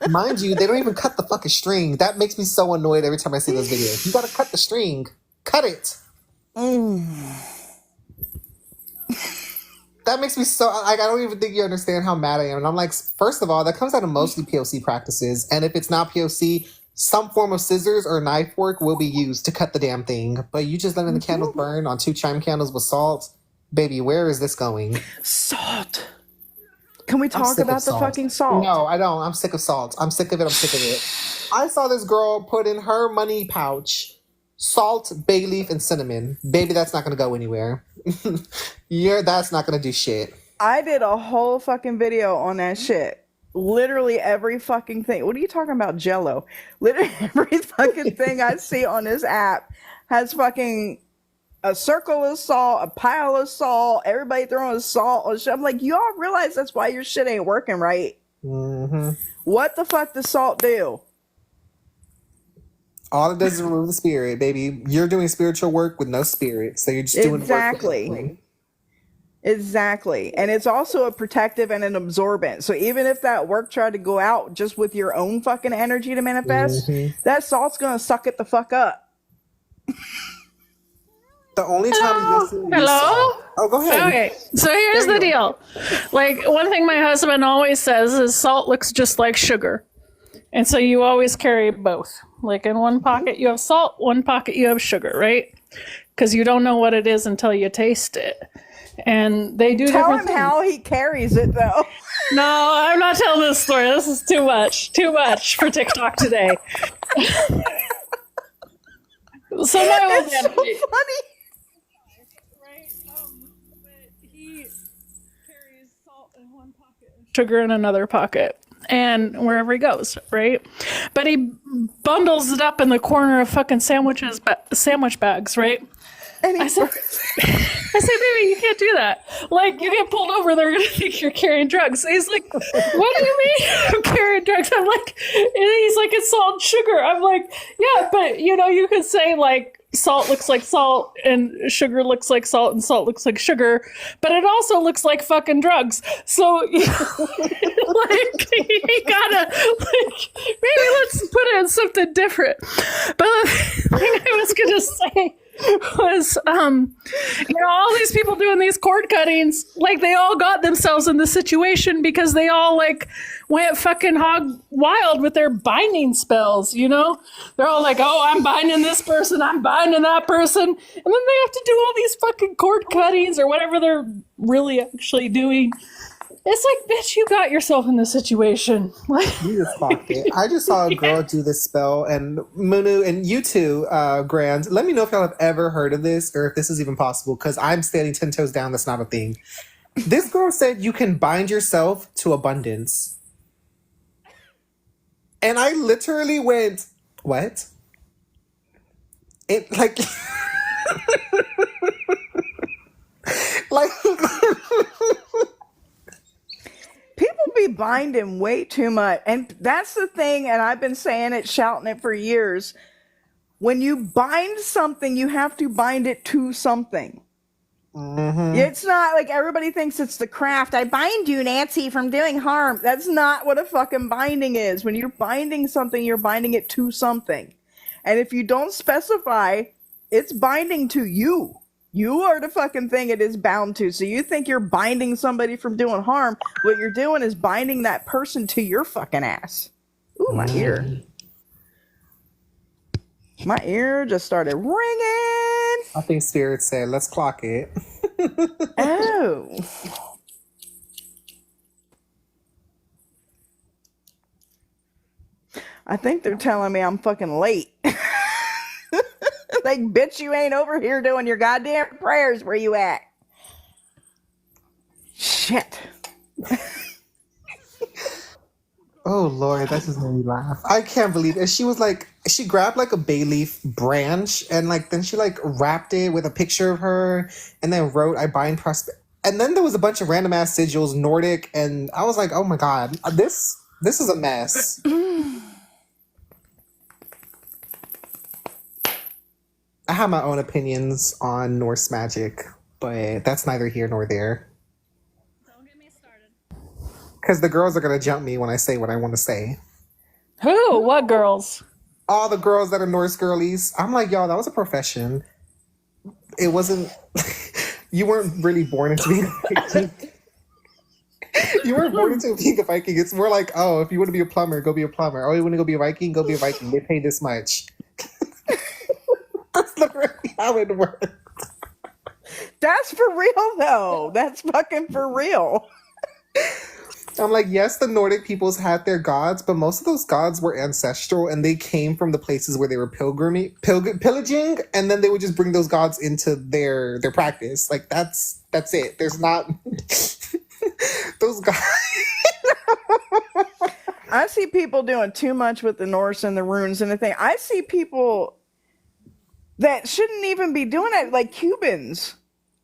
Mind you, they don't even cut the fucking string. That makes me so annoyed every time I see those videos. You gotta cut the string. Cut it. That makes me so, like, I don't even think you understand how mad I am. And I'm like, first of all, that comes out of mostly POC practices. And if it's not POC, some form of scissors or knife work will be used to cut the damn thing. But you just letting the candles burn on 2 chime candles with salt? Baby, where is this going? salt. Can we I'm talk sick of about the salt. fucking salt? No, I don't. I'm sick of salt. I'm sick of it. I'm sick of it. I saw this girl put in her money pouch salt, bay leaf, and cinnamon. Baby, that's not going to go anywhere. That's not going to do shit. I did a whole fucking video on that shit. Literally every fucking thing. What are you talking about, Jello? Literally every fucking thing I see on this app has fucking a circle of salt, a pile of salt, everybody throwing salt on shit. I'm like, you all realize that's why your shit ain't working right? What the fuck does salt do? All it does is remove the spirit, baby. You're doing spiritual work with no spirit, so you're just doing Exactly. Exactly. And it's also a protective and an absorbent. So even if that work tried to go out just with your own fucking energy to manifest, that salt's gonna suck it the fuck up. The only time Hello? Oh, go ahead. Okay, so here's the deal. Like, one thing my husband always says is salt looks just like sugar. And so you always carry both. Like, in one pocket you have salt, one pocket you have sugar, right? Because you don't know what it is until you taste it. And they do Tell different him things. how he carries it though. No, I'm not telling this story. This is too much. Too much for TikTok today. So my old It's so man, funny. right? But he carries salt in one pocket and sugar in another pocket, and wherever he goes, right? But he bundles it up in the corner of fucking sandwich bags, right? And I said, baby, you can't do that. Like, you get pulled over, they're gonna think you're carrying drugs. He's like, what do you mean I'm carrying drugs? I'm like, and he's like, it's salt and sugar. I'm like, yeah, but you could say like salt looks like salt and sugar looks like salt and salt looks like sugar, but it also looks like fucking drugs. So like, you gotta maybe let's put it in something different. But the thing I was gonna say was all these people doing these cord cuttings, like, they all got themselves in the situation because they all like went fucking hog wild with their binding spells. They're all like, oh, I'm binding this person, I'm binding that person, and then they have to do all these fucking cord cuttings or whatever they're really actually doing. It's like, bitch, you got yourself in this situation. You just fucked it. I just saw a girl do this spell, and Munu, and you too, Grand, let me know if y'all have ever heard of this or if this is even possible, because I'm standing 10 toes down. That's not a thing. This girl said you can bind yourself to abundance. And I literally went, what? It, like... like... people be binding way too much. And that's the thing, and I've been saying it, shouting it for years. When you bind something, you have to bind it to something. It's not like everybody thinks it's the craft. I bind you, Nancy, from doing harm. That's not what a fucking binding is. When you're binding something, you're binding it to something. And if you don't specify, it's binding to you. You are the fucking thing it is bound to. So you think you're binding somebody from doing harm. What you're doing is binding that person to your fucking ass. Ooh, my ear. My ear just started ringing. I think Spirit said, let's clock it. Oh. I think they're telling me I'm fucking late. Like, bitch, you ain't over here doing your goddamn prayers. Where you at? Shit. Oh, Lord, that just made me laugh. I can't believe it. She was like, she grabbed like a bay leaf branch and like, then she like wrapped it with a picture of her and then wrote, I bind prosperity. And then there was a bunch of random ass sigils, Nordic, and I was like, oh my God, this is a mess. I have my own opinions on Norse magic, but that's neither here nor there. Don't get me started. Because the girls are going to jump me when I say what I want to say. Who? What girls? All the girls that are Norse girlies. I'm like, y'all, that was a profession. It wasn't... You weren't really born into being a Viking. You weren't born into being a Viking. It's more like, oh, if you want to be a plumber, go be a plumber. Oh, you want to go be a Viking? Go be a Viking. They pay this much. That's literally how it works. That's for real, though. That's fucking for real. I'm like, yes, the Nordic peoples had their gods, but most of those gods were ancestral and they came from the places where they were pillaging, and then they would just bring those gods into their practice. Like, that's it. There's not... those gods... I see people doing too much with the Norse and the runes and the thing. I see people that shouldn't even be doing that, like Cubans,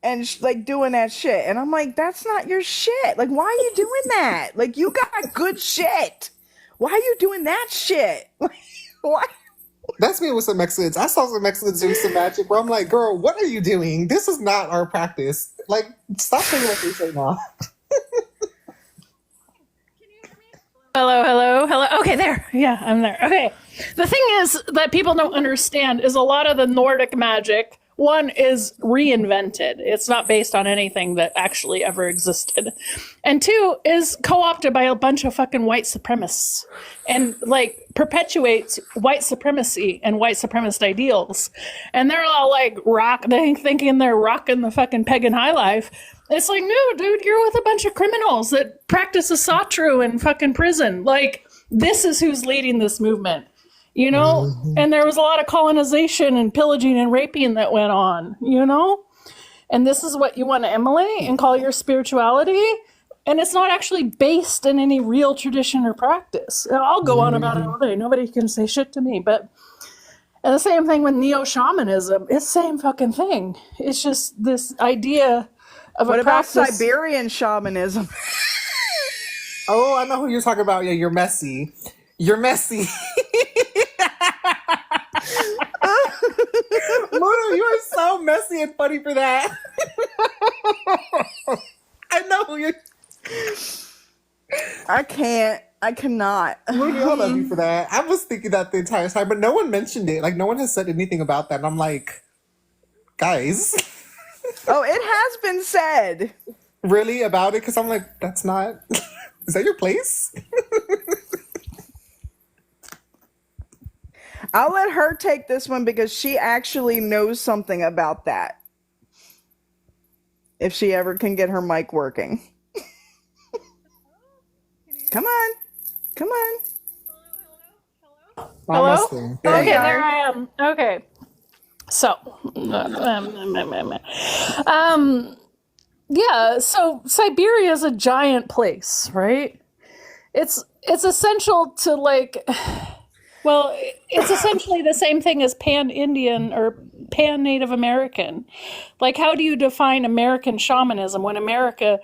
and like doing that shit. And I'm like, that's not your shit. Like, why are you doing that? Like, you got good shit. Why are you doing that shit? Like, why? That's me with some Mexicans. I saw some Mexicans doing some magic where I'm like, girl, what are you doing? This is not our practice. Like, stop saying like this right now. Hello. Okay, there. Yeah, I'm there. Okay. The thing is that people don't understand is a lot of the Nordic magic, one, is reinvented. It's not based on anything that actually ever existed. And two, is co-opted by a bunch of fucking white supremacists and like perpetuates white supremacy and white supremacist ideals. And they're all like thinking they're rocking the fucking pagan high life. It's like, no, dude, you're with a bunch of criminals that practice asatru in fucking prison. Like, this is who's leading this movement, you know? Mm-hmm. And there was a lot of colonization and pillaging and raping that went on, you know? And this is what you want to emulate and call your spirituality? And it's not actually based in any real tradition or practice. I'll go on about it all day. Nobody can say shit to me. But and the same thing with neo-shamanism. It's the same fucking thing. It's just this idea... What about Siberian shamanism? Oh, I know who you're talking about. Yeah, you're messy. You're messy. Mona, you are so messy and funny for that. I know who you're... I cannot. Mona, I love you for that. I was thinking that the entire time, but no one mentioned it. Like, no one has said anything about that. And I'm like, guys... Oh, it has been said. Really? About it? Because I'm like, that's not... Is that your place? I'll let her take this one because she actually knows something about that. If she ever can get her mic working. Come on. Hello? There Okay, there I am. Okay. So, yeah, so Siberia is a giant place, right? It's essential to like, well, it's essentially the same thing as pan-Indian or pan-Native American. Like, how do you define American shamanism when America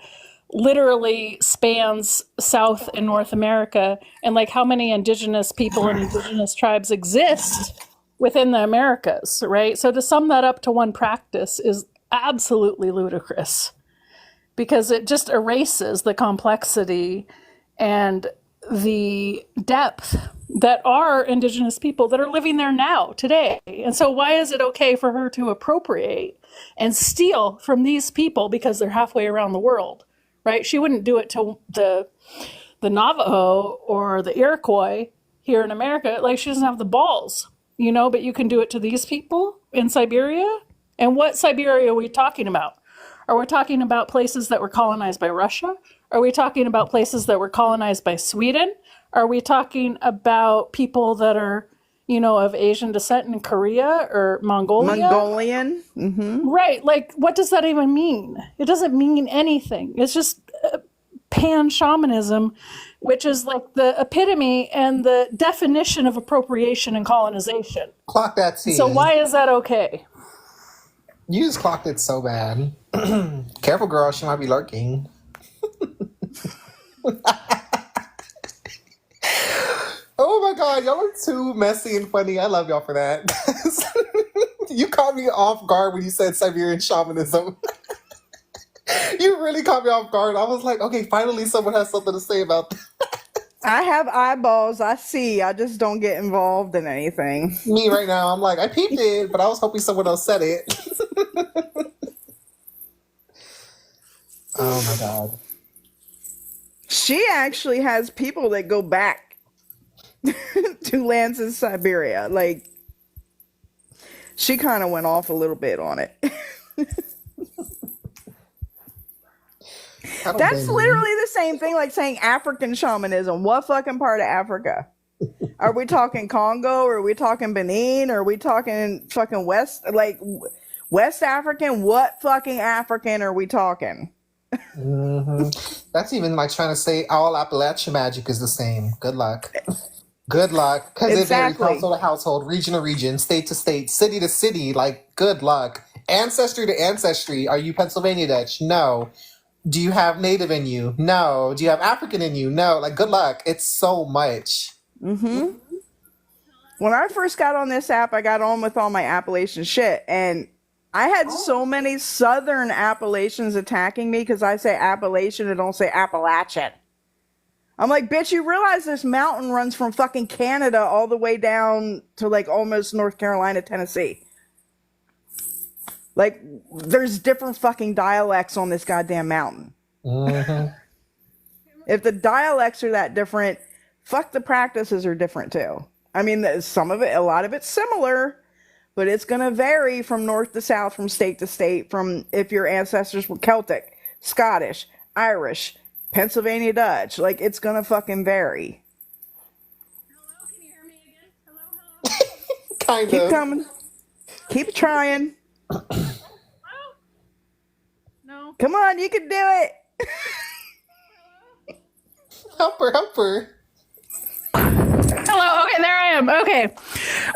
literally spans South and North America? And like, how many indigenous people and indigenous tribes exist within the Americas, right? So to sum that up to one practice is absolutely ludicrous because it just erases the complexity and the depth that are indigenous people that are living there now, today. And so why is it okay for her to appropriate and steal from these people because they're halfway around the world, right? She wouldn't do it to the Navajo or the Iroquois here in America. Like, she doesn't have the balls, you know, but you can do it to these people in Siberia. And what Siberia are we talking about? Are we talking about places that were colonized by Russia? Are we talking about places that were colonized by Sweden? Are we talking about people that are, you know, of Asian descent in Korea or Mongolia? Mongolian. Mm-hmm. Right. Like, what does that even mean? It doesn't mean anything. It's just pan shamanism, which is like the epitome and the definition of appropriation and colonization. Clock that T. So why is that okay? You just clocked it so bad. Careful, girl. She might be lurking. Oh my God, y'all are too messy and funny. I love y'all for that. You caught me off guard when you said Siberian shamanism. You really caught me off guard. I was like, okay, finally someone has something to say about that. I have eyeballs. I see. I just don't get involved in anything. Me right now, I'm like, I peeped it, but I was hoping someone else said it. Oh my God. She actually has people that go back to lands in Siberia. Like, she kind of went off a little bit on it. That's literally the same thing like saying African shamanism. What fucking part of Africa? Are we talking Congo? Or are we talking Benin? Or are we talking fucking West African? What fucking African are we talking? Mm-hmm. That's even like trying to say all Appalachian magic is the same. Good luck. Good luck. Because it varies household to household, region to region, state to state, city to city. Like, good luck. Ancestry to ancestry. Are you Pennsylvania Dutch? No. Do you have Native in you? No. Do you have African in you? No. Like, good luck. It's so much. Mm-hmm. When I first got on this app, I got on with all my Appalachian shit. And I had so many Southern Appalachians attacking me because I say Appalachian and don't say Appalachian. I'm like, bitch, you realize this mountain runs from fucking Canada all the way down to like almost North Carolina, Tennessee. Like, there's different fucking dialects on this goddamn mountain. Mm-hmm. If the dialects are that different, fuck, the practices are different too. I mean, a lot of it's similar, but it's going to vary from north to south, from state to state, from if your ancestors were Celtic, Scottish, Irish, Pennsylvania Dutch. Like, it's going to fucking vary. Hello, can you hear me again? Hello? Kind Keep of. coming. Keep trying. No. Come on, you can do it. Help her, help her. Hello. Okay, there I am. Okay.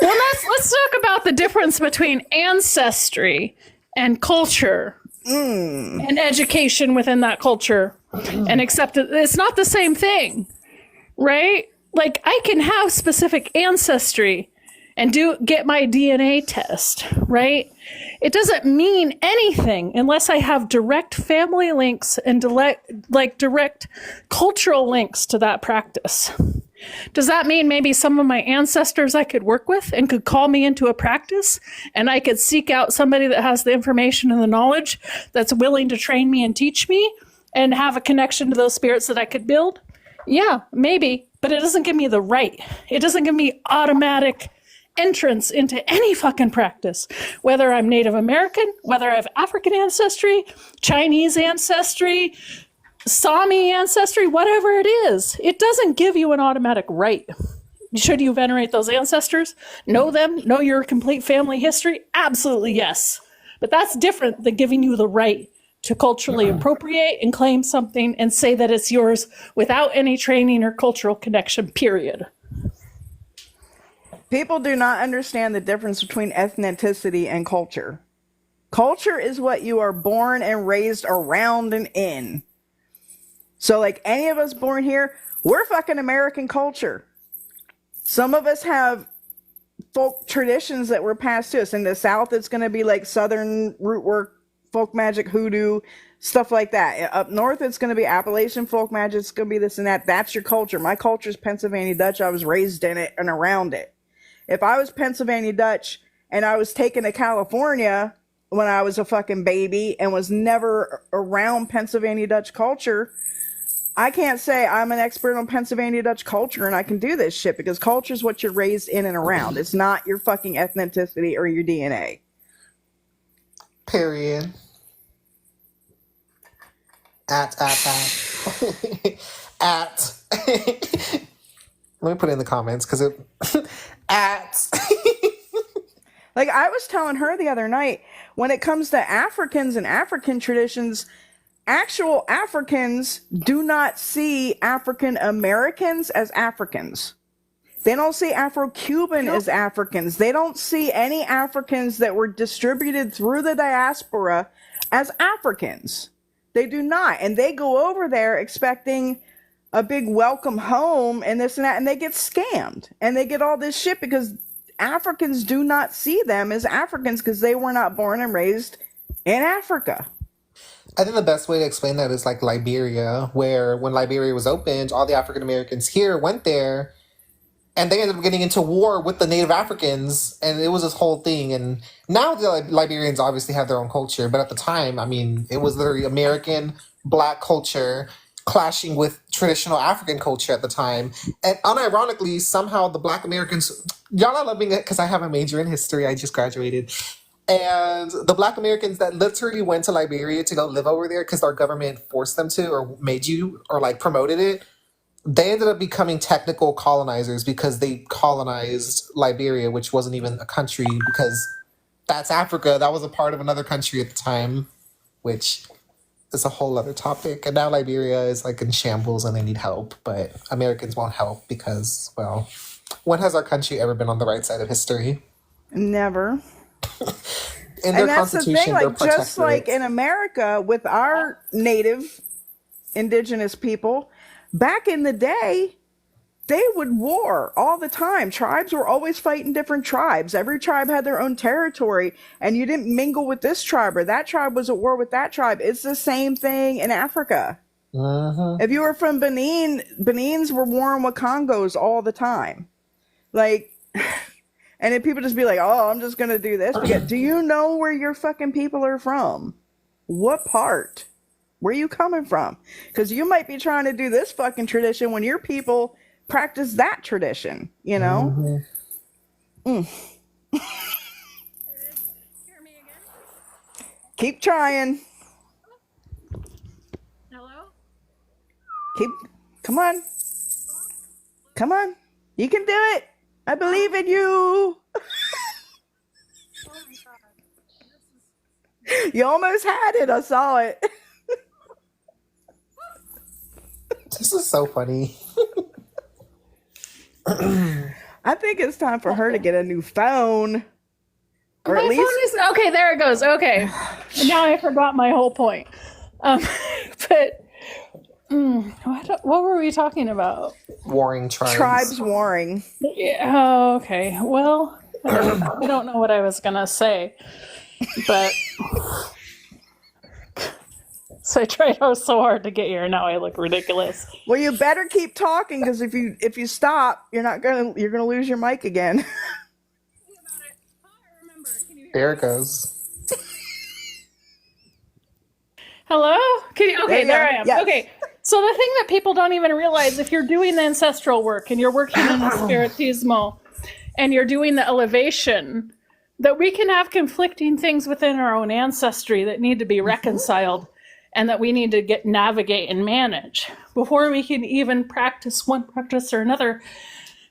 Well, let's talk about the difference between ancestry and culture and education within that culture and acceptance. It's not the same thing, right? Like, I can have specific ancestry and get my DNA test, right? It doesn't mean anything unless I have direct family links and direct cultural links to that practice. Does that mean maybe some of my ancestors I could work with and could call me into a practice and I could seek out somebody that has the information and the knowledge that's willing to train me and teach me and have a connection to those spirits that I could build? Yeah, maybe, but it doesn't give me the right. It doesn't give me automatic entrance into any fucking practice, whether I'm Native American, whether I have African ancestry, Chinese ancestry, Sami ancestry, whatever it is. It doesn't give you an automatic right. Should you venerate those ancestors? Know them? Know your complete family history? Absolutely yes. But that's different than giving you the right to culturally appropriate and claim something and say that it's yours without any training or cultural connection, period. People do not understand the difference between ethnicity and culture. Culture is what you are born and raised around and in. So, like, any of us born here, we're fucking American culture. Some of us have folk traditions that were passed to us. In the South, it's going to be like Southern root work folk magic, hoodoo, stuff like that. Up north, it's going to be Appalachian folk magic. It's going to be this and that. That's your culture. My culture is Pennsylvania Dutch. I was raised in it and around it. If I was Pennsylvania Dutch and I was taken to California when I was a fucking baby and was never around Pennsylvania Dutch culture, I can't say I'm an expert on Pennsylvania Dutch culture and I can do this shit, because culture is what you're raised in and around. It's not your fucking ethnicity or your DNA. Period. At. At. Let me put it in the comments because it. At. Like I was telling her the other night, when it comes to Africans and African traditions, actual Africans do not see African Americans as Africans. They don't see Afro-Cuban as Africans. They don't see any Africans that were distributed through the diaspora as Africans. They do not. And they go over there expecting a big welcome home and this and that, and they get scammed. And they get all this shit because Africans do not see them as Africans because they were not born and raised in Africa. I think the best way to explain that is like Liberia, where when Liberia was opened, all the African Americans here went there and they ended up getting into war with the Native Africans, and it was this whole thing. And now the Liberians obviously have their own culture, but at the time, I mean, it was literally American Black culture clashing with traditional African culture at the time. And unironically, somehow the Black Americans, y'all are loving it because I have a major in history. I just graduated. And the Black Americans that literally went to Liberia to go live over there because our government forced them to or made you or like promoted it, they ended up becoming technical colonizers because they colonized Liberia, which wasn't even a country because that's Africa. That was a part of another country at the time, which is a whole other topic. And now Liberia is like in shambles and they need help, but Americans won't help because, well, when has our country ever been on the right side of history? Never. In their And that's the constitution, thing, they're like just like protected. in America with our native indigenous people, back in the day, they would war all the time. Tribes were always fighting different tribes. Every tribe had their own territory, and you didn't mingle with this tribe or that tribe was at war with that tribe. It's the same thing in Africa. Mhm. If you were from Benin, Benins were warring with Congos all the time. Like, and then people just be like, oh, I'm just going to do this. But do you know where your fucking people are from? What part? Where you coming from? Because you might be trying to do this fucking tradition when your people practice that tradition, you know? Mhm. Hear me again? Keep trying. Hello? Come on. Come on. You can do it. I believe in you. Oh my god. You almost had it. I saw it. This is so funny. I think it's time for her to get a new phone. Or My at least phone is okay. There it goes. Okay, now I forgot my whole point. But what were we talking about? Warring tribes. tribes warring. Yeah, oh, okay. Well, I don't know what I was gonna say, but so I tried so hard to get here. Now I look ridiculous. Well, you better keep talking because if you stop, you're gonna lose your mic again. There it goes. Hello? Can you, okay, you there go. I am. Yes. Okay. So the thing that people don't even realize, if you're doing the ancestral work and you're working in the spiritismo and you're doing the elevation, that we can have conflicting things within our own ancestry that need to be reconciled and that we need to navigate and manage before we can even practice one practice or another.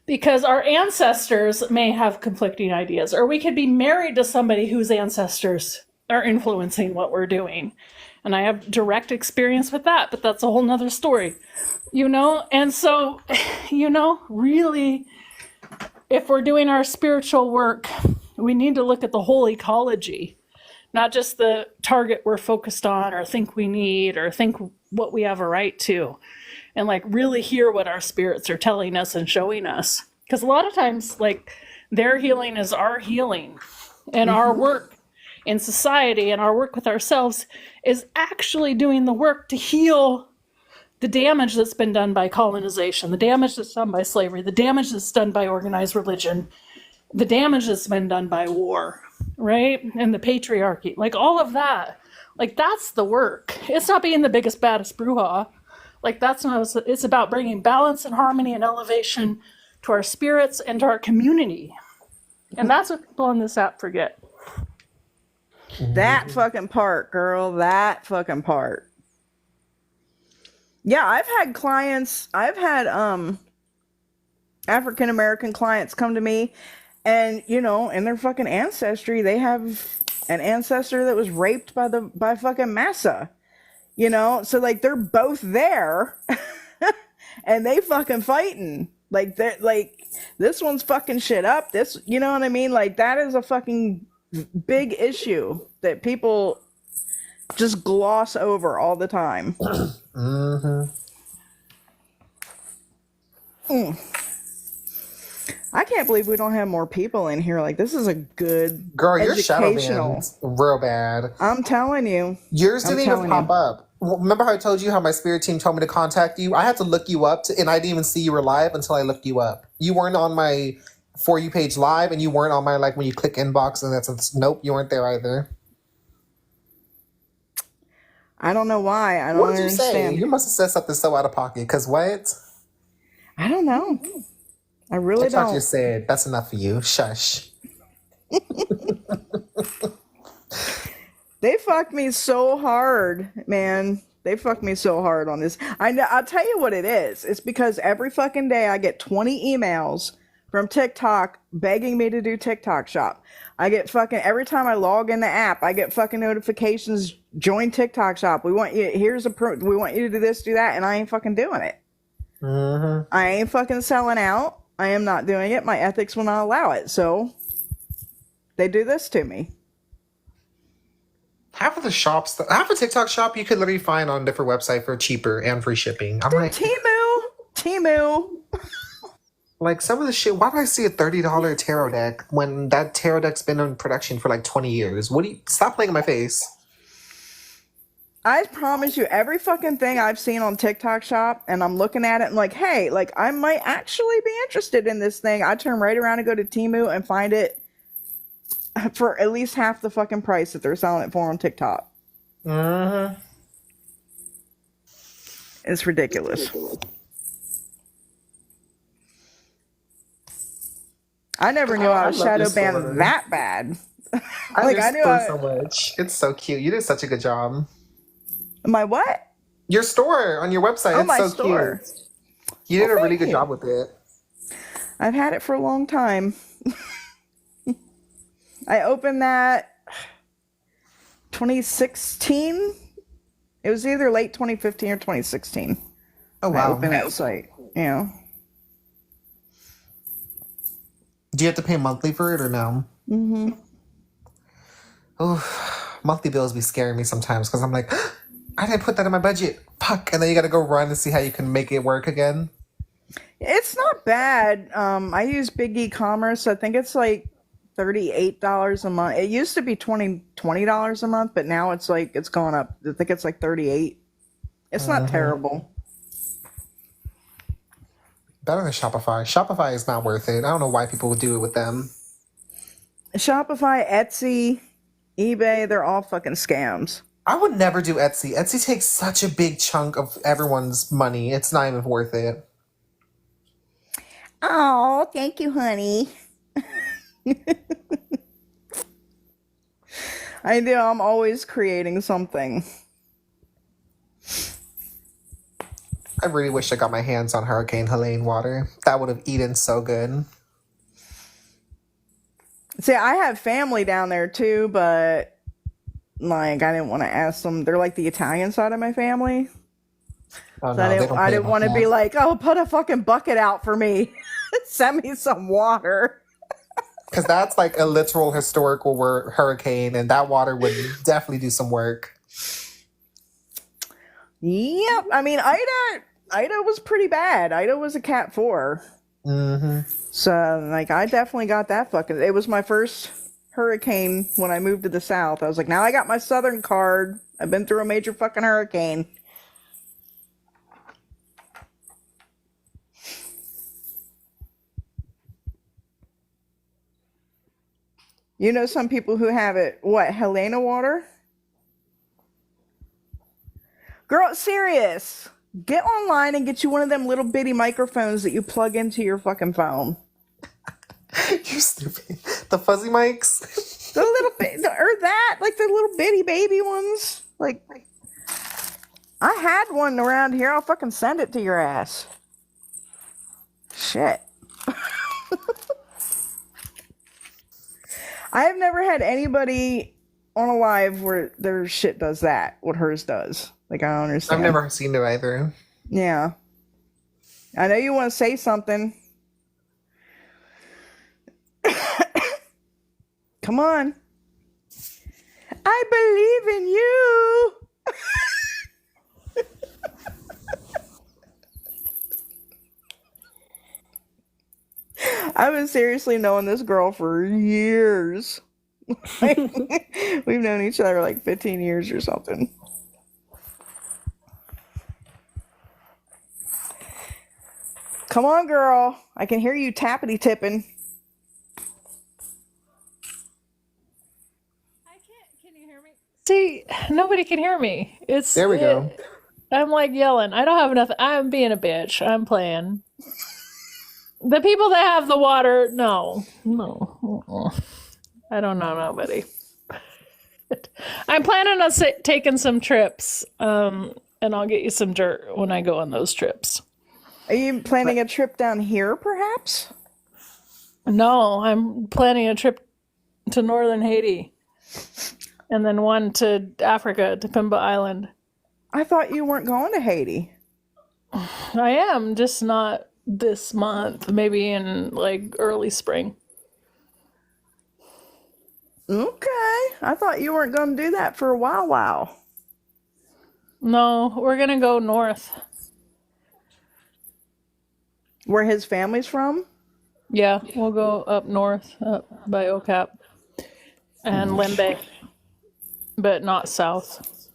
Because our ancestors may have conflicting ideas, or we could be married to somebody whose ancestors are influencing what we're doing. And I have direct experience with that, but that's a whole nother story, you know? And so, you know, really, if we're doing our spiritual work, we need to look at the whole ecology, not just the target we're focused on or think we need or think what we have a right to. And like really hear what our spirits are telling us and showing us. Because a lot of times, like, their healing is our healing, and our work in society and our work with ourselves is actually doing the work to heal the damage that's been done by colonization, the damage that's done by slavery, the damage that's done by organized religion, the damage that's been done by war, right? And the patriarchy, like all of that. Like that's the work. It's not being the biggest, baddest brouhaha. Like that's not, it's about bringing balance and harmony and elevation to our spirits and to our community. And that's what people on this app forget. That fucking part, girl. That fucking part. Yeah, I've had African American clients come to me, and you know, in their fucking ancestry, they have an ancestor that was raped by fucking massa. You know, so like they're both there, and they fucking fighting. Like this one's fucking shit up. This, you know what I mean? Like that is a fucking big issue that people just gloss over all the time. I can't believe we don't have more people in here. Like this is a good Girl, your shadow educational. ban's real bad. I'm telling you. Yours I'm didn't even telling pop you. up. Remember how I told you how my spirit team told me to contact you? I had to look you up, and I didn't even see you were live until I looked you up. You weren't on my For You page live, and you weren't on my, like, when you click inbox, and nope, you weren't there either. I don't know why. I don't What did you say? understand. You must have said something so out of pocket, because what? I don't know. I really I thought don't. you said, that's enough for you. Shush. They fucked me so hard, man. They fucked me so hard on this. I know. I'll tell you what it is. It's because every fucking day I get 20 emails from TikTok begging me to do TikTok shop. I get fucking, every time I log in the app, I get fucking notifications, join TikTok shop. We want you, we want you to do this, do that, and I ain't fucking doing it. I ain't fucking selling out. I am not doing it. My ethics will not allow it. So they do this to me. Half of the TikTok shop you could literally find on a different website for cheaper and free shipping. I'm like, Temu. like some of the shit. Why do I see a $30 tarot deck when that tarot deck's been in production for like 20 years? Stop playing in my face. I promise you, every fucking thing I've seen on TikTok shop, and I'm looking at it and like, hey, like I might actually be interested in this thing. I turn right around and go to Temu and find it for at least half the fucking price that they're selling it for on TikTok. It's ridiculous. I never knew I was shadow banned that bad. I knew so much. It's so cute. You did such a good job. My what? Your store on your website. Oh, it's my so store. cute. You did a really thank good you. job with it. I've had it for a long time. I opened that 2016. It was either late 2015 or 2016. Oh, wow. I opened that site. Yeah. Do you have to pay monthly for it or no? Oh, monthly bills be scaring me sometimes because I'm like, I didn't put that in my budget. Fuck. And then you got to go run and see how you can make it work again. It's not bad. I use big e-commerce. I think it's like $38 a month. It used to be $20 a month, but now it's like, it's gone up. I think it's like 38. It's not terrible. Better than Shopify. Shopify is not worth it. I don't know why people would do it with them. Shopify, Etsy, eBay, they're all fucking scams. I would never do Etsy. Etsy takes such a big chunk of everyone's money. It's not even worth it. Oh, thank you, honey. I do. I'm always creating something. I really wish I got my hands on Hurricane Helene water. That would have eaten so good. See, I have family down there too, but like I didn't want to ask them. They're like the Italian side of my family. Oh, So no, I didn't want to be like, oh, put a fucking bucket out for me. Send me some water. Because that's like a literal historical hurricane, and that water would definitely do some work. Yep. I mean, Ida was pretty bad. Ida was a Cat 4. So, like, I definitely got that fucking... It was my first hurricane when I moved to the south. I was like, now I got my southern card. I've been through a major fucking hurricane. You know some people who have it, what, Helena water? Girl, serious. Get online and get you one of them little bitty microphones that you plug into your fucking phone. You stupid. The fuzzy mics. The little bit, or that, like the little bitty baby ones. Like, I had one around here. I'll fucking send it to your ass. Shit. I have never had anybody on a live where their shit does that, what hers does. Like, I don't understand. I've never seen it either. Yeah. I know you want to say something. Come on. I believe in you. I've been seriously knowing this girl for years. We've known each other like 15 years or something. Come on, girl. I can hear you tappity tipping. Can you hear me? See, nobody can hear me. There we go. I'm like yelling. I don't have enough. I'm being a bitch. I'm playing. The people that have the water, no. I don't know nobody. I'm planning on taking some trips, and I'll get you some dirt when I go on those trips. Are you planning a trip down here, perhaps? No, I'm planning a trip to northern Haiti, and then one to Africa, to Pimba Island. I thought you weren't going to Haiti. I am, just not this month. Maybe in like early spring. Okay. I thought you weren't going to do that for a while. No, we're gonna go north. Where his family's from? Yeah, we'll go up north, up by Ocap and Limbe, but not south.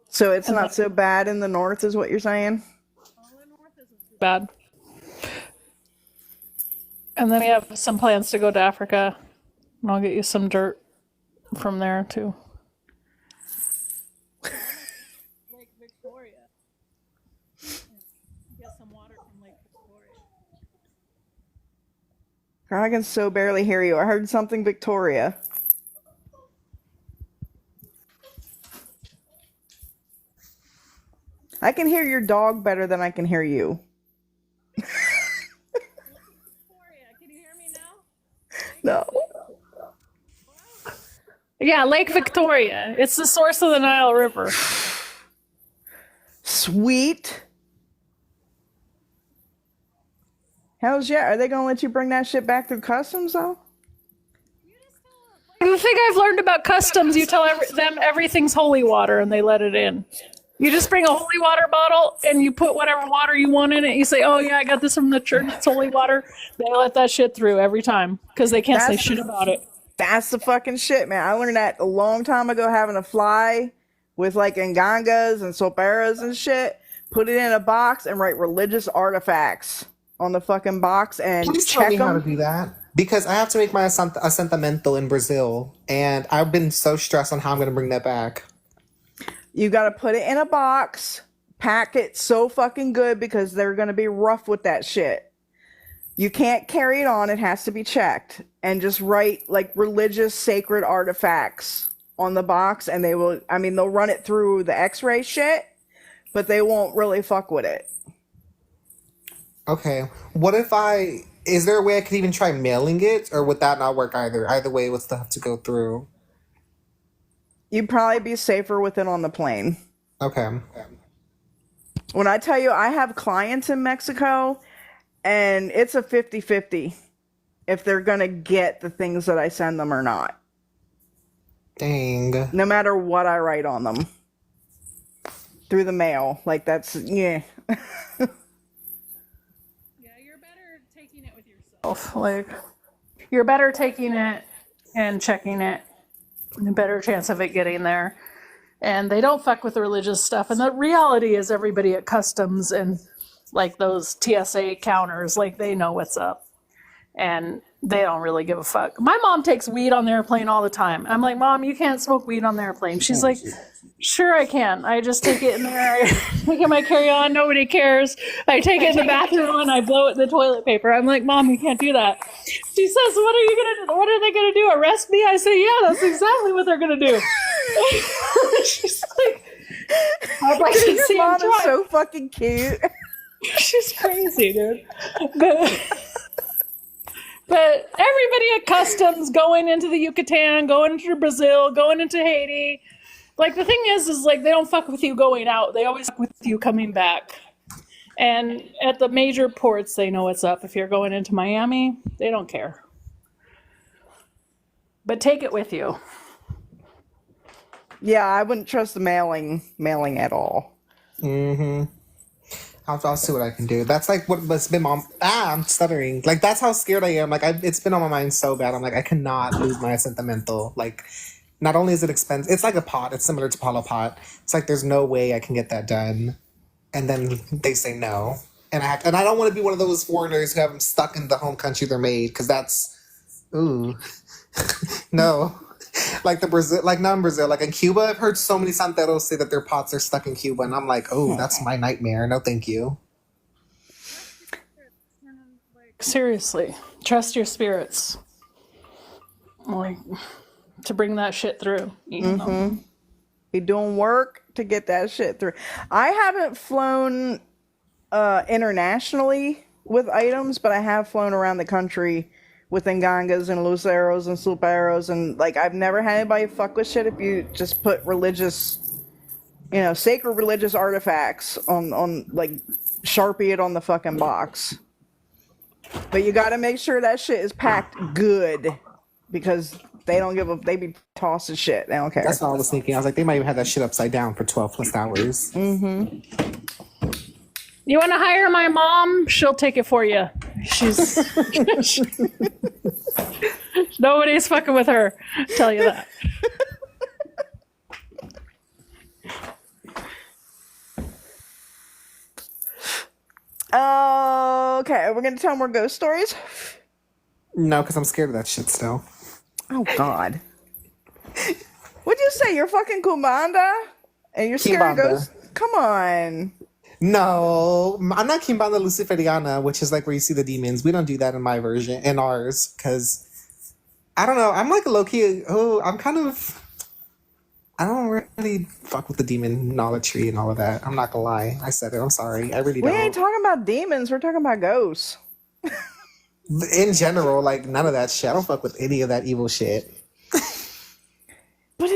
So it's not so bad in the north, is what you're saying? Bad. And then we have some plans to go to Africa, and I'll get you some dirt from there too. Lake Victoria. Get some water from Lake Victoria. Girl, I can so barely hear you. I heard something Victoria. I can hear your dog better than I can hear you. Victoria, can you hear me now? No. Yeah, Lake Victoria. It's the source of the Nile River. Sweet. Hell's yeah. Are they going to let you bring that shit back through customs, though? The thing I've learned about customs, you tell them everything's holy water and they let it in. You just bring a holy water bottle and you put whatever water you want in it. You say, oh, yeah, I got this from the church. It's holy water. They let that shit through every time because they can't say shit about it. That's the fucking shit, man. I learned that a long time ago, having to fly with like ngangas and soperas and shit. Put it in a box and write religious artifacts on the fucking box and Please check tell me how to them. do that. Because I have to make my assentamento in Brazil, and I've been so stressed on how I'm going to bring that back. You got to put it in a box, pack it so fucking good because they're going to be rough with that shit. You can't carry it on. It has to be checked. And just write like religious sacred artifacts on the box and they will, I mean, they'll run it through the x-ray shit, but they won't really fuck with it. Okay. Is there a way I could even try mailing it, or would that not work either? Either way, it would still have to go through. You'd probably be safer with it on the plane. Okay. When I tell you I have clients in Mexico, and it's a 50-50 if they're going to get the things that I send them or not. Dang. No matter what I write on them. Through the mail. Like, that's, yeah. Yeah, you're better taking it with yourself. Like, you're better taking it and checking it. A better chance of it getting there. And they don't fuck with the religious stuff. And the reality is everybody at customs and like those TSA counters, like they know what's up. And they don't really give a fuck. My mom takes weed on the airplane all the time. I'm like, Mom, you can't smoke weed on the airplane. She's like, sure I can. I just take it in there. I take it in my carry-on. Nobody cares. I take it in the bathroom and I blow it in the toilet paper. I'm like, Mom, you can't do that. She says, what are they going to do? Arrest me? I say, yeah, that's exactly what they're going to do. She's like, I'd like to Your see him mom is try. so fucking cute. She's crazy, dude. But everybody at customs going into the Yucatan, going into Brazil, going into Haiti. Like, the thing is like, they don't fuck with you going out. They always fuck with you coming back. And at the major ports, they know what's up. If you're going into Miami, they don't care. But take it with you. Yeah, I wouldn't trust the mailing at all. I'll see what I can do. That's like what's been on. I'm stuttering. Like, that's how scared I am. Like, it's been on my mind so bad. I'm like, I cannot lose my sentimental. Like, not only is it expensive, it's like a pot. It's similar to Palo Pot. It's like there's no way I can get that done. And then they say no, and I don't want to be one of those foreigners who have them stuck in the home country they're made, because that's no. Like not in Brazil, like in Cuba, I've heard so many santeros say that their pots are stuck in Cuba, and I'm like, oh, that's my nightmare. No, thank you. Seriously, trust your spirits. Like, to bring that shit through. You know? Be doing work to get that shit through. I haven't flown internationally with items, but I have flown around the country with Ngangas and Luceros and Superos, and like, I've never had anybody fuck with shit if you just put religious, sacred religious artifacts on like, Sharpie it on the fucking box. But you gotta make sure that shit is packed good, because they don't give a, they be tossing shit. They don't care. That's what I was thinking. I was like, they might even have that shit upside down for 12 plus hours. You want to hire my mom? She'll take it for you. She's nobody's fucking with her. I'll tell you that. Okay, we're gonna tell more ghost stories. No, because I'm scared of that shit still. Oh God. What'd you say? You're fucking Kumbanda? And you're scared of Kimbanda. ghosts? Come on. No, I'm not Kimbanda Luciferiana, which is like where you see the demons. We don't do that in my version, in ours, because I don't know. I'm like a low key. I don't really fuck with the demonology and all of that. I'm not gonna lie. I said it. I'm sorry. I really We don't. ain't talking about demons. We're talking about ghosts. In general, like, none of that shit. I don't fuck with any of that evil shit. But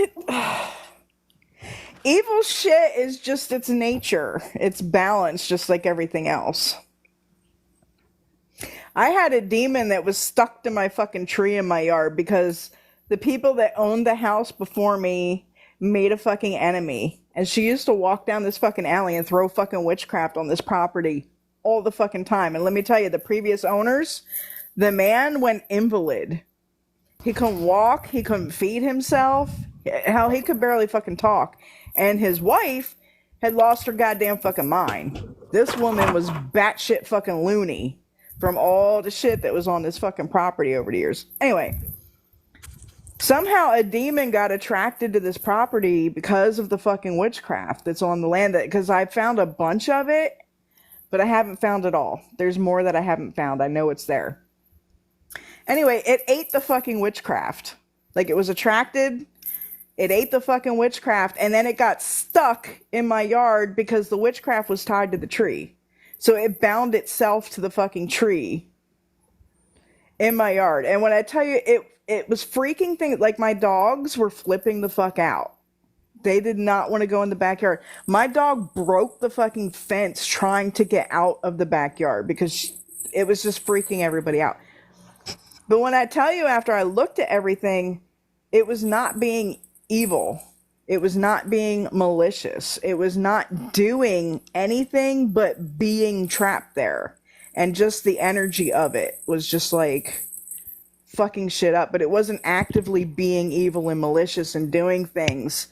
evil shit is just its nature. It's balanced, just like everything else. I had a demon that was stuck to my fucking tree in my yard because the people that owned the house before me made a fucking enemy. And she used to walk down this fucking alley and throw fucking witchcraft on this property all the fucking time. And let me tell you, the previous owners, the man went invalid. He couldn't walk. He couldn't feed himself. Hell, he could barely fucking talk. And his wife had lost her goddamn fucking mind. This woman was batshit fucking loony from all the shit that was on this fucking property over the years. Anyway, somehow a demon got attracted to this property because of the fucking witchcraft that's on the land. Because I found a bunch of it, but I haven't found it all. There's more that I haven't found. I know it's there. Anyway, it ate the fucking witchcraft. Like, it was attracted. It ate the fucking witchcraft, and then it got stuck in my yard because the witchcraft was tied to the tree. So it bound itself to the fucking tree in my yard. And when I tell you, it was freaking things. Like, my dogs were flipping the fuck out. They did not want to go in the backyard. My dog broke the fucking fence trying to get out of the backyard because it was just freaking everybody out. But when I tell you, after I looked at everything, it was not being evil. It was not being malicious. It was not doing anything but being trapped there. And just the energy of it was just like fucking shit up, but it wasn't actively being evil and malicious and doing things.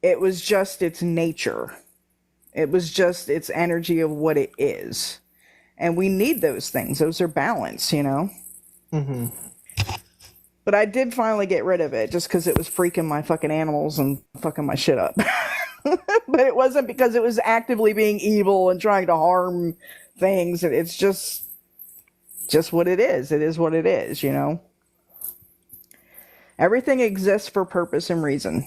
It was just its nature. It was just its energy of what it is. And we need those things. Those are balance, you know? Mm-hmm. But I did finally get rid of it just because it was freaking my fucking animals and fucking my shit up. But it wasn't because it was actively being evil and trying to harm things. It's just what it is. It is what it is, you know? Everything exists for purpose and reason.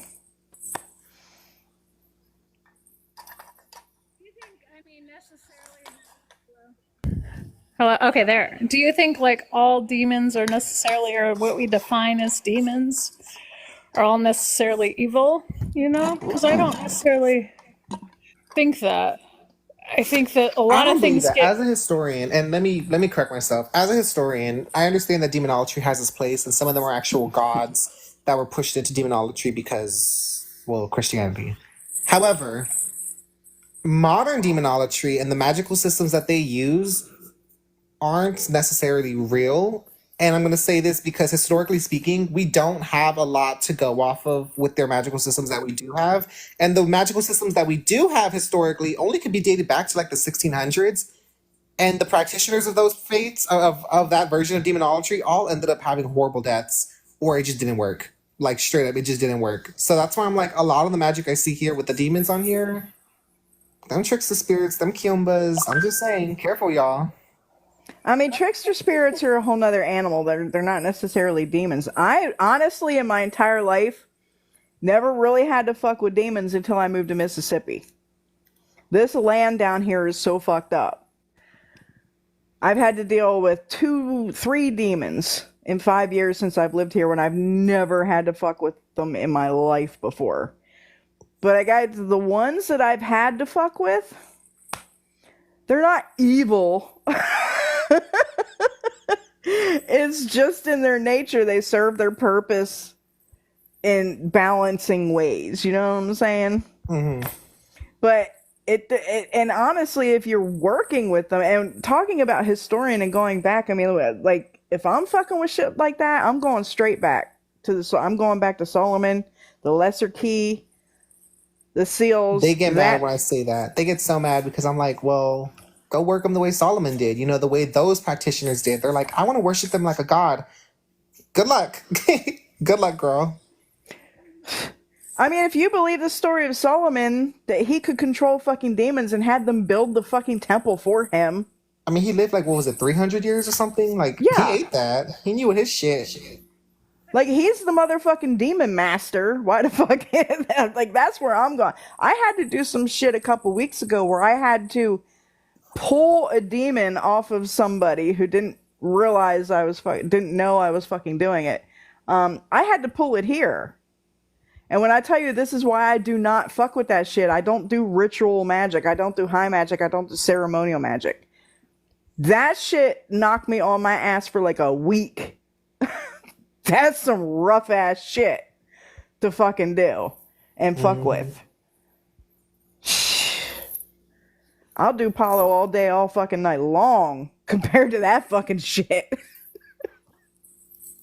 Hello. Okay, there. Do you think like all demons are necessarily, or what we define as demons, are all necessarily evil? You know, because I don't necessarily think that. I think that a I lot don't of believe things that. get. As a historian, and let me correct myself. As a historian, I understand that demonolatry has its place, and some of them are actual gods that were pushed into demonolatry because, well, Christianity. However, modern demonolatry and the magical systems that they use aren't necessarily real. And I'm going to say this because historically speaking, we don't have a lot to go off of with their magical systems that we do have. And the magical systems that we do have historically only could be dated back to like the 1600s. And the practitioners of those fates, of that version of demonolatry, all ended up having horrible deaths, or it just didn't work. Like straight up, it just didn't work. So that's why I'm like, a lot of the magic I see here with the demons on here, them tricks the spirits, them kiombas. I'm just saying, careful, y'all. I mean, trickster spirits are a whole nother animal. They're not necessarily demons. I honestly, in my entire life, never really had to fuck with demons until I moved to Mississippi. This land down here is so fucked up. I've had to deal with 3 demons in 5 years since I've lived here when I've never had to fuck with them in my life before. But I got the ones that I've had to fuck with, they're not evil. It's just in their nature. They serve their purpose in balancing ways. You know what I'm saying? Mm-hmm. But and honestly, if you're working with them and talking about historian and going back, I mean, like if I'm fucking with shit like that, I'm going straight back to I'm going back to Solomon, the Lesser Key, the seals. They get mad when I say that. They get so mad because I'm like, well, go work them the way Solomon did. You know, the way those practitioners did. They're like, I want to worship them like a god. Good luck. Good luck, girl. I mean, if you believe the story of Solomon, that he could control fucking demons and had them build the fucking temple for him. I mean, he lived like, what was it, 300 years or something? Like, Yeah. He ate that. He knew what his shit. Like, he's the motherfucking demon master. Why the fuck? Like, that's where I'm going. I had to do some shit a couple weeks ago where I had to pull a demon off of somebody who didn't realize didn't know I was fucking doing it. I had to pull it here. And when I tell you this is why I do not fuck with that shit, I don't do ritual magic. I don't do high magic. I don't do ceremonial magic. That shit knocked me on my ass for like a week. That's some rough ass shit to fucking do and fuck with. I'll do Palo all day, all fucking night long compared to that fucking shit. Can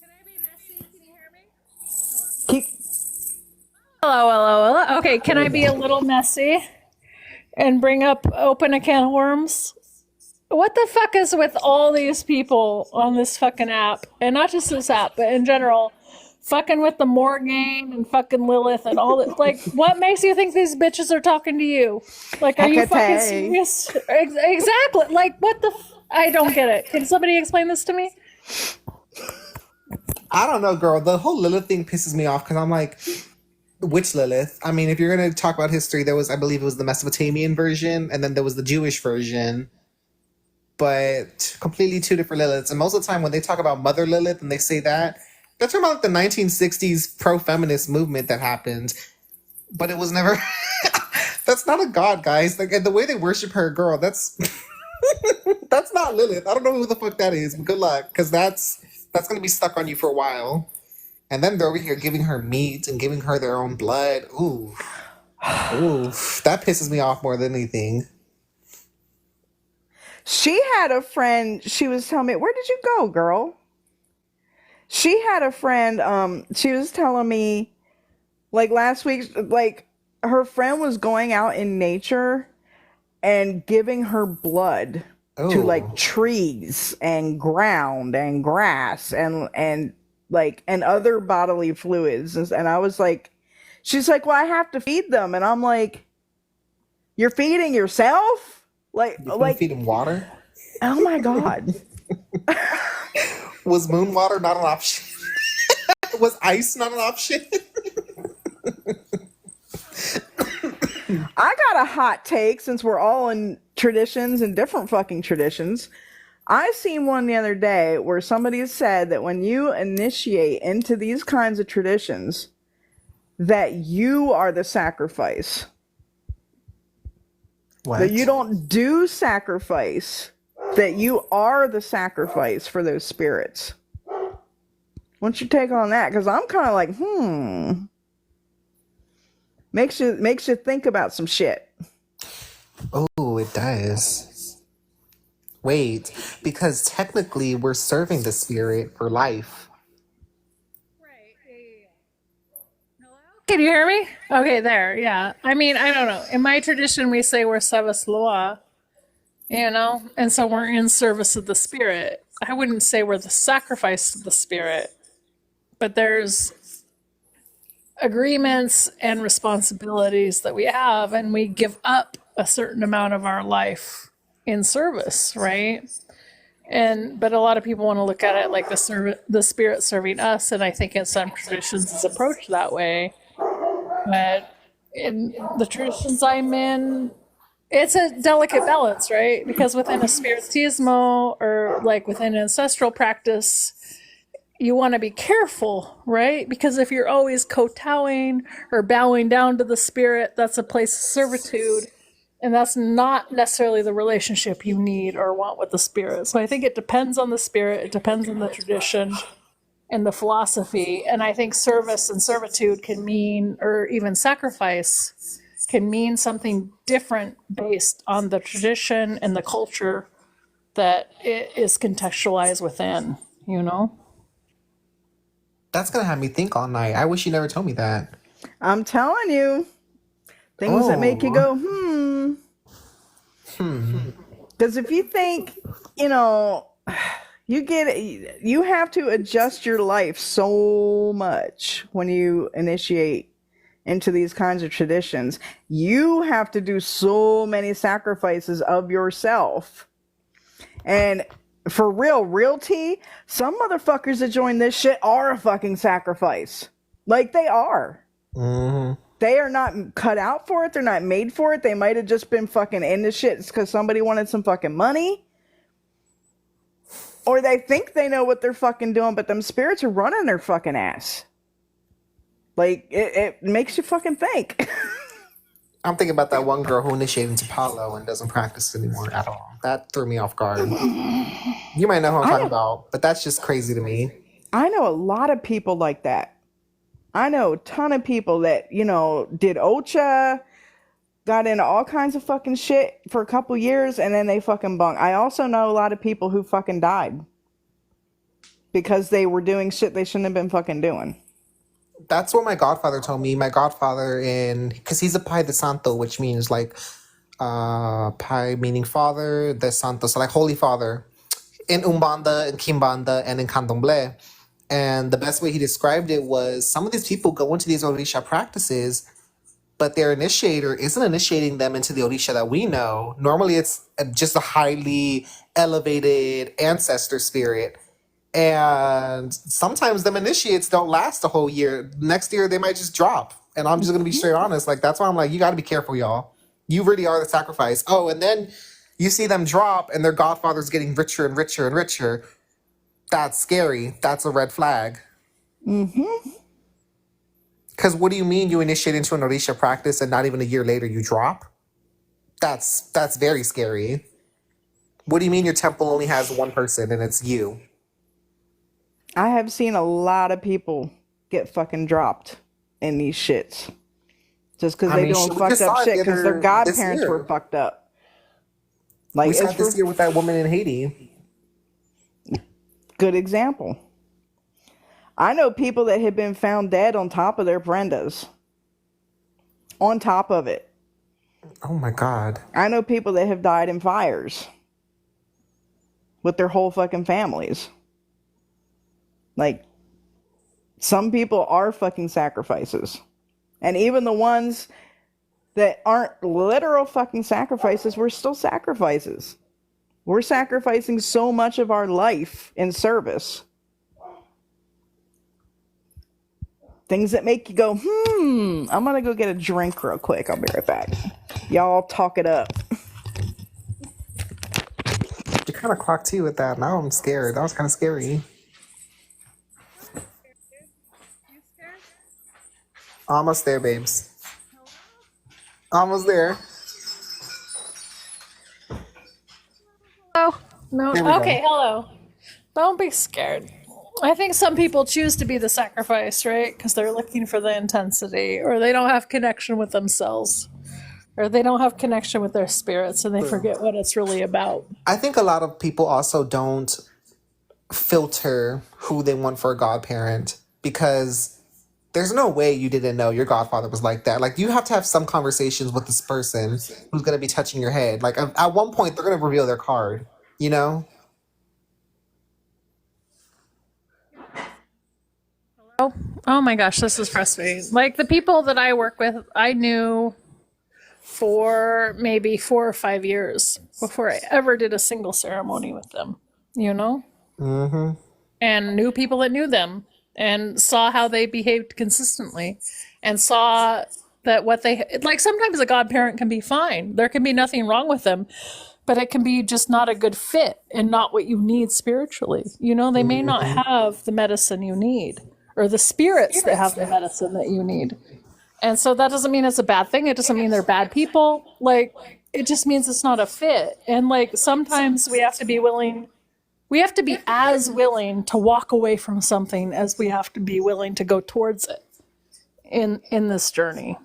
I be messy? Can you hear me? Keep. Hello. Okay, can I be a little messy and open a can of worms? What the fuck is with all these people on this fucking app? And not just this app, but in general, fucking with the Morgan and fucking Lilith and all that. Like, what makes you think these bitches are talking to you? Like, are you fucking serious? Exactly. Like, what the I don't get it. Can somebody explain this to me? I don't know, girl. The whole Lilith thing pisses me off because I'm like, which Lilith? I mean, if you're going to talk about history, there was, I believe it was the Mesopotamian version, and then there was the Jewish version. But completely 2 different Liliths. And most of the time when they talk about Mother Lilith and they say that, they're talking about the 1960s pro-feminist movement that happened. But it was never... That's not a god, guys. Like, and the way they worship her, girl, that's... that's not Lilith. I don't know who the fuck that is, but good luck. Because that's going to be stuck on you for a while. And then they're over here giving her meat and giving her their own blood. Ooh. Ooh. That pisses me off more than anything. She had a friend, she was telling me, where did you go, girl? She had a friend, she was telling me, like last week, like her friend was going out in nature and giving her blood to like Oh, trees and ground and grass and like and other bodily fluids. And I was like, she's like, well, I have to feed them. And I'm like, you're feeding yourself? you couldn't feed Like, him water? oh my God. Was moon water not an option? Was ice not an option? I got a hot take since we're all in traditions and different fucking traditions. I seen one the other day where somebody said that when you initiate into these kinds of traditions, that you are the sacrifice. That you What? don't do sacrifice, that you are the sacrifice for those spirits. What's your take on that? Because I'm kind of like, makes you think about some shit. Oh, it does. Wait, because technically we're serving the spirit for life. Can you hear me? Okay, there. Yeah. I mean, I don't know. In my tradition, we say we're service loa, and so we're in service of the spirit. I wouldn't say we're the sacrifice of the spirit, but there's agreements and responsibilities that we have, and we give up a certain amount of our life in service, right? And but a lot of people want to look at it like the spirit serving us, and I think in some traditions it's approached that way. But in the traditions I'm in, it's a delicate balance, right? Because within a spiritismo or like within ancestral practice, you want to be careful, right? Because if you're always kowtowing or bowing down to the spirit, that's a place of servitude. And that's not necessarily the relationship you need or want with the spirit. So I think it depends on the spirit, it depends on the tradition and the philosophy. And I think service and servitude can mean, or even sacrifice, can mean something different based on the tradition and the culture that it is contextualized within, you know? That's gonna have me think all night. I wish you never told me that. I'm telling you, things that make you Oh, go, Because if you think, you know, you have to adjust your life so much when you initiate into these kinds of traditions. You have to do so many sacrifices of yourself. And for realty, some motherfuckers that join this shit are a fucking sacrifice. Like they are. They are not cut out for it. They're not made for it. They might have just been fucking into shit because somebody wanted some fucking money. Or they think they know what they're fucking doing, but them spirits are running their fucking ass. Like, it makes you fucking think. I'm thinking about that one girl who initiated into Palo and doesn't practice anymore at all. That threw me off guard. You might know who I'm I talking know, about, but that's just crazy to me. I know a lot of people like that. I know a ton of people that, did Ocha, got into all kinds of fucking shit for a couple years, and then they fucking bunk. I also know a lot of people who fucking died because they were doing shit they shouldn't have been fucking doing. That's what my godfather told me. My godfather, because he's a Pai de Santo, which means like Pai meaning father, de Santo, so like Holy Father in Umbanda, in Kimbanda, and in Candomblé. And the best way he described it was some of these people go into these Orisha practices, but their initiator isn't initiating them into the Orisha that we know. Normally, it's just a highly elevated ancestor spirit. And sometimes them initiates don't last a whole year. Next year, they might just drop. And I'm just going to be straight honest. Like, that's why I'm like, you got to be careful, y'all. You really are the sacrifice. Oh, and then you see them drop and their godfather's getting richer and richer and richer. That's scary. That's a red flag. Because what do you mean you initiate into an Orisha practice and not even a year later you drop? That's very scary. What do you mean your temple only has one person and it's you? I have seen a lot of people get fucking dropped in these shits just because I they mean, doing shit, we just fucked up saw it shit because their this godparents were year. fucked up. We Like, saw it's it this for year with that woman in Haiti. good example. I know people that have been found dead on top of their prendas. On top of it. Oh my God. I know people that have died in fires with their whole fucking families. Like, some people are fucking sacrifices. And even the ones that aren't literal fucking sacrifices, we're still sacrifices. We're sacrificing so much of our life in service. Things that make you go, I'm gonna go get a drink real quick. I'll be right back. Y'all talk it up. You kind of clocked too with that. Now I'm scared. That was kind of scary. Almost there, babes. Almost there. Oh, no. There we go. Okay, hello. Don't be scared. I think some people choose to be the sacrifice, right? Because they're looking for the intensity, or they don't have connection with themselves, or they don't have connection with their spirits, and they forget what it's really about. I think a lot of people also don't filter who they want for a godparent because there's no way you didn't know your godfather was like that. Like, you have to have some conversations with this person who's going to be touching your head. Like, at one point, they're going to reveal their card, you know? Oh my gosh, this is frustrating. Like, the people that I work with, I knew for maybe 4 or 5 years before I ever did a single ceremony with them, you know? Mm-hmm. And knew people that knew them and saw how they behaved consistently and saw that what they, like, sometimes a godparent can be fine. There can be nothing wrong with them, but it can be just not a good fit and not what you need spiritually. You know, they may not have the medicine you need or the spirits that have the medicine that you need. And so that doesn't mean it's a bad thing. It doesn't mean they're bad people. Like, it just means it's not a fit. And like, sometimes we have to be willing, we have to be as willing to walk away from something as we have to be willing to go towards it in this journey.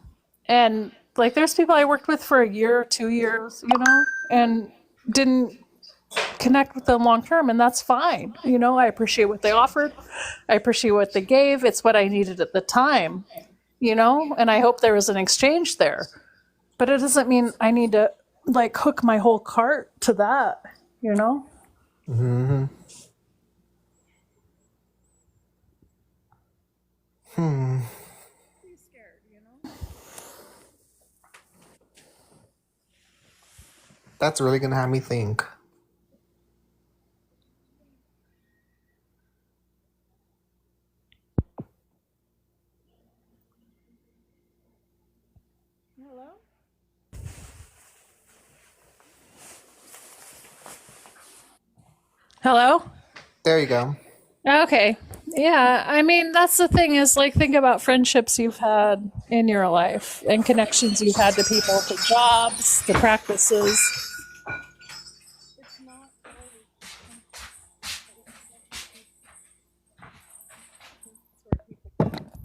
And like, there's people I worked with for a year, 2 years, you know, and didn't connect with them long term, and that's fine. You know, I appreciate what they offered. I appreciate what they gave. It's what I needed at the time, you know, and I hope there was an exchange there. But it doesn't mean I need to like hook my whole cart to that, you know? Mm-hmm. Be scared, you know? That's really going to have me think. Hello? Hello? There you go. Okay. Yeah, I mean, that's the thing is, like, think about friendships you've had in your life and connections you've had to people, to jobs, to practices.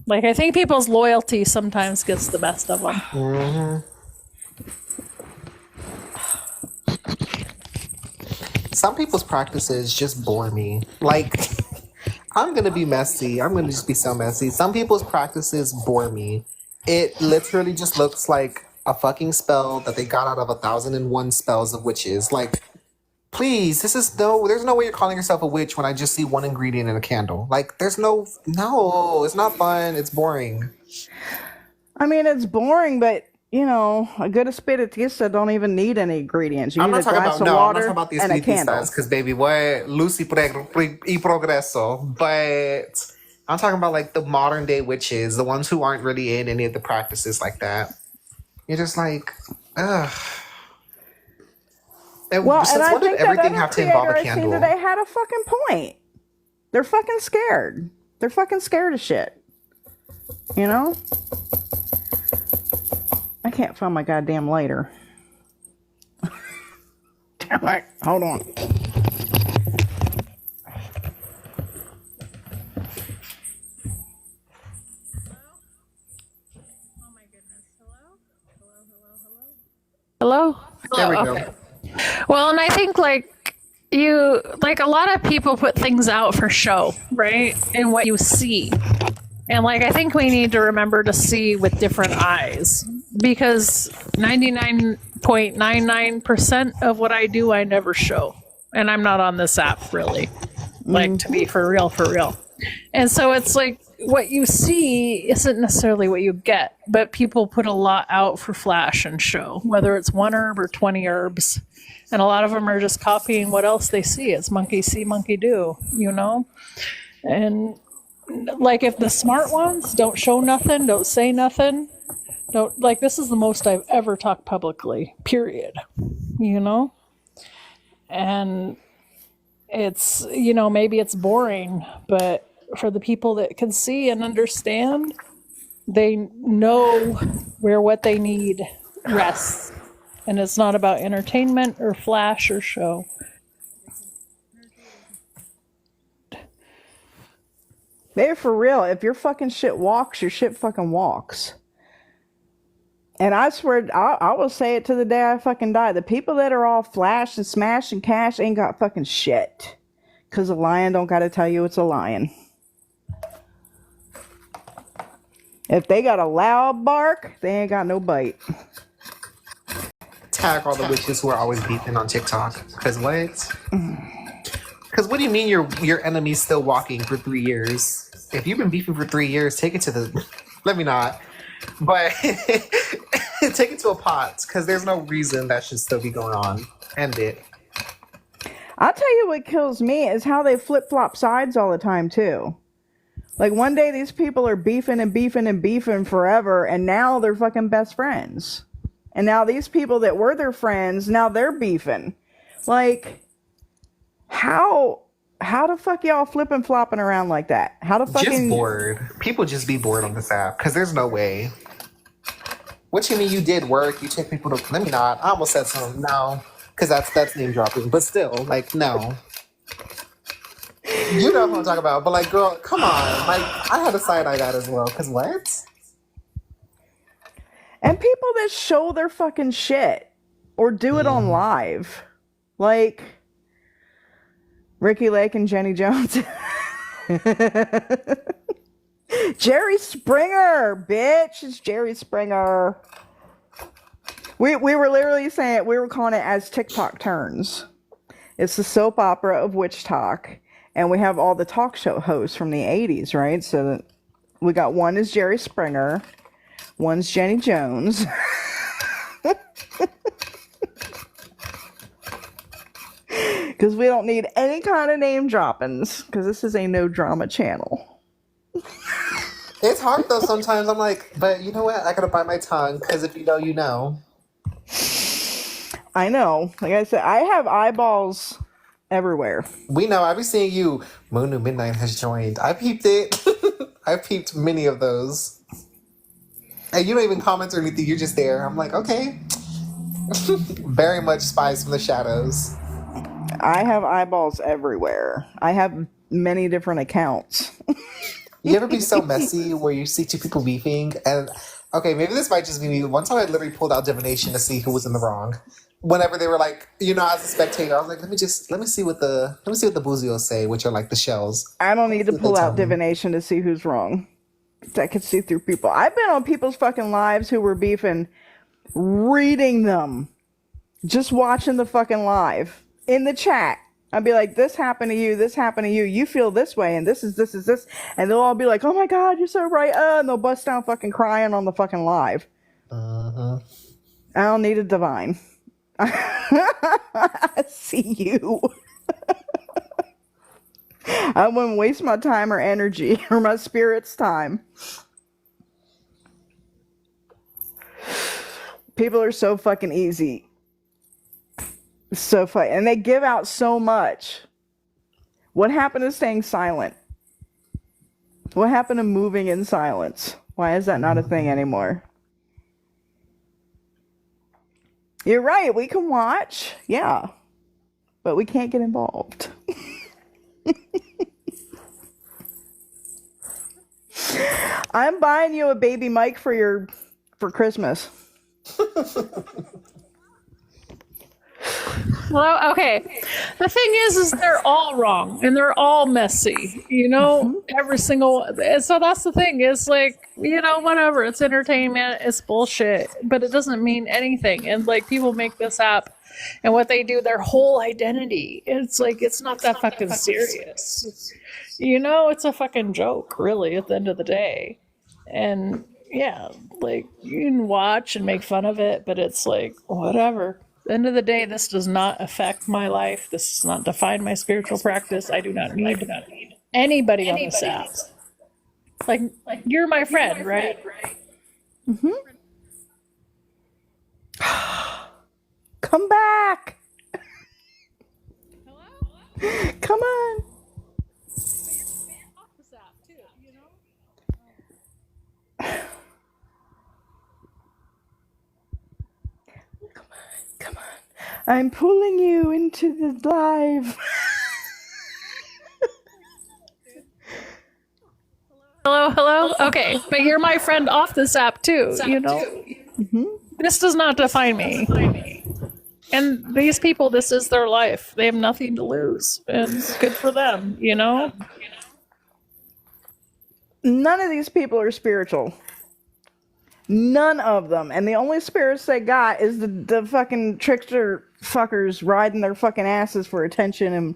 Like, I think people's loyalty sometimes gets the best of them. Mm-hmm. Some people's practices just bore me. Like, I'm going to be messy. I'm going to just be so messy. Some people's practices bore me. It literally just looks like a fucking spell that they got out of 1,001 spells of witches. Like, please, there's no way you're calling yourself a witch when I just see one ingredient in a candle. Like, it's not fun. It's boring. I mean, it's boring, but you know, a good espiritista don't even need any ingredients. You I'm need not a talking glass about of water I'm not talking about the and a candle. espiritistas, because baby, what Lucy y progreso, but I'm talking about like the modern day witches, the ones who aren't really in any of the practices like that. You're just like, ugh. Well, and I think that everything other have to involve creator a I seen candle? today had a fucking point. They're fucking scared. They're fucking scared of shit. You know? I can't find my goddamn lighter. Damn it. Hold on. Hello? There we Oh, go. okay. Well, and I think, like, you like a lot of people put things out for show, right? And what you see. And like I think we need to remember to see with different eyes because 99.99% of what I do I never show. And I'm not on this app really. Like to be for real. And so it's like what you see isn't necessarily what you get, but people put a lot out for flash and show, whether it's one herb or 20 herbs. And a lot of them are just copying what else they see. It's monkey see, monkey do, you know? And like if the smart ones don't show nothing, don't say nothing, don't like this is the most I've ever talked publicly, period. You know? And it's, you know, maybe it's boring, but for the people that can see and understand, they know where what they need rests. And it's not about entertainment or flash or show. Maybe for real, if your fucking shit walks, your shit fucking walks. And I swear, I will say it to the day I fucking die. The people that are all flash and smash and cash ain't got fucking shit. Because a lion don't gotta tell you it's a lion. If they got a loud bark, they ain't got no bite. Tag all the witches who are always beefing on TikTok. Because what? Because what do you mean your enemy's still walking for 3 years? If you've been beefing for 3 years, take it to the... Let me not. But take it to a pot. Because there's no reason that should still be going on. End it. I'll tell you what kills me is how they flip-flop sides all the time, too. Like, one day these people are beefing and beefing and beefing forever, and now they're fucking best friends. And now these people that were their friends, now they're beefing. Like, how the fuck y'all flipping flopping around like that? How the fucking... Just bored. People just be bored on this app, because there's no way. What you mean you did work? You take people to... Let me not. I almost said something. No. Because that's name dropping. But still, like, no. You know what I'm talking about. But, like, girl, come on. Like, I had a side I got as well. Because what? And people that show their fucking shit. Or do it on live. Like, Ricky Lake and Jenny Jones. Jerry Springer, bitch. It's Jerry Springer. We were literally saying, we were calling it as TikTok turns. It's the soap opera of witch talk. And we have all the talk show hosts from the 80s, right? So we got one is Jerry Springer. One's Jenny Jones. Because we don't need any kind of name droppings. Because this is a no drama channel. It's hard though sometimes. I'm like, but you know what? I gotta bite my tongue. Because if you know, you know. I know. Like I said, I have eyeballs everywhere. We know. I be seeing you. Moon to Midnight has joined. I peeped it. I peeped many of those. And you don't even comment or anything. You're just there. I'm like, okay. Very much spies from the shadows. I have eyeballs everywhere. I have many different accounts. You ever be so messy where you see two people beefing and okay, maybe this might just be me. One time I literally pulled out divination to see who was in the wrong. Whenever they were like, you know, as a spectator, I was like, let me see what the Buzios say, which are like the shells. I don't need to pull out divination to see who's wrong. I can see through people. I've been on people's fucking lives who were beefing, reading them, just watching the fucking live in the chat. I'd be like, this happened to you, you feel this way, and this is this. And they'll all be like, oh my God, you're so right. And they'll bust down fucking crying on the fucking live. I don't need a divine. I see you. I wouldn't waste my time or energy or my spirit's time. People are so fucking easy. So funny. And they give out so much. What happened to staying silent? What happened to moving in silence? Why is that not a thing anymore? You're right. We can watch. Yeah. But we can't get involved. I'm buying you a baby mic for Christmas. Well, okay. The thing is they're all wrong and they're all messy. Every single. And so that's the thing. It's like, whatever. It's entertainment. It's bullshit, but it doesn't mean anything. And like people make this up, and what they do, their whole identity. It's like it's not that fucking serious. It's a fucking joke, really. At the end of the day, and yeah, like you can watch and make fun of it, but it's like whatever. At the end of the day, this does not affect my life. This does not define my spiritual practice. I do not need anybody on this app. Like you're my friend, right? Come back. Come on. Come on. I'm pulling you into the live. Hello. Okay, but you're my friend off this app too. This does not define me. And these people, this is their life. They have nothing to lose, and good for them. None of these people are spiritual. None of them. And the only spirits they got is the fucking trickster fuckers riding their fucking asses for attention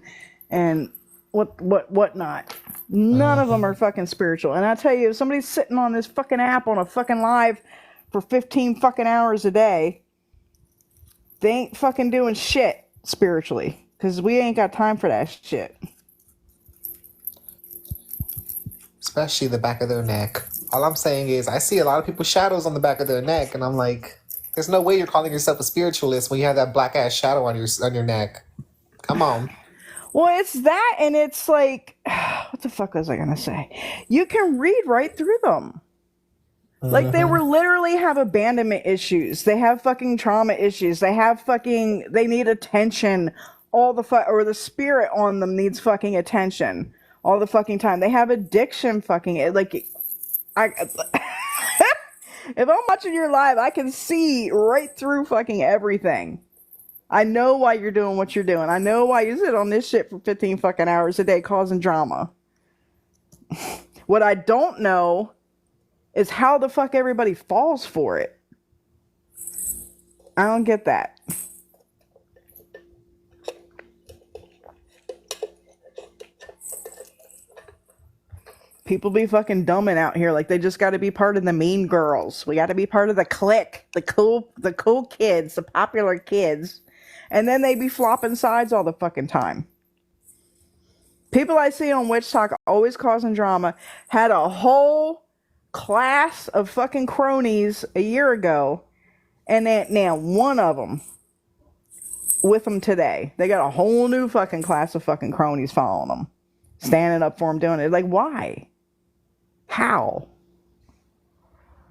and whatnot. None of them are fucking spiritual. And I tell you, if somebody's sitting on this fucking app on a fucking live for 15 fucking hours a day, they ain't fucking doing shit spiritually. Because we ain't got time for that shit. Especially the back of their neck. All I'm saying is I see a lot of people's shadows on the back of their neck, and I'm like, there's no way you're calling yourself a spiritualist when you have that black ass shadow on your neck. Come on. Well, it's that, and it's like, what the fuck was I gonna say? You can read right through them. Like, they were literally have abandonment issues. They have fucking trauma issues. They need attention all the or the spirit on them needs fucking attention all the fucking time. They have addiction fucking, like, if I'm watching your live, I can see right through fucking everything. I know why you're doing what you're doing. I know why you sit on this shit for 15 fucking hours a day causing drama. What I don't know is how the fuck everybody falls for it. I don't get that. People be fucking dumbing out here like they just got to be part of the mean girls. We got to be part of the clique, the cool kids, the popular kids. And then they be flopping sides all the fucking time. People I see on Witch Talk always causing drama had a whole class of fucking cronies a year ago, and now one of them with them today. They got a whole new fucking class of fucking cronies following them, standing up for them, doing it. Like, why? How?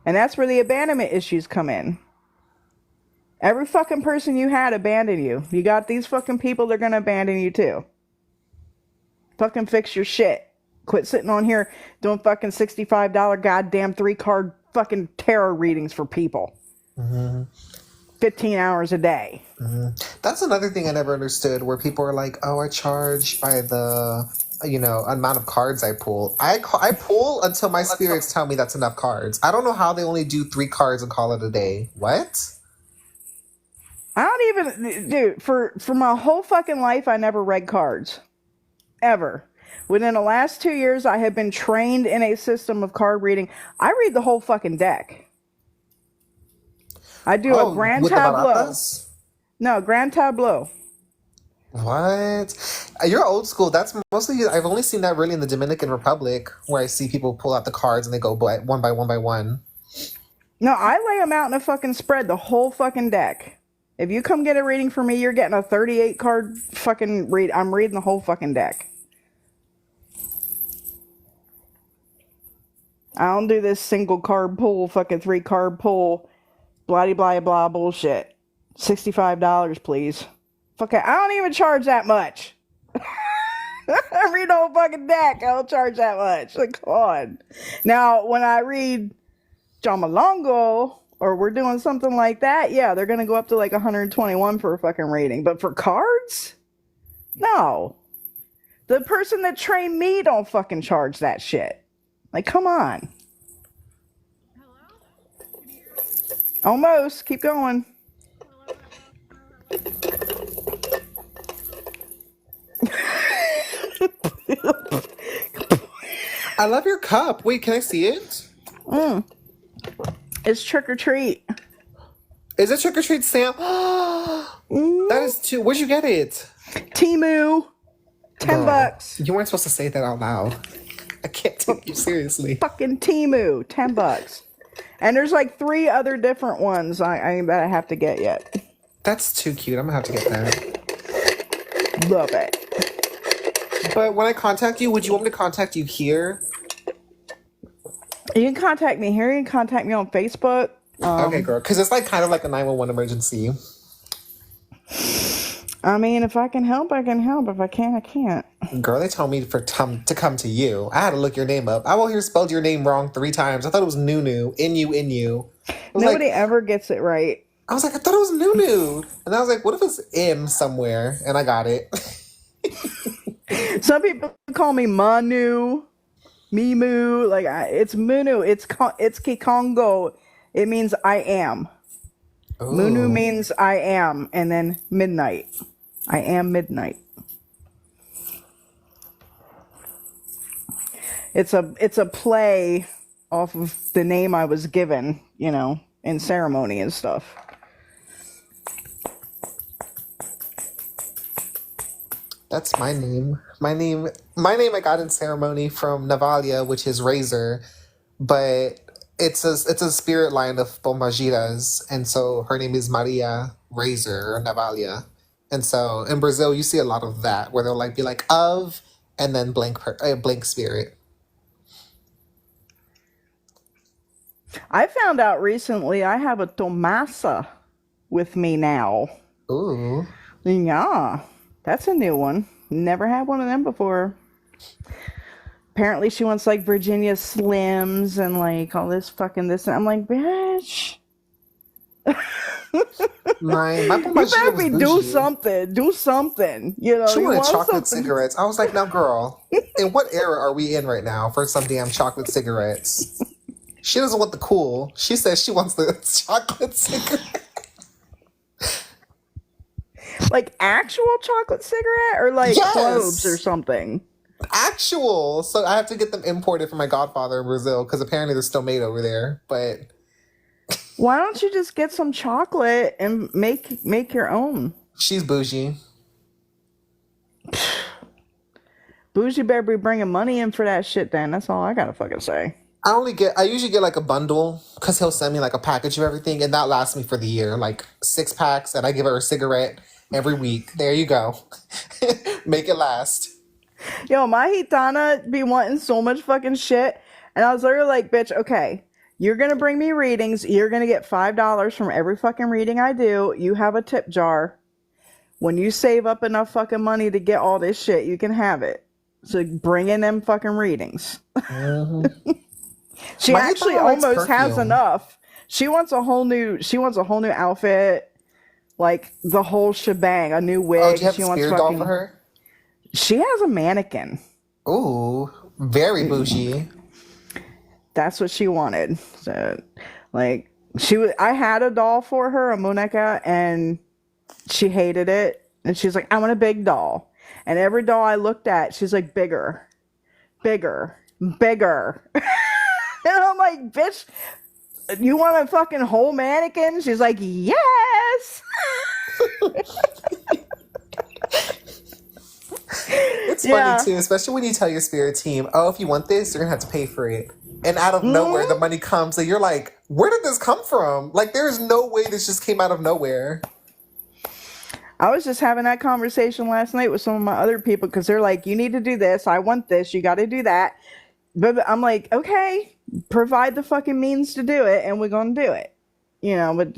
And that's where the abandonment issues come in. Every fucking person you had abandoned you. You got these fucking people, they're gonna abandon you too. Fucking fix your shit. Quit sitting on here doing fucking $65 goddamn 3-card fucking tarot readings for people. 15 hours a day. That's another thing I never understood, where people are like, oh, I charge by the amount of cards I pull. I pull until my spirits tell me that's enough cards. I don't know how they only do 3 cards and call it a day. What? I don't even, dude, for my whole fucking life, I never read cards. Ever. Within the last 2 years, I have been trained in a system of card reading. I read the whole fucking deck. I do a grand tableau. No, grand tableau. What? You're old school. That's mostly, I've only seen that really in the Dominican Republic, where I see people pull out the cards and they go one by one. No, I lay them out in a fucking spread, the whole fucking deck. If you come get a reading from me, you're getting a 38 card fucking read. I'm reading the whole fucking deck. I don't do this single card pull, fucking 3 card pull, blah blah blah bullshit. $65, please. Fuck it. I don't even charge that much. I read the whole fucking deck. I don't charge that much. Like, come on. Now, when I read John Malongo, or we're doing something like that, yeah, they're gonna go up to like 121 for a fucking rating. But for cards, no. The person that trained me don't fucking charge that shit. Like, come on. Almost. Keep going. I love your cup. Wait, can I see it? It's trick or treat. Is it trick or treat, Sam? That is too. Where'd you get it? Temu. $10. You weren't supposed to say that out loud. I can't take you seriously. Fucking Temu. $10. And there's like 3 other different ones that I have to get yet. That's too cute. I'm gonna have to get that. Love it. But when I contact you, would you want me to contact you here? You can contact me here. You can contact me on Facebook. Okay, girl. Because it's like kind of like a 911 emergency. I mean, if I can help, I can help. If I can't, I can't. Girl, they told me to come to you. I had to look your name up. I will hear spelled your name wrong 3 times. I thought it was Nunu. Inu. Nobody ever gets it right. I was like, I thought it was Nunu. And I was like, what if it's M somewhere? And I got it. Some people call me Manu, Mimu. Like, it's Munu. It's Kikongo. It means I am. Ooh. Munu means I am. And then midnight. I am midnight. It's a play off of the name I was given, in ceremony and stuff. That's my name. My name I got in ceremony from Navalia, which is razor, but it's a spirit line of Pombagiras, and so her name is Maria Razor or Navalia. And so in Brazil you see a lot of that where they'll be like of and then blank spirit. I found out recently I have a Tomasa with me now. Ooh. Yeah. That's a new one. Never had one of them before. Apparently she wants like Virginia Slims and like all this fucking this. And I'm like, bitch. My You better be do something. Do something. She wanted chocolate something. cigarettes. I was like, now girl, in what era are we in right now for some damn chocolate cigarettes? She doesn't want the cool. She says she wants the chocolate cigarette. Like actual chocolate cigarette or like cloves or something? Actual. So I have to get them imported from my godfather in Brazil because apparently they're still made over there. But why don't you just get some chocolate and make your own? She's bougie. Bougie better be bringing money in for that shit then. That's all I gotta fucking say. I usually get like a bundle because he'll send me like a package of everything and that lasts me for the year. Like 6 packs and I give her a cigarette every week. There you go. Make it last. Yo, my Hitana be wanting so much fucking shit. And I was literally like, bitch, okay, you're going to bring me readings. You're going to get $5 from every fucking reading I do. You have a tip jar. When you save up enough fucking money to get all this shit, you can have it. So bring in them fucking readings. Mm-hmm. She my actually Hitana almost has enough. She wants a whole new outfit. Like the whole shebang, a new wig. Oh, do you have she a wants spirit doll for her? She has a mannequin. Ooh, very bougie. That's what she wanted. So, like, I had a doll for her, a Monica, and she hated it. And she's like, I want a big doll. And every doll I looked at, she's like, bigger. And I'm like, bitch, you want a fucking whole mannequin? She's like, yes. It's funny too, especially when you tell your spirit team, oh, if you want this, you're gonna have to pay for it. And out of nowhere, the money comes, and you're like, where did this come from? Like, there's no way this just came out of nowhere. I was just having that conversation last night with some of my other people because they're like, you need to do this. I want this. You got to do that. But I'm like, okay, provide the fucking means to do it, and we're going to do it. But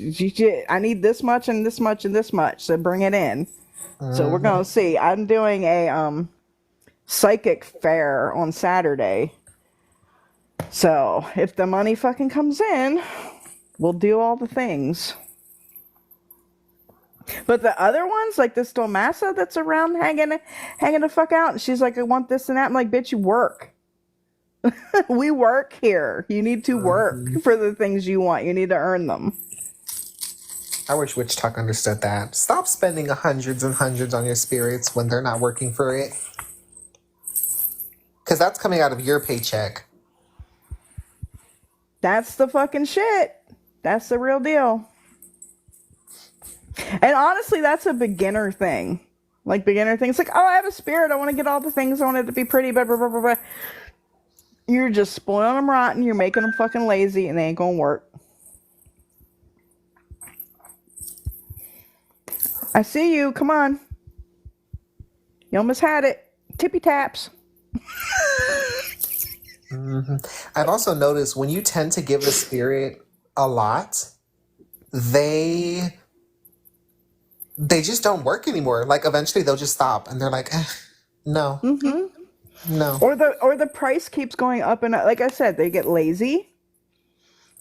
I need this much and this much and this much, so bring it in. So we're going to see. I'm doing a psychic fair on Saturday. So if the money fucking comes in, We'll do all the things. But the other ones, like this Tomasa that's around hanging the fuck out, and she's like, I want this and that. I'm like, bitch, you work. We work here. You need to work for the things you want. You need to earn them. I wish Witch Talk understood that. Stop spending hundreds and hundreds on your spirits when they're not working for it. Because that's coming out of your paycheck. That's the fucking shit. That's the real deal. And honestly, that's a beginner thing. Like beginner things. Like, oh, I have a spirit. I want to get all the things. I want it to be pretty. Blah, blah, blah, blah, blah. You're just spoiling them rotten. You're making them fucking lazy, and they ain't gonna work. I see you. Come on. You almost had it. Tippy taps. I've also noticed when you tend to give a spirit a lot, they just don't work anymore. Like eventually they'll just stop and they're like, no. No. Or the price keeps going up and up. Like I said, they get lazy.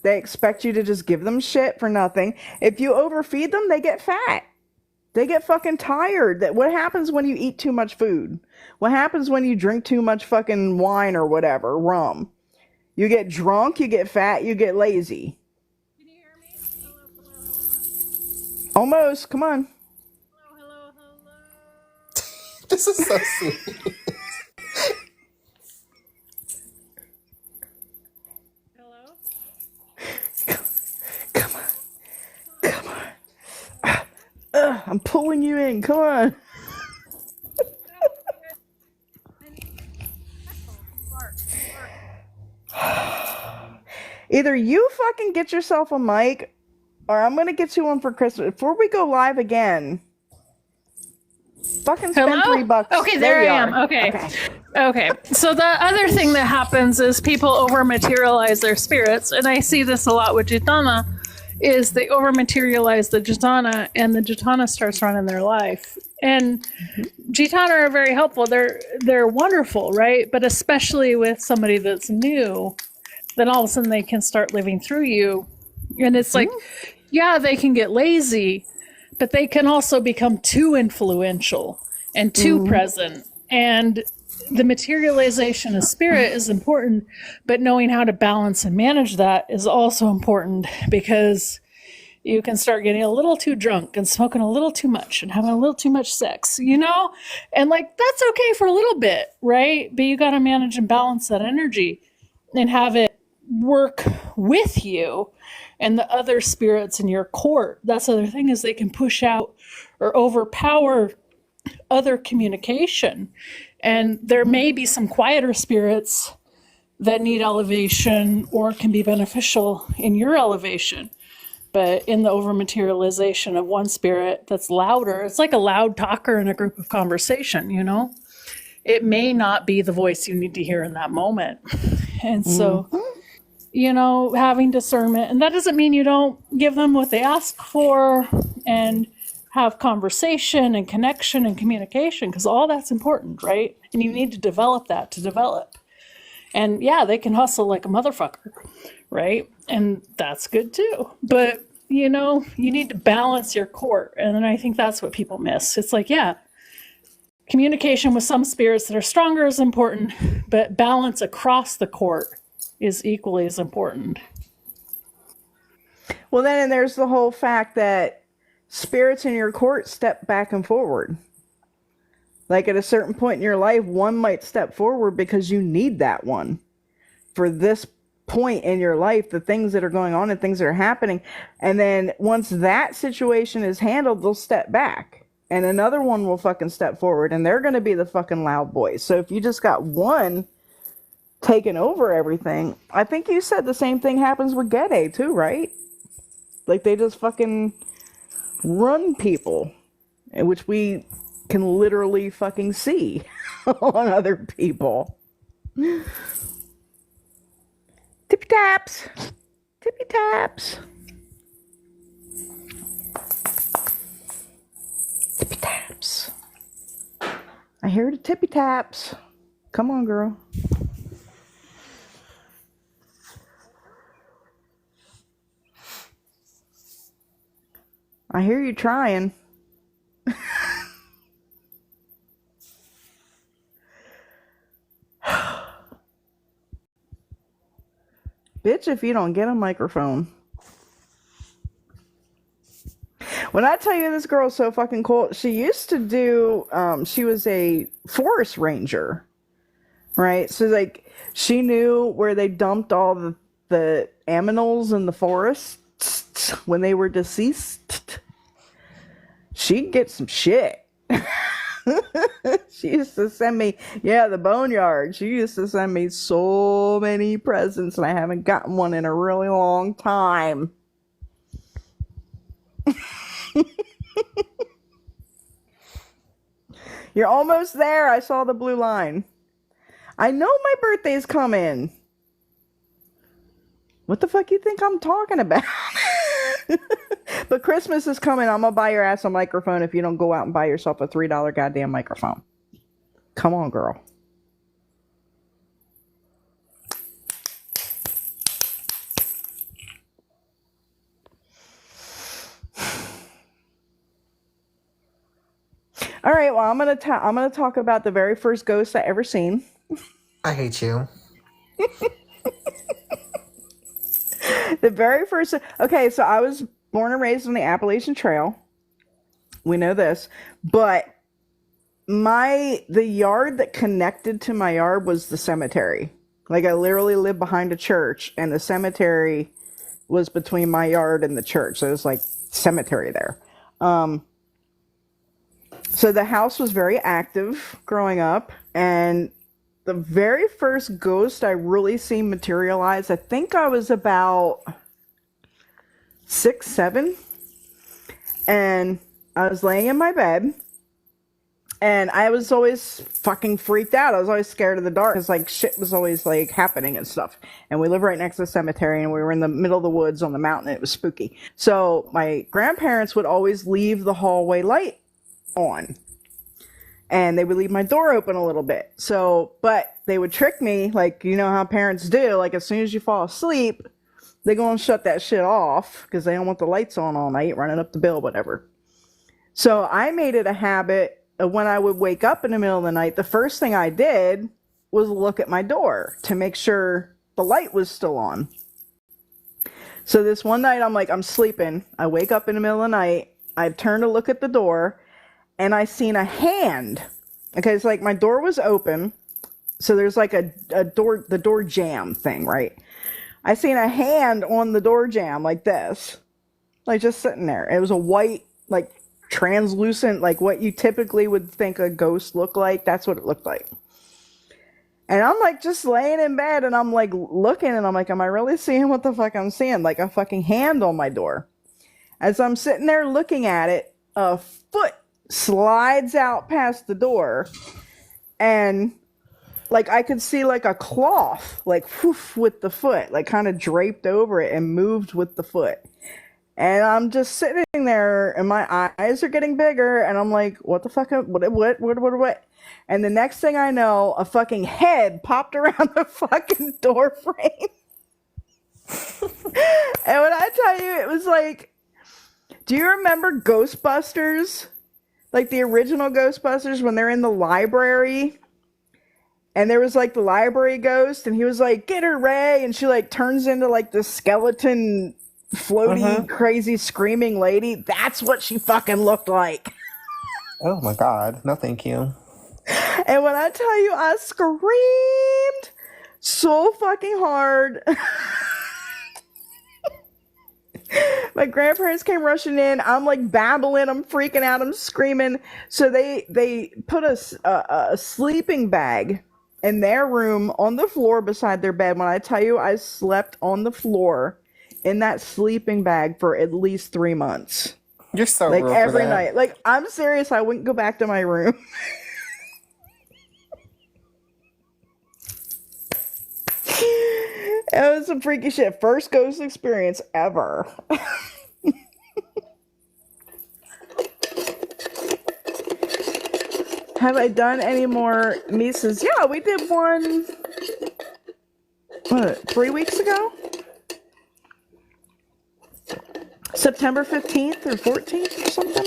They expect you to just give them shit for nothing. If you overfeed them, they get fat. They get fucking tired. What happens when you eat too much food? What happens when you drink too much fucking wine or whatever, rum? You get drunk, you get fat, you get lazy. Can you hear me? Hello, hello, hello. Almost. Come on. Hello, hello, hello. This is so sweet. Hello? Come on. Come on. I'm pulling you in. Come on. Either you fucking get yourself a mic, or I'm gonna get you one for Christmas. Before we go live again, fucking spend Hello? $3. Okay, there I you am. are. Okay. So the other thing that happens is people over materialize their spirits, and I see this a lot with Gitana, is they over materialize the Gitana, and the Gitana starts running their life. And Gitana are very helpful. They're wonderful, right? But especially with somebody that's new, then all of a sudden they can start living through you. And it's like, yeah, they can get lazy, but they can also become too influential and too present. And the materialization of spirit is important, but knowing how to balance and manage that is also important, because you can start getting a little too drunk and smoking a little too much and having a little too much sex, And like, that's okay for a little bit, right? But you got to manage and balance that energy and have it work with you and the other spirits in your court. That's the other thing, is they can push out or overpower other communication. And there may be some quieter spirits that need elevation or can be beneficial in your elevation. But in the over-materialization of one spirit that's louder, it's like a loud talker in a group of conversation, It may not be the voice you need to hear in that moment. And so, having discernment. And that doesn't mean you don't give them what they ask for and have conversation and connection and communication, because all that's important, right? And you need to develop that to develop. And yeah, they can hustle like a motherfucker, right? And that's good too. But, you need to balance your court. And then I think that's what people miss. It's like, yeah, communication with some spirits that are stronger is important, but balance across the court is equally as important. Well, then there's the whole fact that spirits in your court step back and forward. Like at a certain point in your life, one might step forward because you need that one for this point in your life, the things that are going on and things that are happening. And then once that situation is handled, they'll step back. And another one will fucking step forward, and they're going to be the fucking loud boys. So if you just got one taking over everything, I think you said the same thing happens with Gede too, right? Like they just fucking run people, which we can literally fucking see on other people. Tippy taps. Tippy taps. Tippy taps. I hear the tippy taps. Come on, girl. I hear you trying. Bitch, if you don't get a microphone. When I tell you this girl's so fucking cool, she used to do, she was a forest ranger, right? So, like, she knew where they dumped all the aminals in the forest when they were deceased. She'd get some shit. She used to send me, the boneyard. She used to send me so many presents, and I haven't gotten one in a really long time. You're almost there. I saw the blue line. I know my birthday's coming. What the fuck you think I'm talking about? But Christmas is coming. I'm gonna buy your ass a microphone if you don't go out and buy yourself a $3 goddamn microphone. Come on, girl. All right, well, I'm gonna talk about the very first ghost I ever seen. I hate you. The very first. Okay, so I was born and raised on the Appalachian Trail. We know this, but the yard that connected to my yard was the cemetery. Like, I literally lived behind a church, and the cemetery was between my yard and the church. So it was like cemetery there. So the house was very active growing up, and the very first ghost I really seen materialize, I think I was about 6, 7, and I was laying in my bed, and I was always fucking freaked out. I was always scared of the dark because, like, shit was always, like, happening and stuff. And we live right next to the cemetery, and we were in the middle of the woods on the mountain, and it was spooky. So my grandparents would always leave the hallway light on, and they would leave my door open a little bit. So, but they would trick me, like, you know how parents do, like, as soon as you fall asleep, they go and shut that shit off because they don't want the lights on all night, running up the bill, whatever. So I made it a habit of when I would wake up in the middle of the night, the first thing I did was look at my door to make sure the light was still on. So this one night, I'm sleeping. I wake up in the middle of the night. I turn to look at the door, and I seen a hand. Okay, it's like my door was open, so there's like the door jamb thing, right? I seen a hand on the door jamb like this, like just sitting there. It was a white, like translucent, like what you typically would think a ghost looked like. That's what it looked like. And I'm like just laying in bed, and I'm like looking, and I'm like, am I really seeing what the fuck I'm seeing? Like a fucking hand on my door. As I'm sitting there looking at it, a foot slides out past the door, and like I could see like a cloth like whoof, with the foot, like kind of draped over it and moved with the foot. And I'm just sitting there, and my eyes are getting bigger, and I'm like, what the fuck? What? And the next thing I know, a fucking head popped around the fucking door frame. And when I tell you, it was like, do you remember Ghostbusters? Like the original Ghostbusters, when they're in the library, and there was like the library ghost, and he was like, get her, Ray, and she like turns into like this skeleton floaty, crazy screaming lady. That's what she fucking looked like. Oh my god. No, thank you. And when I tell you, I screamed so fucking hard. My grandparents came rushing in. I'm like babbling. I'm freaking out. I'm screaming. So they put a sleeping bag in their room on the floor beside their bed. When I tell you, I slept on the floor in that sleeping bag for at least 3 months. You're so like rude every for that. night. Like, I'm serious. I wouldn't go back to my room. It was some freaky shit. First ghost experience ever. Have I done any more Mises? Yeah, we did one, 3 weeks ago? So September 15th or 14th or something.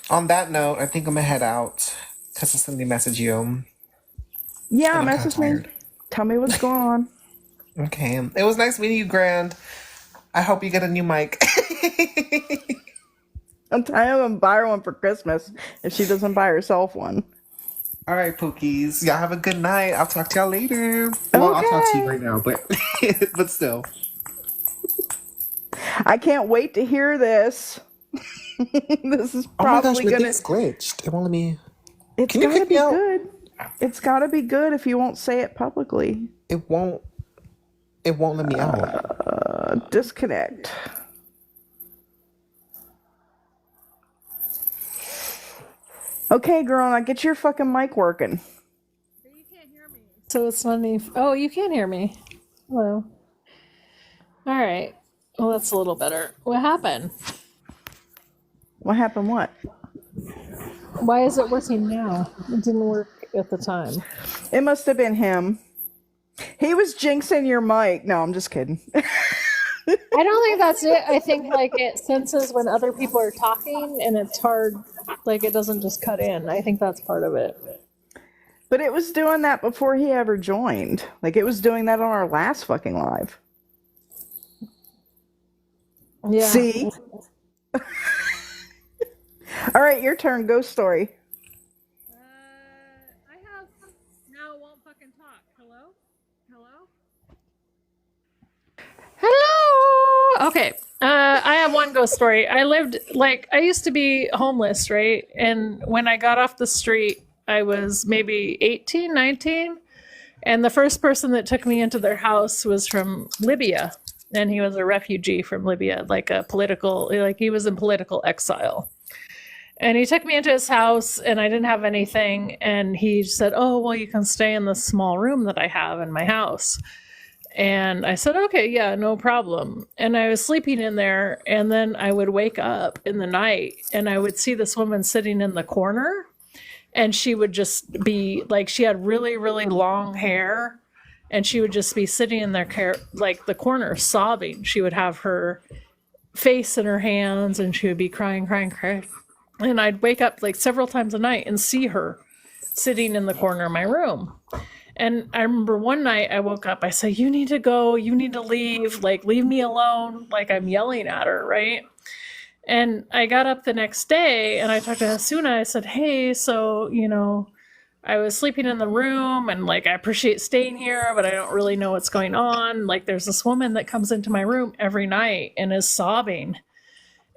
On that note, I think I'm gonna head out because I suddenly message you, Yeah, and I'm kind of message me. tired. Tell me what's going on. Okay, it was nice meeting you, Grand. I hope you get a new mic. I'm going to buy her one for Christmas if she doesn't buy herself one. All right, Pookies. Y'all have a good night. I'll talk to y'all later. Well, I'll talk to you Okay. right now, but but still. I can't wait to hear this. This is Oh my gosh, probably my gonna. thing's glitched. It won't let me. It's Can you gotta kick me be out? good. It's gotta be good if you won't say it publicly. It won't. It won't let me out. Disconnect. Okay, girl, now get your fucking mic working. You can't hear me. So it's not any. Oh, you can hear me. Hello. All right. Well, that's a little better. What happened? What happened? What? Why is it working now? It didn't work at the time. It must have been him. He was jinxing your mic. No, I'm just kidding. I don't think that's it. I think like it senses when other people are talking and it's hard, like it doesn't just cut in. I think that's part of it. But it was doing that before he ever joined. Like it was doing that on our last fucking live. Yeah. See? All right, your turn. Ghost story. I have now. It won't fucking talk. Hello. Hello. Okay. I have one ghost story. I used to be homeless, right? And when I got off the street, I was maybe 18, 19. And the first person that took me into their house was from Libya. And he was a refugee from Libya, he was in political exile. And he took me into his house and I didn't have anything. And he said, oh, well, you can stay in this small room that I have in my house. And I said, okay, yeah, no problem. And I was sleeping in there. And then I would wake up in the night and I would see this woman sitting in the corner. And she would just be like, she had really, really long hair. And she would just be sitting in there, like the corner, sobbing. She would have her face in her hands and she would be crying, crying, crying. And I'd wake up like several times a night and see her sitting in the corner of my room. And I remember one night I woke up, I said, you need to go, you need to leave, like, leave me alone. Like, I'm yelling at her, right? And I got up the next day and I talked to Hasuna. I said, hey, so, I was sleeping in the room and like, I appreciate staying here, but I don't really know what's going on. Like, there's this woman that comes into my room every night and is sobbing.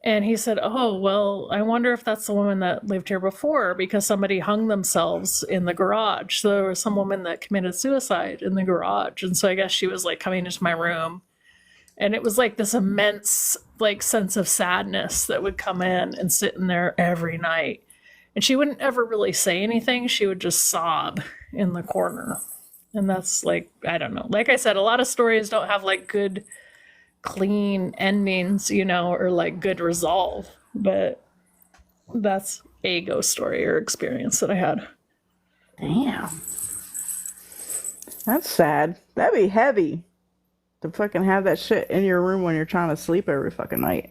And he said, oh, well, I wonder if that's the woman that lived here before because somebody hung themselves in the garage. So there was some woman that committed suicide in the garage. And so I guess she was like coming into my room. And it was like this immense like sense of sadness that would come in and sit in there every night. And she wouldn't ever really say anything. She would just sob in the corner. And that's like, I don't know. Like I said, a lot of stories don't have like good, clean endings, or like good resolve. But that's a ghost story or experience that I had. Damn. That's sad. That'd be heavy to fucking have that shit in your room when you're trying to sleep every fucking night.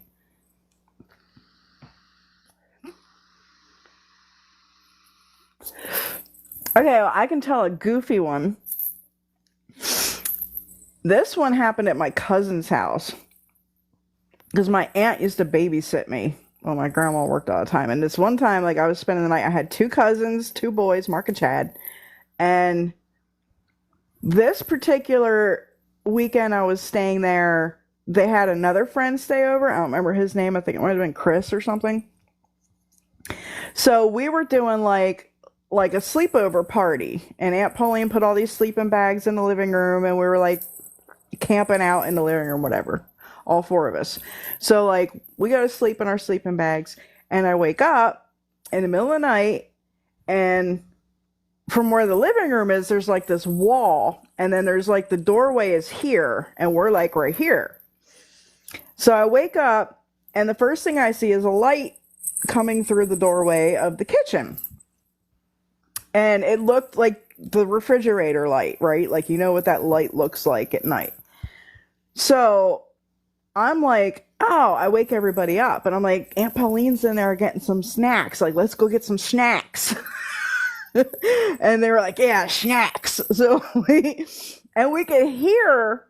Okay, well, I can tell a goofy one. This one happened at my cousin's house because my aunt used to babysit me while my grandma worked all the time. And this one time, like I was spending the night, I had two cousins, two boys, Mark and Chad. And this particular weekend I was staying there, they had another friend stay over. I don't remember his name. I think it might have been Chris or something. So we were doing like a sleepover party, and Aunt Pauline put all these sleeping bags in the living room, and we were like camping out in the living room, whatever, all four of us. So like we go to sleep in our sleeping bags, and I wake up in the middle of the night, and from where the living room is, there's like this wall, and then there's like the doorway is here, and we're like right here. So I wake up, and the first thing I see is a light coming through the doorway of the kitchen. And it looked like the refrigerator light, right? Like, you know what that light looks like at night. So I'm like, oh, I wake everybody up. And I'm like, Aunt Pauline's in there getting some snacks. Like, let's go get some snacks. And they were like, yeah, snacks. So we could hear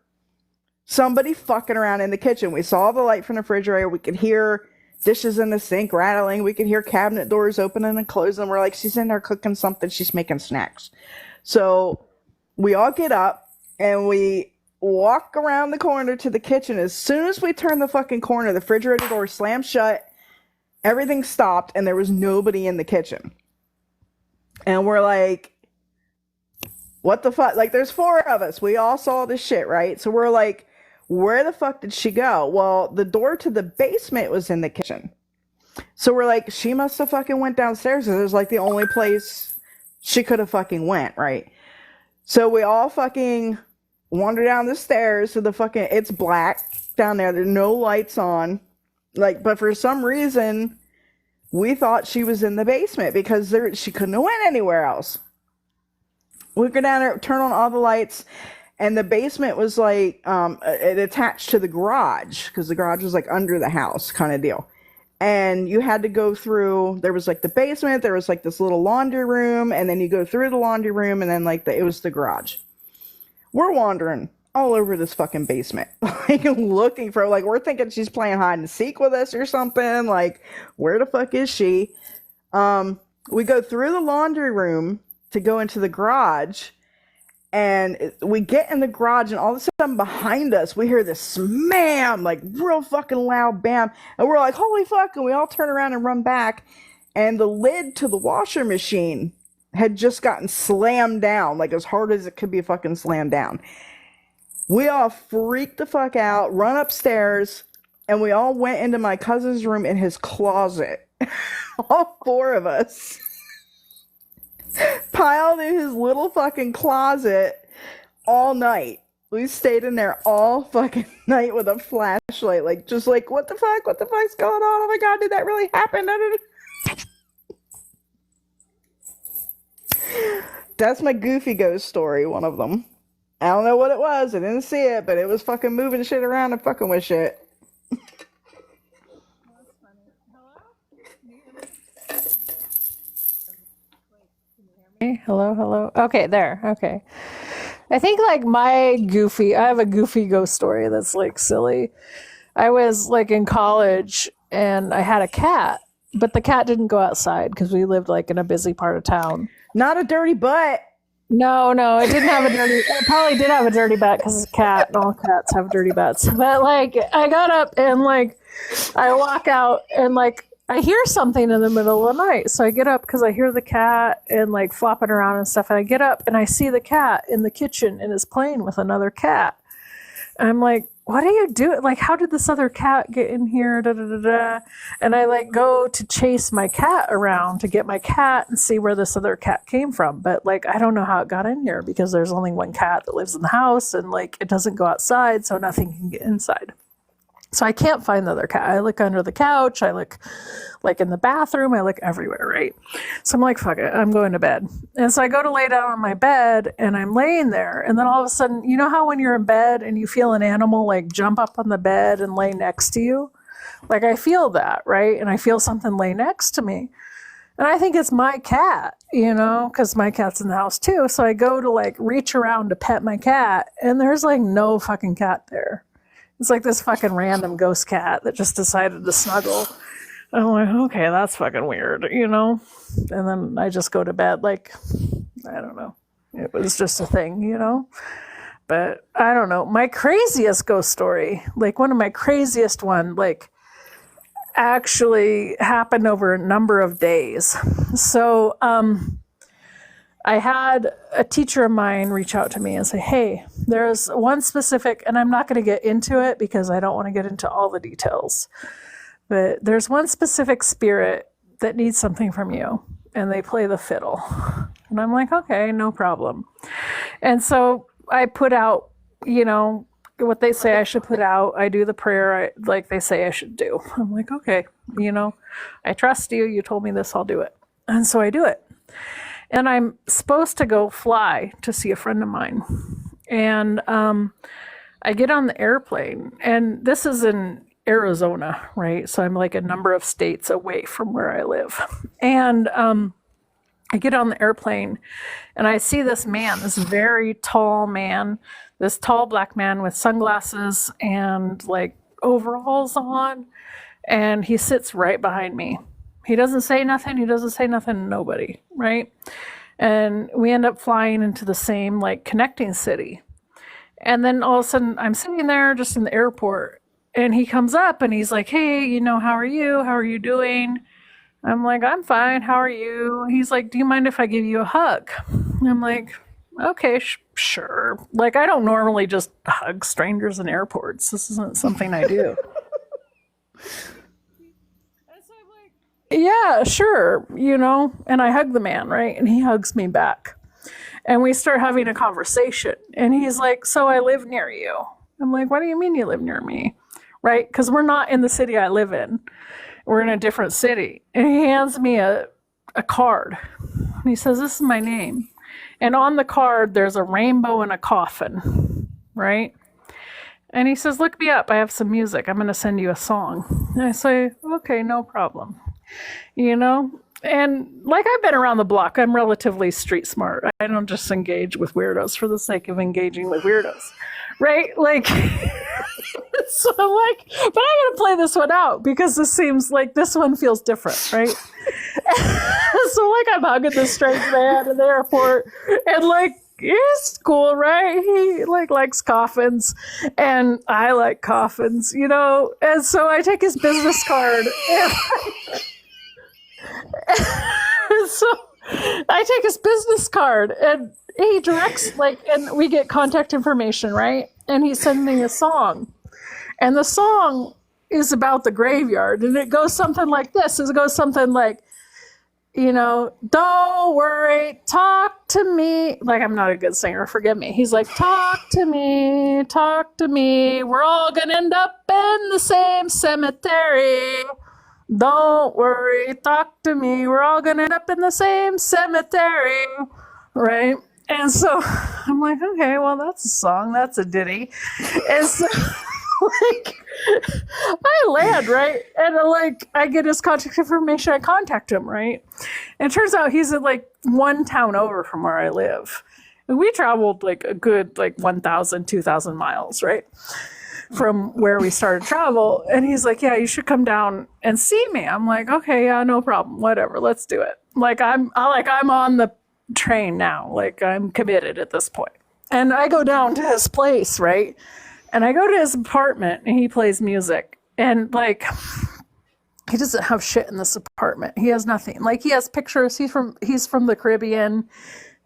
somebody fucking around in the kitchen. We saw the light from the refrigerator. We could hear dishes in the sink rattling. We could hear cabinet doors opening and closing. We're like, she's in there cooking something. She's making snacks. So we all get up and we walk around the corner to the kitchen. As soon as we turn the fucking corner, the refrigerator door slammed shut. Everything stopped and there was nobody in the kitchen. And we're like, what the fuck? Like, there's 4 of us. We all saw this shit, right? So we're like, where the fuck did she go? Well, the door to the basement was in the kitchen. So we're like, she must have fucking went downstairs. It was like the only place she could have fucking went, right? So we all fucking wander down the stairs to the fucking, it's black down there. There's no lights on. Like, but for some reason, we thought she was in the basement because she couldn't have went anywhere else. We go down there, turn on all the lights, and the basement was like, it attached to the garage, because the garage was like under the house kind of deal. And you had to go through, there was like the basement, there was like this little laundry room, and then you go through the laundry room, and then like it was the garage. We're wandering all over this fucking basement, like looking for, like, we're thinking she's playing hide and seek with us or something. Like, where the fuck is she? We go through the laundry room to go into the garage, and we get in the garage, and all of a sudden behind us we hear this slam, like real fucking loud bam, and we're like, holy fuck, and we all turn around and run back, and the lid to the washer machine had just gotten slammed down, like as hard as it could be fucking slammed down. We all freaked the fuck out, run upstairs, and we all went into my cousin's room in his closet. All 4 of us piled in his little fucking closet all night. We stayed in there all fucking night with a flashlight, like, just like, what the fuck? What the fuck's going on? Oh my god, did that really happen? That's my goofy ghost story, one of them. I don't know what it was. I didn't see it, but it was fucking moving shit around and fucking with shit. Hello. Okay, there. Okay. I think like I have a goofy ghost story that's like silly. I was like in college and I had a cat, but the cat didn't go outside because we lived like in a busy part of town. Not a dirty butt. No, it didn't have a dirty, it probably did have a dirty butt because it's a cat and all cats have dirty butts. But like I got up and like I walk out and like I hear something in the middle of the night. So I get up because I hear the cat and like flopping around and stuff. And I get up and I see the cat in the kitchen and is playing with another cat. And I'm like, what are you doing? Like, how did this other cat get in here? Da, da, da, da. And I like go to chase my cat around to get my cat and see where this other cat came from. But like, I don't know how it got in here because there's only one cat that lives in the house and like it doesn't go outside. So nothing can get inside. So I can't find the other cat. I look under the couch. I look like in the bathroom. I look everywhere, right? So I'm like, fuck it. I'm going to bed. And so I go to lay down on my bed and I'm laying there. And then all of a sudden, you know how when you're in bed and you feel an animal like jump up on the bed and lay next to you? Like I feel that, right? And I feel something lay next to me. And I think it's my cat, you know, because my cat's in the house too. So I go to like reach around to pet my cat and there's like no fucking cat there. It's like this fucking random ghost cat that just decided to snuggle. I'm like, okay, that's fucking weird, you know? And then I just go to bed like, I don't know. It was just a thing, you know? But I don't know. My craziest ghost story, like one of my craziest one, like actually happened over a number of days. So, I had a teacher of mine reach out to me and say, hey, there's one specific, and I'm not going to get into it because I don't want to get into all the details, but there's one specific spirit that needs something from you, and they play the fiddle. And I'm like, okay, no problem. And so I put out, you know, what they say I should put out. I do the prayer like they say I should do. I'm like, okay, you know, I trust you. You told me this, I'll do it. And so I do it. And I'm supposed to go fly to see a friend of mine. And I get on the airplane, and this is in Arizona, right? So I'm like a number of states away from where I live. And I get on the airplane, and I see this man, this very tall man, this tall black man with sunglasses and like overalls on, and he sits right behind me. He doesn't say nothing. He doesn't say nothing to nobody, right? And we end up flying into the same like connecting city. And then all of a sudden, I'm sitting there just in the airport, and he comes up and he's like, "Hey, how are you? How are you doing?" I'm like, "I'm fine. How are you?" He's like, "Do you mind if I give you a hug?" And I'm like, "Okay, sure." Like, I don't normally just hug strangers in airports. This isn't something I do. Yeah, sure, and I hug the man, right? And he hugs me back. And we start having a conversation. And he's like, "So I live near you." I'm like, "What do you mean you live near me?" Right? Because we're not in the city I live in. We're in a different city. And he hands me a card. And he says, "This is my name." And on the card, there's a rainbow and a coffin, right? And he says, "Look me up. I have some music. I'm going to send you a song." And I say, "Okay, no problem." And like, I've been around the block. I'm relatively street smart. I don't just engage with weirdos for the sake of engaging with weirdos, right? Like, so I'm like, but I'm going to play this one out because this seems like this one feels different, right? So like, I'm hugging this strange man in the airport, and like, it's cool, right? He like likes coffins, and I like coffins, And so I take his business card, and so I take his business card, and he directs and we get contact information, right? And he sends me a song, and the song is about the graveyard, and it goes something like this. It goes something like, "Don't worry, talk to me." Like, I'm not a good singer, forgive me. He's like, talk to me. We're all gonna end up in the same cemetery. Don't worry, talk to me. We're all gonna end up in the same cemetery, right? And so I'm like, okay, well, that's a song, that's a ditty. And so like, I land, right? And I get his contact information, I contact him, right? And it turns out he's at like one town over from where I live. And we traveled like a good 1,000, 2,000 miles, right? From where we started travel. And he's like, "Yeah, you should come down and see me." I'm like, "Okay, yeah, no problem, whatever, let's do it." Like, I'm on the train now, like, I'm committed at this point. And I go down to his place, right? And I go to his apartment, and he plays music, and like, he doesn't have shit in this apartment. He has nothing. Like, he has pictures. He's from the Caribbean.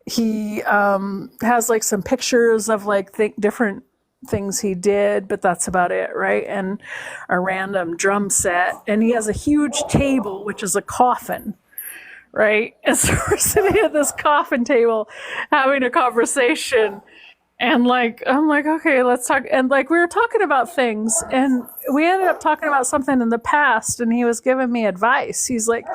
He has like some pictures of like different things he did, but that's about it, right? And a random drum set, and he has a huge table, which is a coffin, right? And so we're sitting at this coffin table having a conversation, and like, I'm like, okay, let's talk. And like, we were talking about things, and we ended up talking about something in the past, and he was giving me advice. He's like,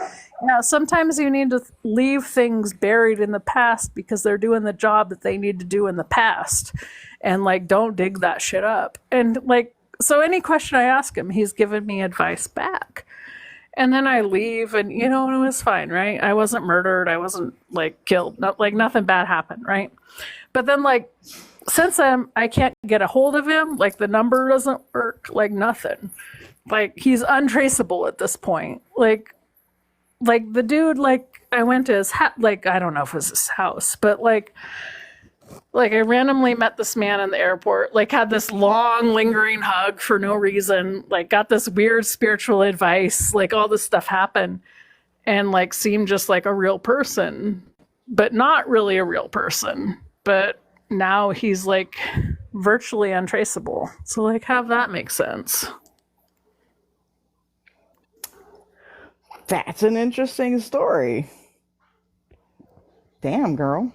"Yeah, sometimes you need to leave things buried in the past because they're doing the job that they need to do in the past. And like, don't dig that shit up." And like, so any question I ask him, he's given me advice back. And then I leave, and it was fine, right? I wasn't murdered. I wasn't like killed. Nothing bad happened, right? But then like, since I can't get a hold of him, like the number doesn't work, like nothing. Like, he's untraceable at this point. Like the dude, like, I went to his house, like, I don't know if it was his house, but like I randomly met this man in the airport, like, had this long lingering hug for no reason, like, got this weird spiritual advice, like, all this stuff happened, and like, seemed just like a real person, but not really a real person. But now he's like virtually untraceable. So like, have that make sense. That's an interesting story. Damn, girl.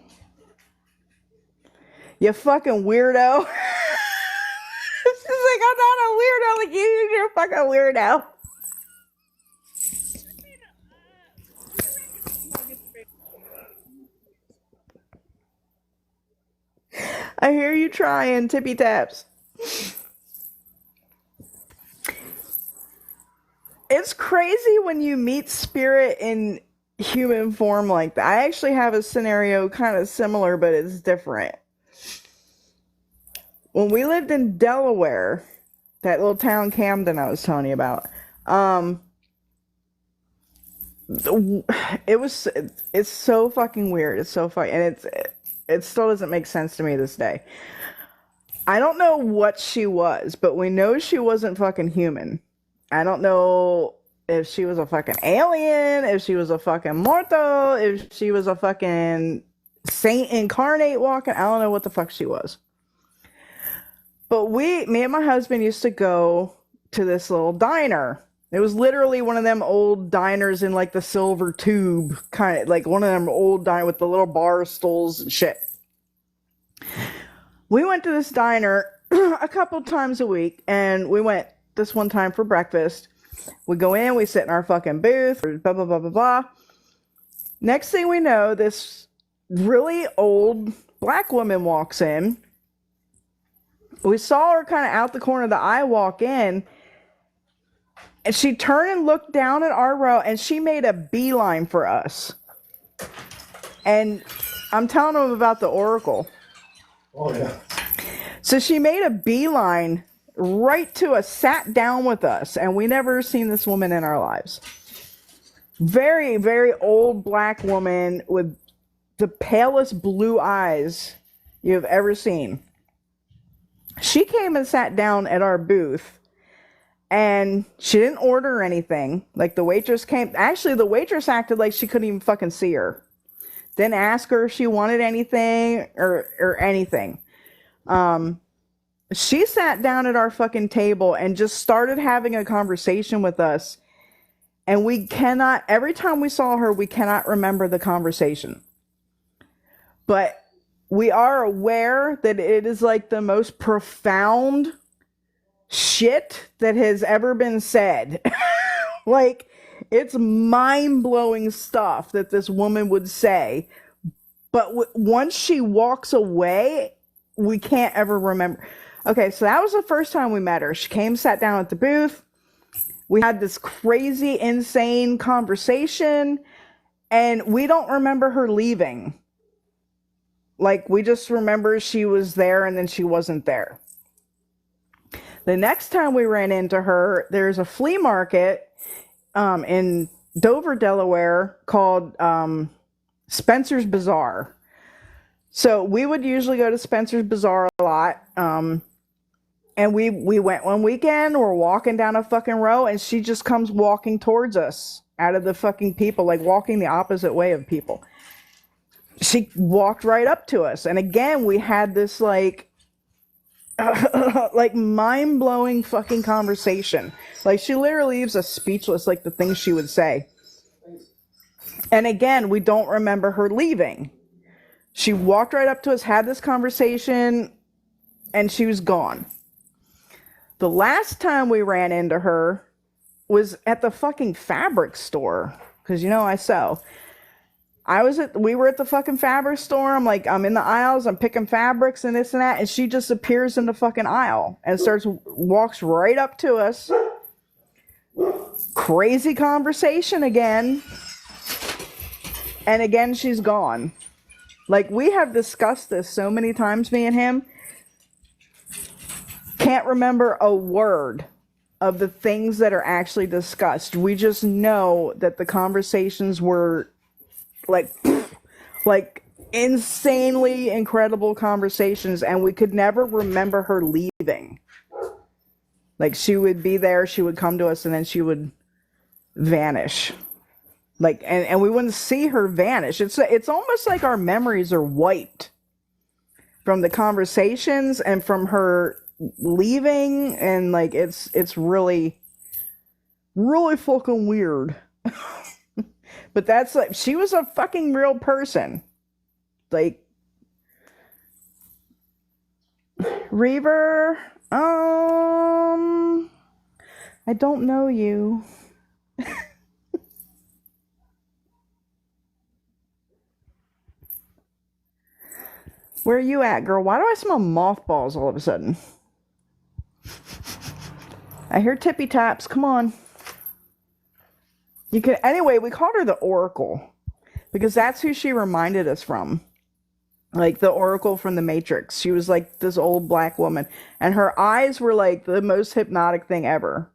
You fucking weirdo. She's like, "I'm not a weirdo like you. You're a fucking weirdo." I hear you trying, tippy taps. It's crazy when you meet spirit in human form like that. I actually have a scenario kind of similar, but it's different. When we lived in Delaware, that little town Camden I was telling you about, it's so fucking weird. It's so funny, and it still doesn't make sense to me this day. I don't know what she was, but we know she wasn't fucking human. I don't know if she was a fucking alien, if she was a fucking mortal, if she was a fucking saint incarnate walking. I don't know what the fuck she was. But me and my husband used to go to this little diner. It was literally one of them old diners in like the silver tube, kind of like one of them old diners with the little bar stools and shit. We went to this diner a couple times a week, and we went this one time for breakfast. We go in, we sit in our fucking booth, blah, blah, blah, blah, blah. Next thing we know, this really old black woman walks in. We saw her kind of out the corner of the eye walk in, and she turned and looked down at our row, and she made a beeline for us. And I'm telling them about the oracle. Oh, yeah. So she made a beeline right to us, sat down with us, and we never seen this woman in our lives. Very, very old black woman with the palest blue eyes you've ever seen. She came and sat down at our booth, and she didn't order anything. Like, the waitress came. Actually, the waitress acted like she couldn't even fucking see her. Didn't ask her if she wanted anything or anything. She sat down at our fucking table and just started having a conversation with us. And we cannot, every time we saw her, we cannot remember the conversation. But we are aware that it is like the most profound shit that has ever been said. Like, it's mind-blowing stuff that this woman would say. But once she walks away, we can't ever remember. Okay, so that was the first time we met her. She came, sat down at the booth. We had this crazy, insane conversation, and we don't remember her leaving. Like, we just remember she was there and then she wasn't there. The next time we ran into her, there's a flea market in Dover, Delaware called Spencer's Bazaar. So we would usually go to Spencer's Bazaar a lot. And we went one weekend, we're walking down a fucking row, and she just comes walking towards us out of the fucking people, like walking the opposite way of people. She walked right up to us. And again, we had this like mind-blowing fucking conversation. Like, she literally leaves us speechless, like the things she would say. And again, we don't remember her leaving. She walked right up to us, had this conversation, and she was gone. The last time we ran into her was at the fucking fabric store. Because, you know, I sew. We were at the fucking fabric store. I'm in the aisles, I'm picking fabrics and this and that. And she just appears in the fucking aisle and walks right up to us. Crazy conversation again. And again, she's gone. Like, we have discussed this so many times, me and him. Can't remember a word of the things that are actually discussed. We just know that the conversations were like insanely incredible conversations, and we could never remember her leaving. Like, she would be there, she would come to us, and then she would vanish. Like, and we wouldn't see her vanish. It's almost like our memories are wiped from the conversations and from her leaving, and like it's really, really fucking weird. But that's like, she was a fucking real person. Like, Reaver, I don't know you. Where are you at, girl? Why do I smell mothballs all of a sudden? I hear tippy taps. Come on. You can. Anyway, we called her the Oracle because that's who she reminded us from. Like the Oracle from the Matrix. She was like this old black woman, and her eyes were like the most hypnotic thing ever.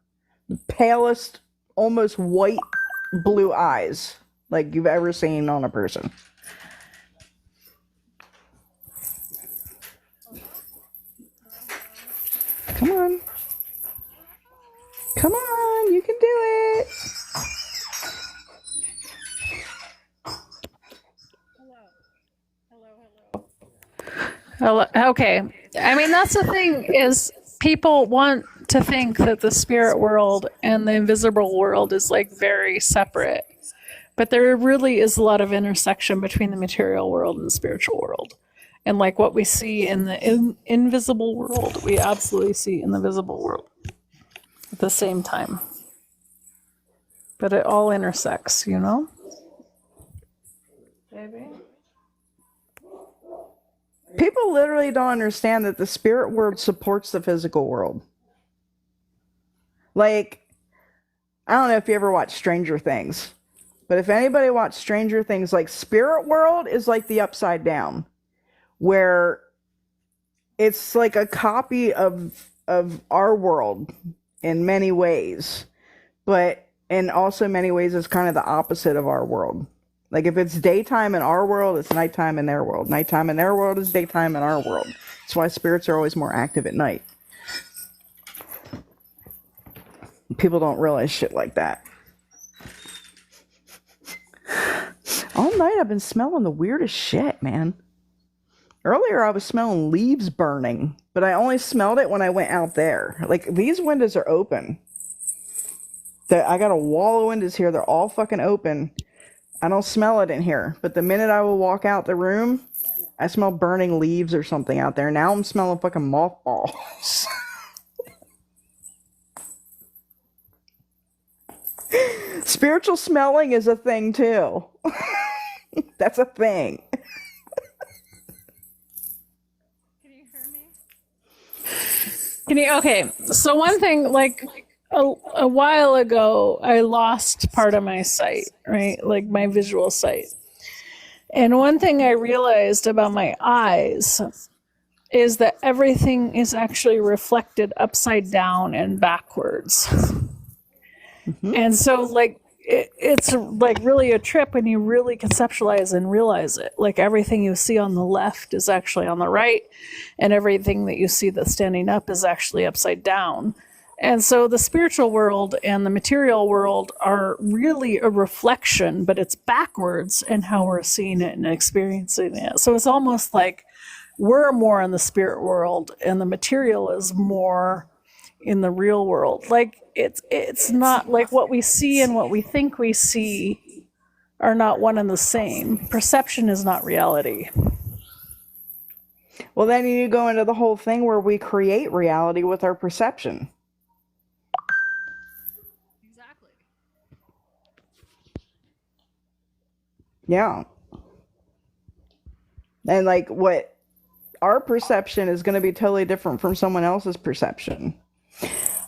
Palest, almost white blue eyes like you've ever seen on a person. Come on. Come on, you can do it. Okay. I mean, that's the thing is people want to think that the spirit world and the invisible world is like very separate. But there really is a lot of intersection between the material world and the spiritual world. And like what we see in the invisible world, we absolutely see in the visible world at the same time. But it all intersects, you know? Baby? People literally don't understand that the spirit world supports the physical world. Like, I don't know if you ever watched Stranger Things, but if anybody watched Stranger Things, like spirit world is like the upside down, where it's like a copy of our world in many ways, but in also many ways it's kind of the opposite of our world. Like if it's daytime in our world, it's nighttime in their world. Nighttime in their world is daytime in our world. That's why spirits are always more active at night. People don't realize shit like that. All night I've been smelling the weirdest shit, man. Earlier I was smelling leaves burning, but I only smelled it when I went out there. Like these windows are open. I got a wall of windows here. They're all fucking open. I don't smell it in here, but the minute I will walk out the room, I smell burning leaves or something out there. Now I'm smelling fucking mothballs. Spiritual smelling is a thing too. That's a thing. Okay, so one thing, like a while ago, I lost part of my sight, right? Like my visual sight. And one thing I realized about my eyes is that everything is actually reflected upside down and backwards. Mm-hmm. And so, like, it's like really a trip when you really conceptualize and realize it. Like everything you see on the left is actually on the right, and everything that you see that's standing up is actually upside down. And so the spiritual world and the material world are really a reflection, but it's backwards in how we're seeing it and experiencing it. So it's almost like we're more in the spirit world and the material is more in the real world. Like it's not like what we see and what we think we see are not one and the same. Perception is not reality. Well, then you go into the whole thing where we create reality with our perception. Exactly. Yeah. And like what our perception is going to be totally different from someone else's perception.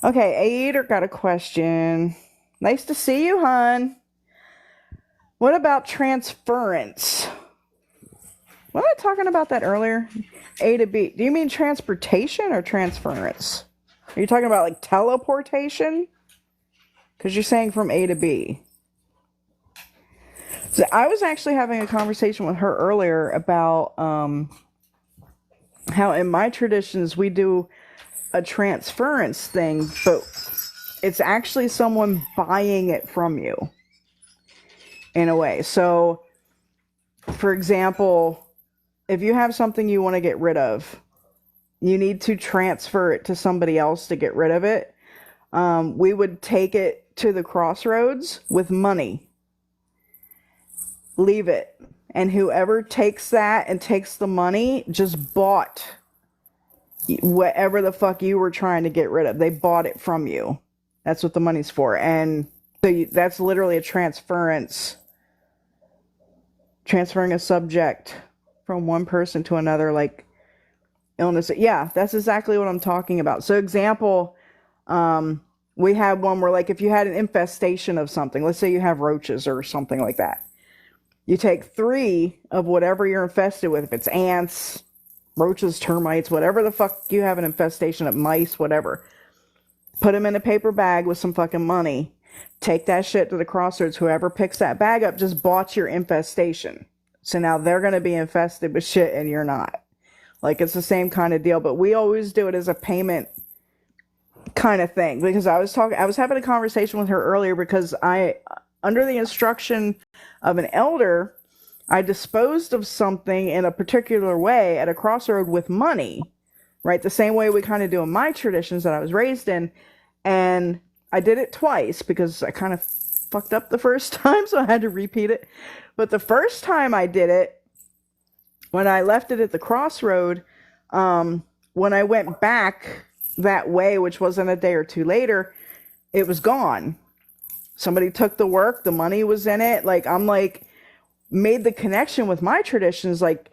Okay, Ader got a question. Nice to see you, hon. What about transference? Wasn't I talking about that earlier? A to B. Do you mean transportation or transference? Are you talking about like teleportation? Because you're saying from A to B. So I was actually having a conversation with her earlier about how in my traditions we do a transference thing, but it's actually someone buying it from you in a way. So, for example, if you have something you want to get rid of, you need to transfer it to somebody else to get rid of it. We would take it to the crossroads with money, leave it, and whoever takes that and takes the money just bought whatever the fuck you were trying to get rid of. They bought it from you. That's what the money's for. And so that's literally a transference. Transferring a subject from one person to another, like illness. Yeah, that's exactly what I'm talking about. So example, we had one where like if you had an infestation of something, let's say you have roaches or something like that. You take 3 of whatever you're infested with, if it's ants, roaches, termites, whatever the fuck you have an infestation of, mice, whatever. Put them in a paper bag with some fucking money. Take that shit to the crossroads. Whoever picks that bag up just bought your infestation. So now they're going to be infested with shit and you're not. Like, it's the same kind of deal, but we always do it as a payment kind of thing. Because I was having a conversation with her earlier because under the instruction of an elder, I disposed of something in a particular way at a crossroad with money, right? The same way we kind of do in my traditions that I was raised in. And I did it twice because I kind of fucked up the first time, so I had to repeat it. But the first time I did it, when I left it at the crossroad, when I went back that way, which wasn't a day or two later, it was gone. Somebody took the work, the money was in it. Like, I'm like, made the connection with my traditions. Like,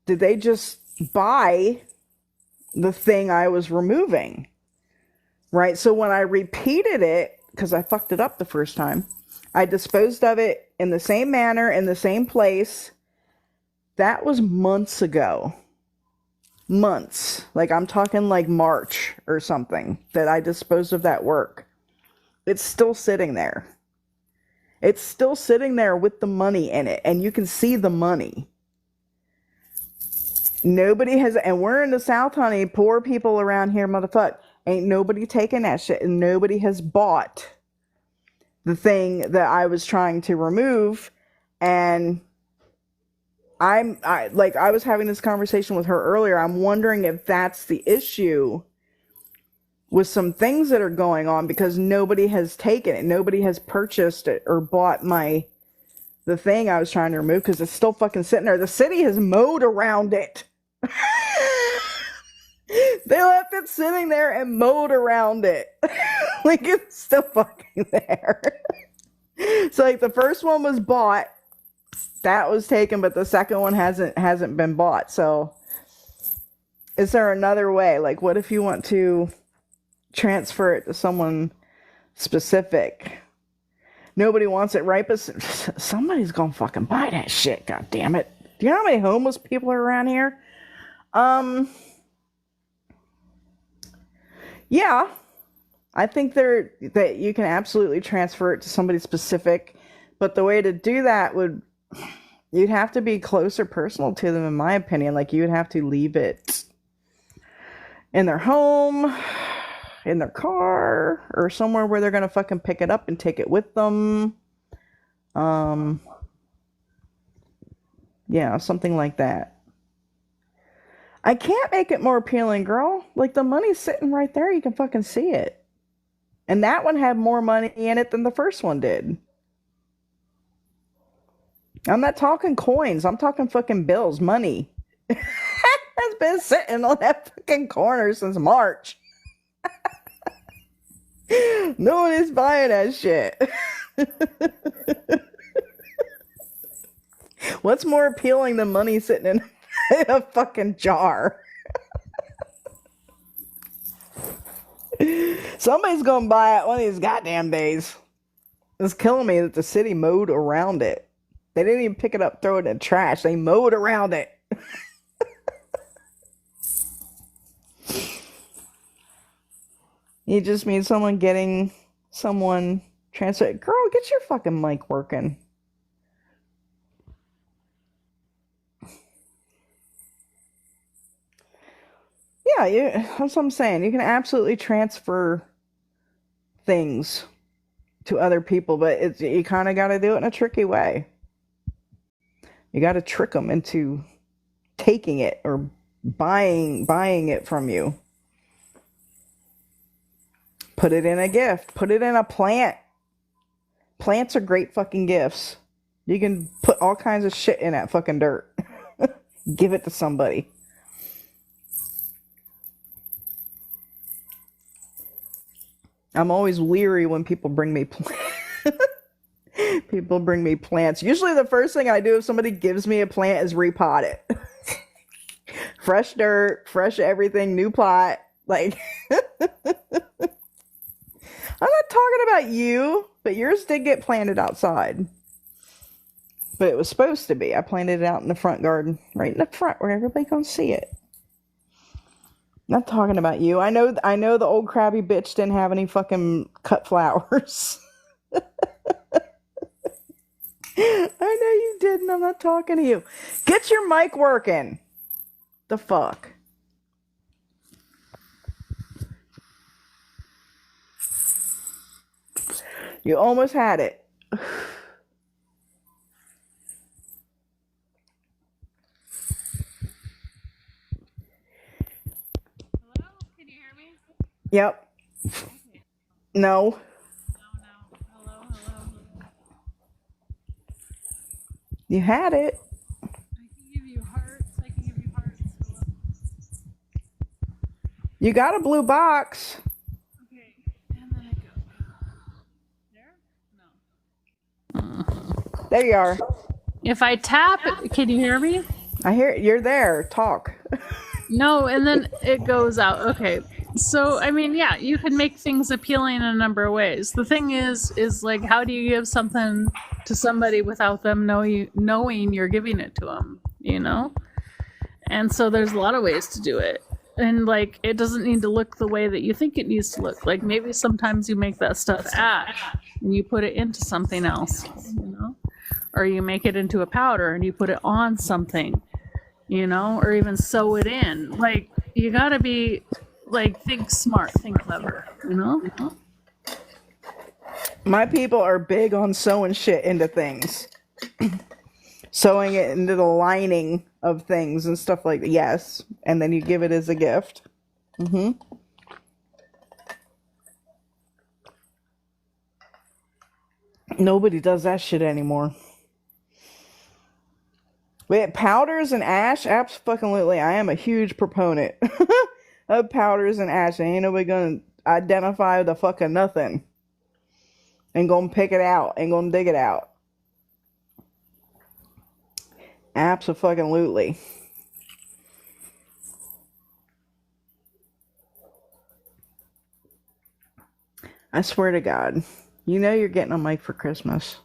did they just buy the thing I was removing? Right? So when I repeated it, because I fucked it up the first time, I disposed of it in the same manner, in the same place. That was months ago. Months. Like, I'm talking like March or something that I disposed of that work. It's still sitting there. It's still sitting there with the money in it. And you can see the money. Nobody has, and we're in the South, honey. Poor people around here, motherfucker. Ain't nobody taking that shit. And nobody has bought the thing that I was trying to remove. And I was having this conversation with her earlier. I'm wondering if that's the issue with some things that are going on, because nobody has taken it. Nobody has purchased it or bought the thing I was trying to remove, because it's still fucking sitting there. The city has mowed around it. They left it sitting there and mowed around it. Like, it's still fucking there. So like the first one was bought, that was taken, but the second one hasn't been bought. So is there another way? Like, what if you want to transfer it to someone specific? Nobody wants it, right? But somebody's gonna fucking buy that shit, god damn it. Do you know how many homeless people are around here? Yeah, I think that you can absolutely transfer it to somebody specific, but the way to do that you'd have to be close or personal to them, in my opinion. Like, you would have to leave it in their home, in their car, or somewhere where they're gonna fucking pick it up and take it with them. Yeah, something like that. I can't make it more appealing, girl. Like, the money's sitting right there. You can fucking see it. And that one had more money in it than the first one did. I'm not talking coins. I'm talking fucking bills, money. That's been sitting on that fucking corner since March. No one is buying that shit. What's more appealing than money sitting in a fucking jar? Somebody's gonna buy it one of these goddamn days. It's killing me that the city mowed around it. They didn't even pick it up, throw it in the trash. They mowed around it. You just mean someone transfer. Girl, get your fucking mic working. Yeah, that's what I'm saying. You can absolutely transfer things to other people, but you kind of got to do it in a tricky way. You got to trick them into taking it or buying it from you. Put it in a gift. Put it in a plant. Plants are great fucking gifts. You can put all kinds of shit in that fucking dirt. Give it to somebody. people people bring me plants. Usually the first thing I do if somebody gives me a plant is repot it. Fresh dirt, fresh everything, new pot. Like, I'm not talking about you, but yours did get planted outside. But it was supposed to be. I planted it out in the front garden, right in the front where everybody can see it. Not talking about you. I know the old crabby bitch didn't have any fucking cut flowers. I know you didn't. I'm not talking to you. Get your mic working. The fuck? You almost had it. Hello? Can you hear me? Yep. No. No. Hello. You had it. I can give you hearts. Hello. You got a blue box. Okay. And then I go. There? No. There you are. If I tap, can you hear me? I hear it. You're there. Talk. No, and then it goes out. Okay. So, I mean, yeah, you can make things appealing in a number of ways. The thing is like, how do you give something to somebody without them knowing you're giving it to them, you know? And so there's a lot of ways to do it. And, like, it doesn't need to look the way that you think it needs to look. Like, maybe sometimes you make that stuff ash and you put it into something else, you know? Or you make it into a powder and you put it on something, you know? Or even sew it in. Like, you gotta be, like, think smart, think clever, you know? My people are big on sewing shit into things. Sewing it into the lining of things and stuff like that. Yes. And then you give it as a gift. Mm-hmm. Nobody does that shit anymore. Wait, powders and ash? Absolutely. I am a huge proponent of powders and ash. Ain't nobody gonna identify the fucking nothing. And gonna pick it out. And gonna dig it out. Absolutely. I swear to God. You know you're getting a mic for Christmas.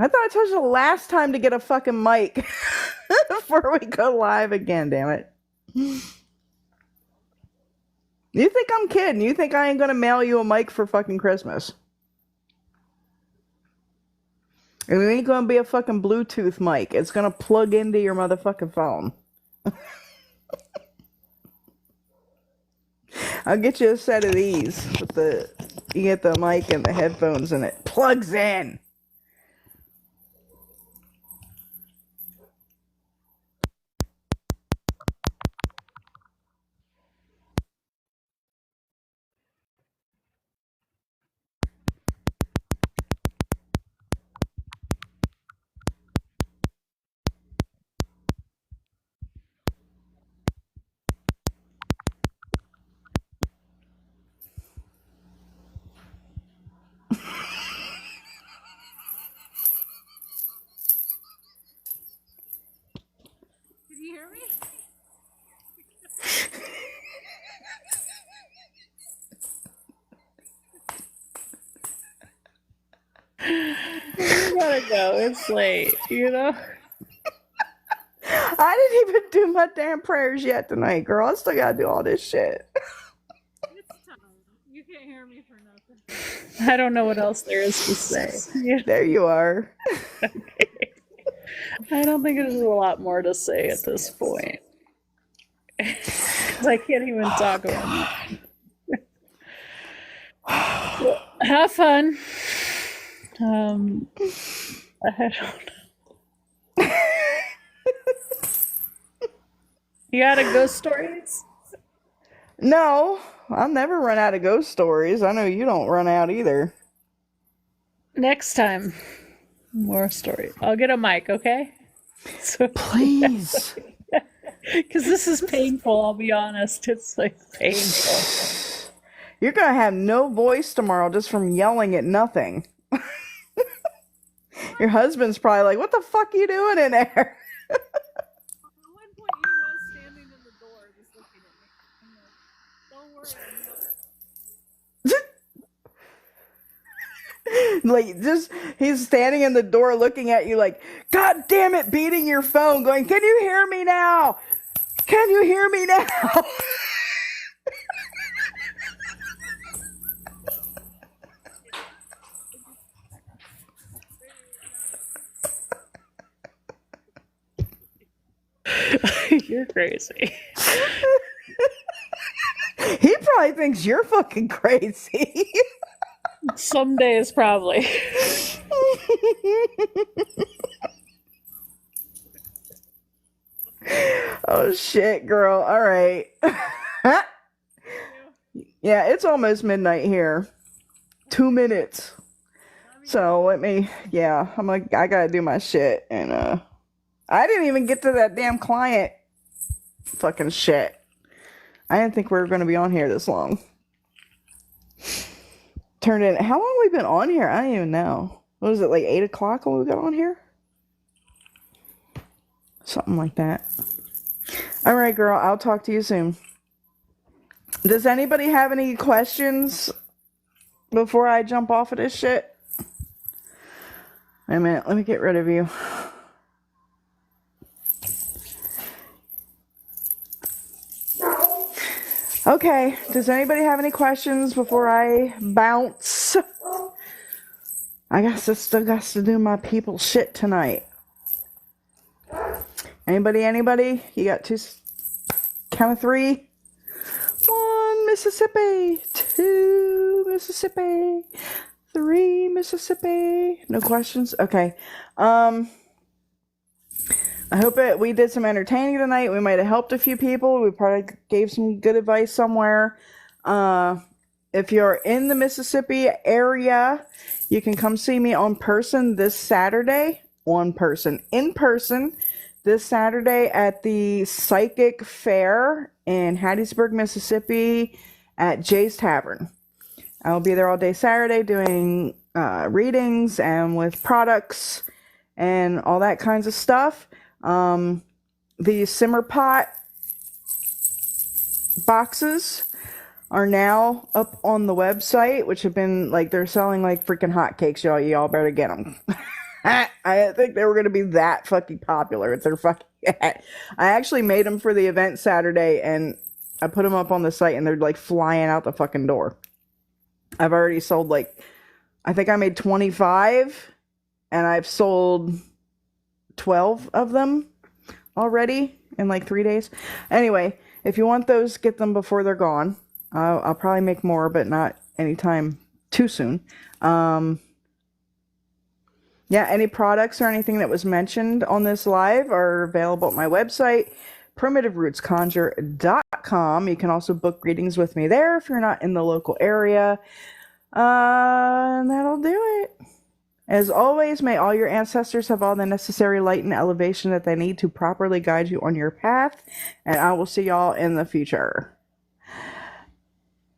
I thought I told you the last time to get a fucking mic before we go live again, damn it. You think I'm kidding? You think I ain't gonna mail you a mic for fucking Christmas? And it ain't gonna be a fucking Bluetooth mic. It's gonna plug into your motherfucking phone. I'll get you a set of these with you get the mic and the headphones and it plugs in. Can you hear me? You gotta go. It's late, you know? I didn't even do my damn prayers yet tonight, girl. I still gotta do all this shit. It's time. You can't hear me for nothing. I don't know what else there is to say. There you are. Okay. I don't think there's a lot more to say at this point. I can't even talk about it. Well, have fun. I don't know. You got a ghost stories? No, I'll never run out of ghost stories. I know you don't run out either. Next time, more stories. I'll get a mic, okay? So, Please. because this is painful, I'll be honest. It's like painful. You're gonna have no voice tomorrow just from yelling at nothing. Your husband's probably like, "What the fuck are you doing in there?" At one point, he was standing in the door, just looking at me. I'm like, don't worry, I'm not. Like, just he's standing in the door looking at you like, "God damn it," beating your phone, going, "Can you hear me now? Can you hear me now?" You're crazy. He probably thinks you're fucking crazy. Some days, probably. Oh shit, girl. All right. Yeah, it's almost midnight here. 2 minutes. So let me, yeah, I'm like, I gotta do my shit. And I didn't even get to that damn client fucking shit. I didn't think we were gonna be on here this long. Turned in, how long have we been on here? I don't even know. What was it, like 8 o'clock when we got on here? Something like that. All right, girl, I'll talk to you soon. Does anybody have any questions before I jump off of this shit? Wait a minute, let me get rid of you. Okay, does anybody have any questions before I bounce? I guess I still got to do my people shit tonight. Anybody? You got two, count of 3. 1, Mississippi. 2, Mississippi. 3, Mississippi. No questions? Okay. I hope we did some entertaining tonight. We might have helped a few people. We probably gave some good advice somewhere. If you're in the Mississippi area, you can come see me in person this Saturday this Saturday at the Psychic Fair in Hattiesburg, Mississippi at Jay's Tavern. I'll be there all day Saturday doing readings and with products and all that kinds of stuff. The simmer pot boxes are now up on the website, which have been like, they're selling like freaking hotcakes, y'all. Y'all better get them. I didn't think they were going to be that fucking popular. They're fucking. I actually made them for the event Saturday, and I put them up on the site, and they're like flying out the fucking door. I've already sold like, I think I made 25, and I've sold 12 of them already in like 3 days. Anyway, if you want those, get them before they're gone. I'll probably make more, but not anytime too soon. Yeah, any products or anything that was mentioned on this live are available at my website, primitiverootsconjure.com. You can also book readings with me there if you're not in the local area. And that'll do it. As always, may all your ancestors have all the necessary light and elevation that they need to properly guide you on your path. And I will see y'all in the future.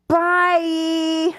Bye!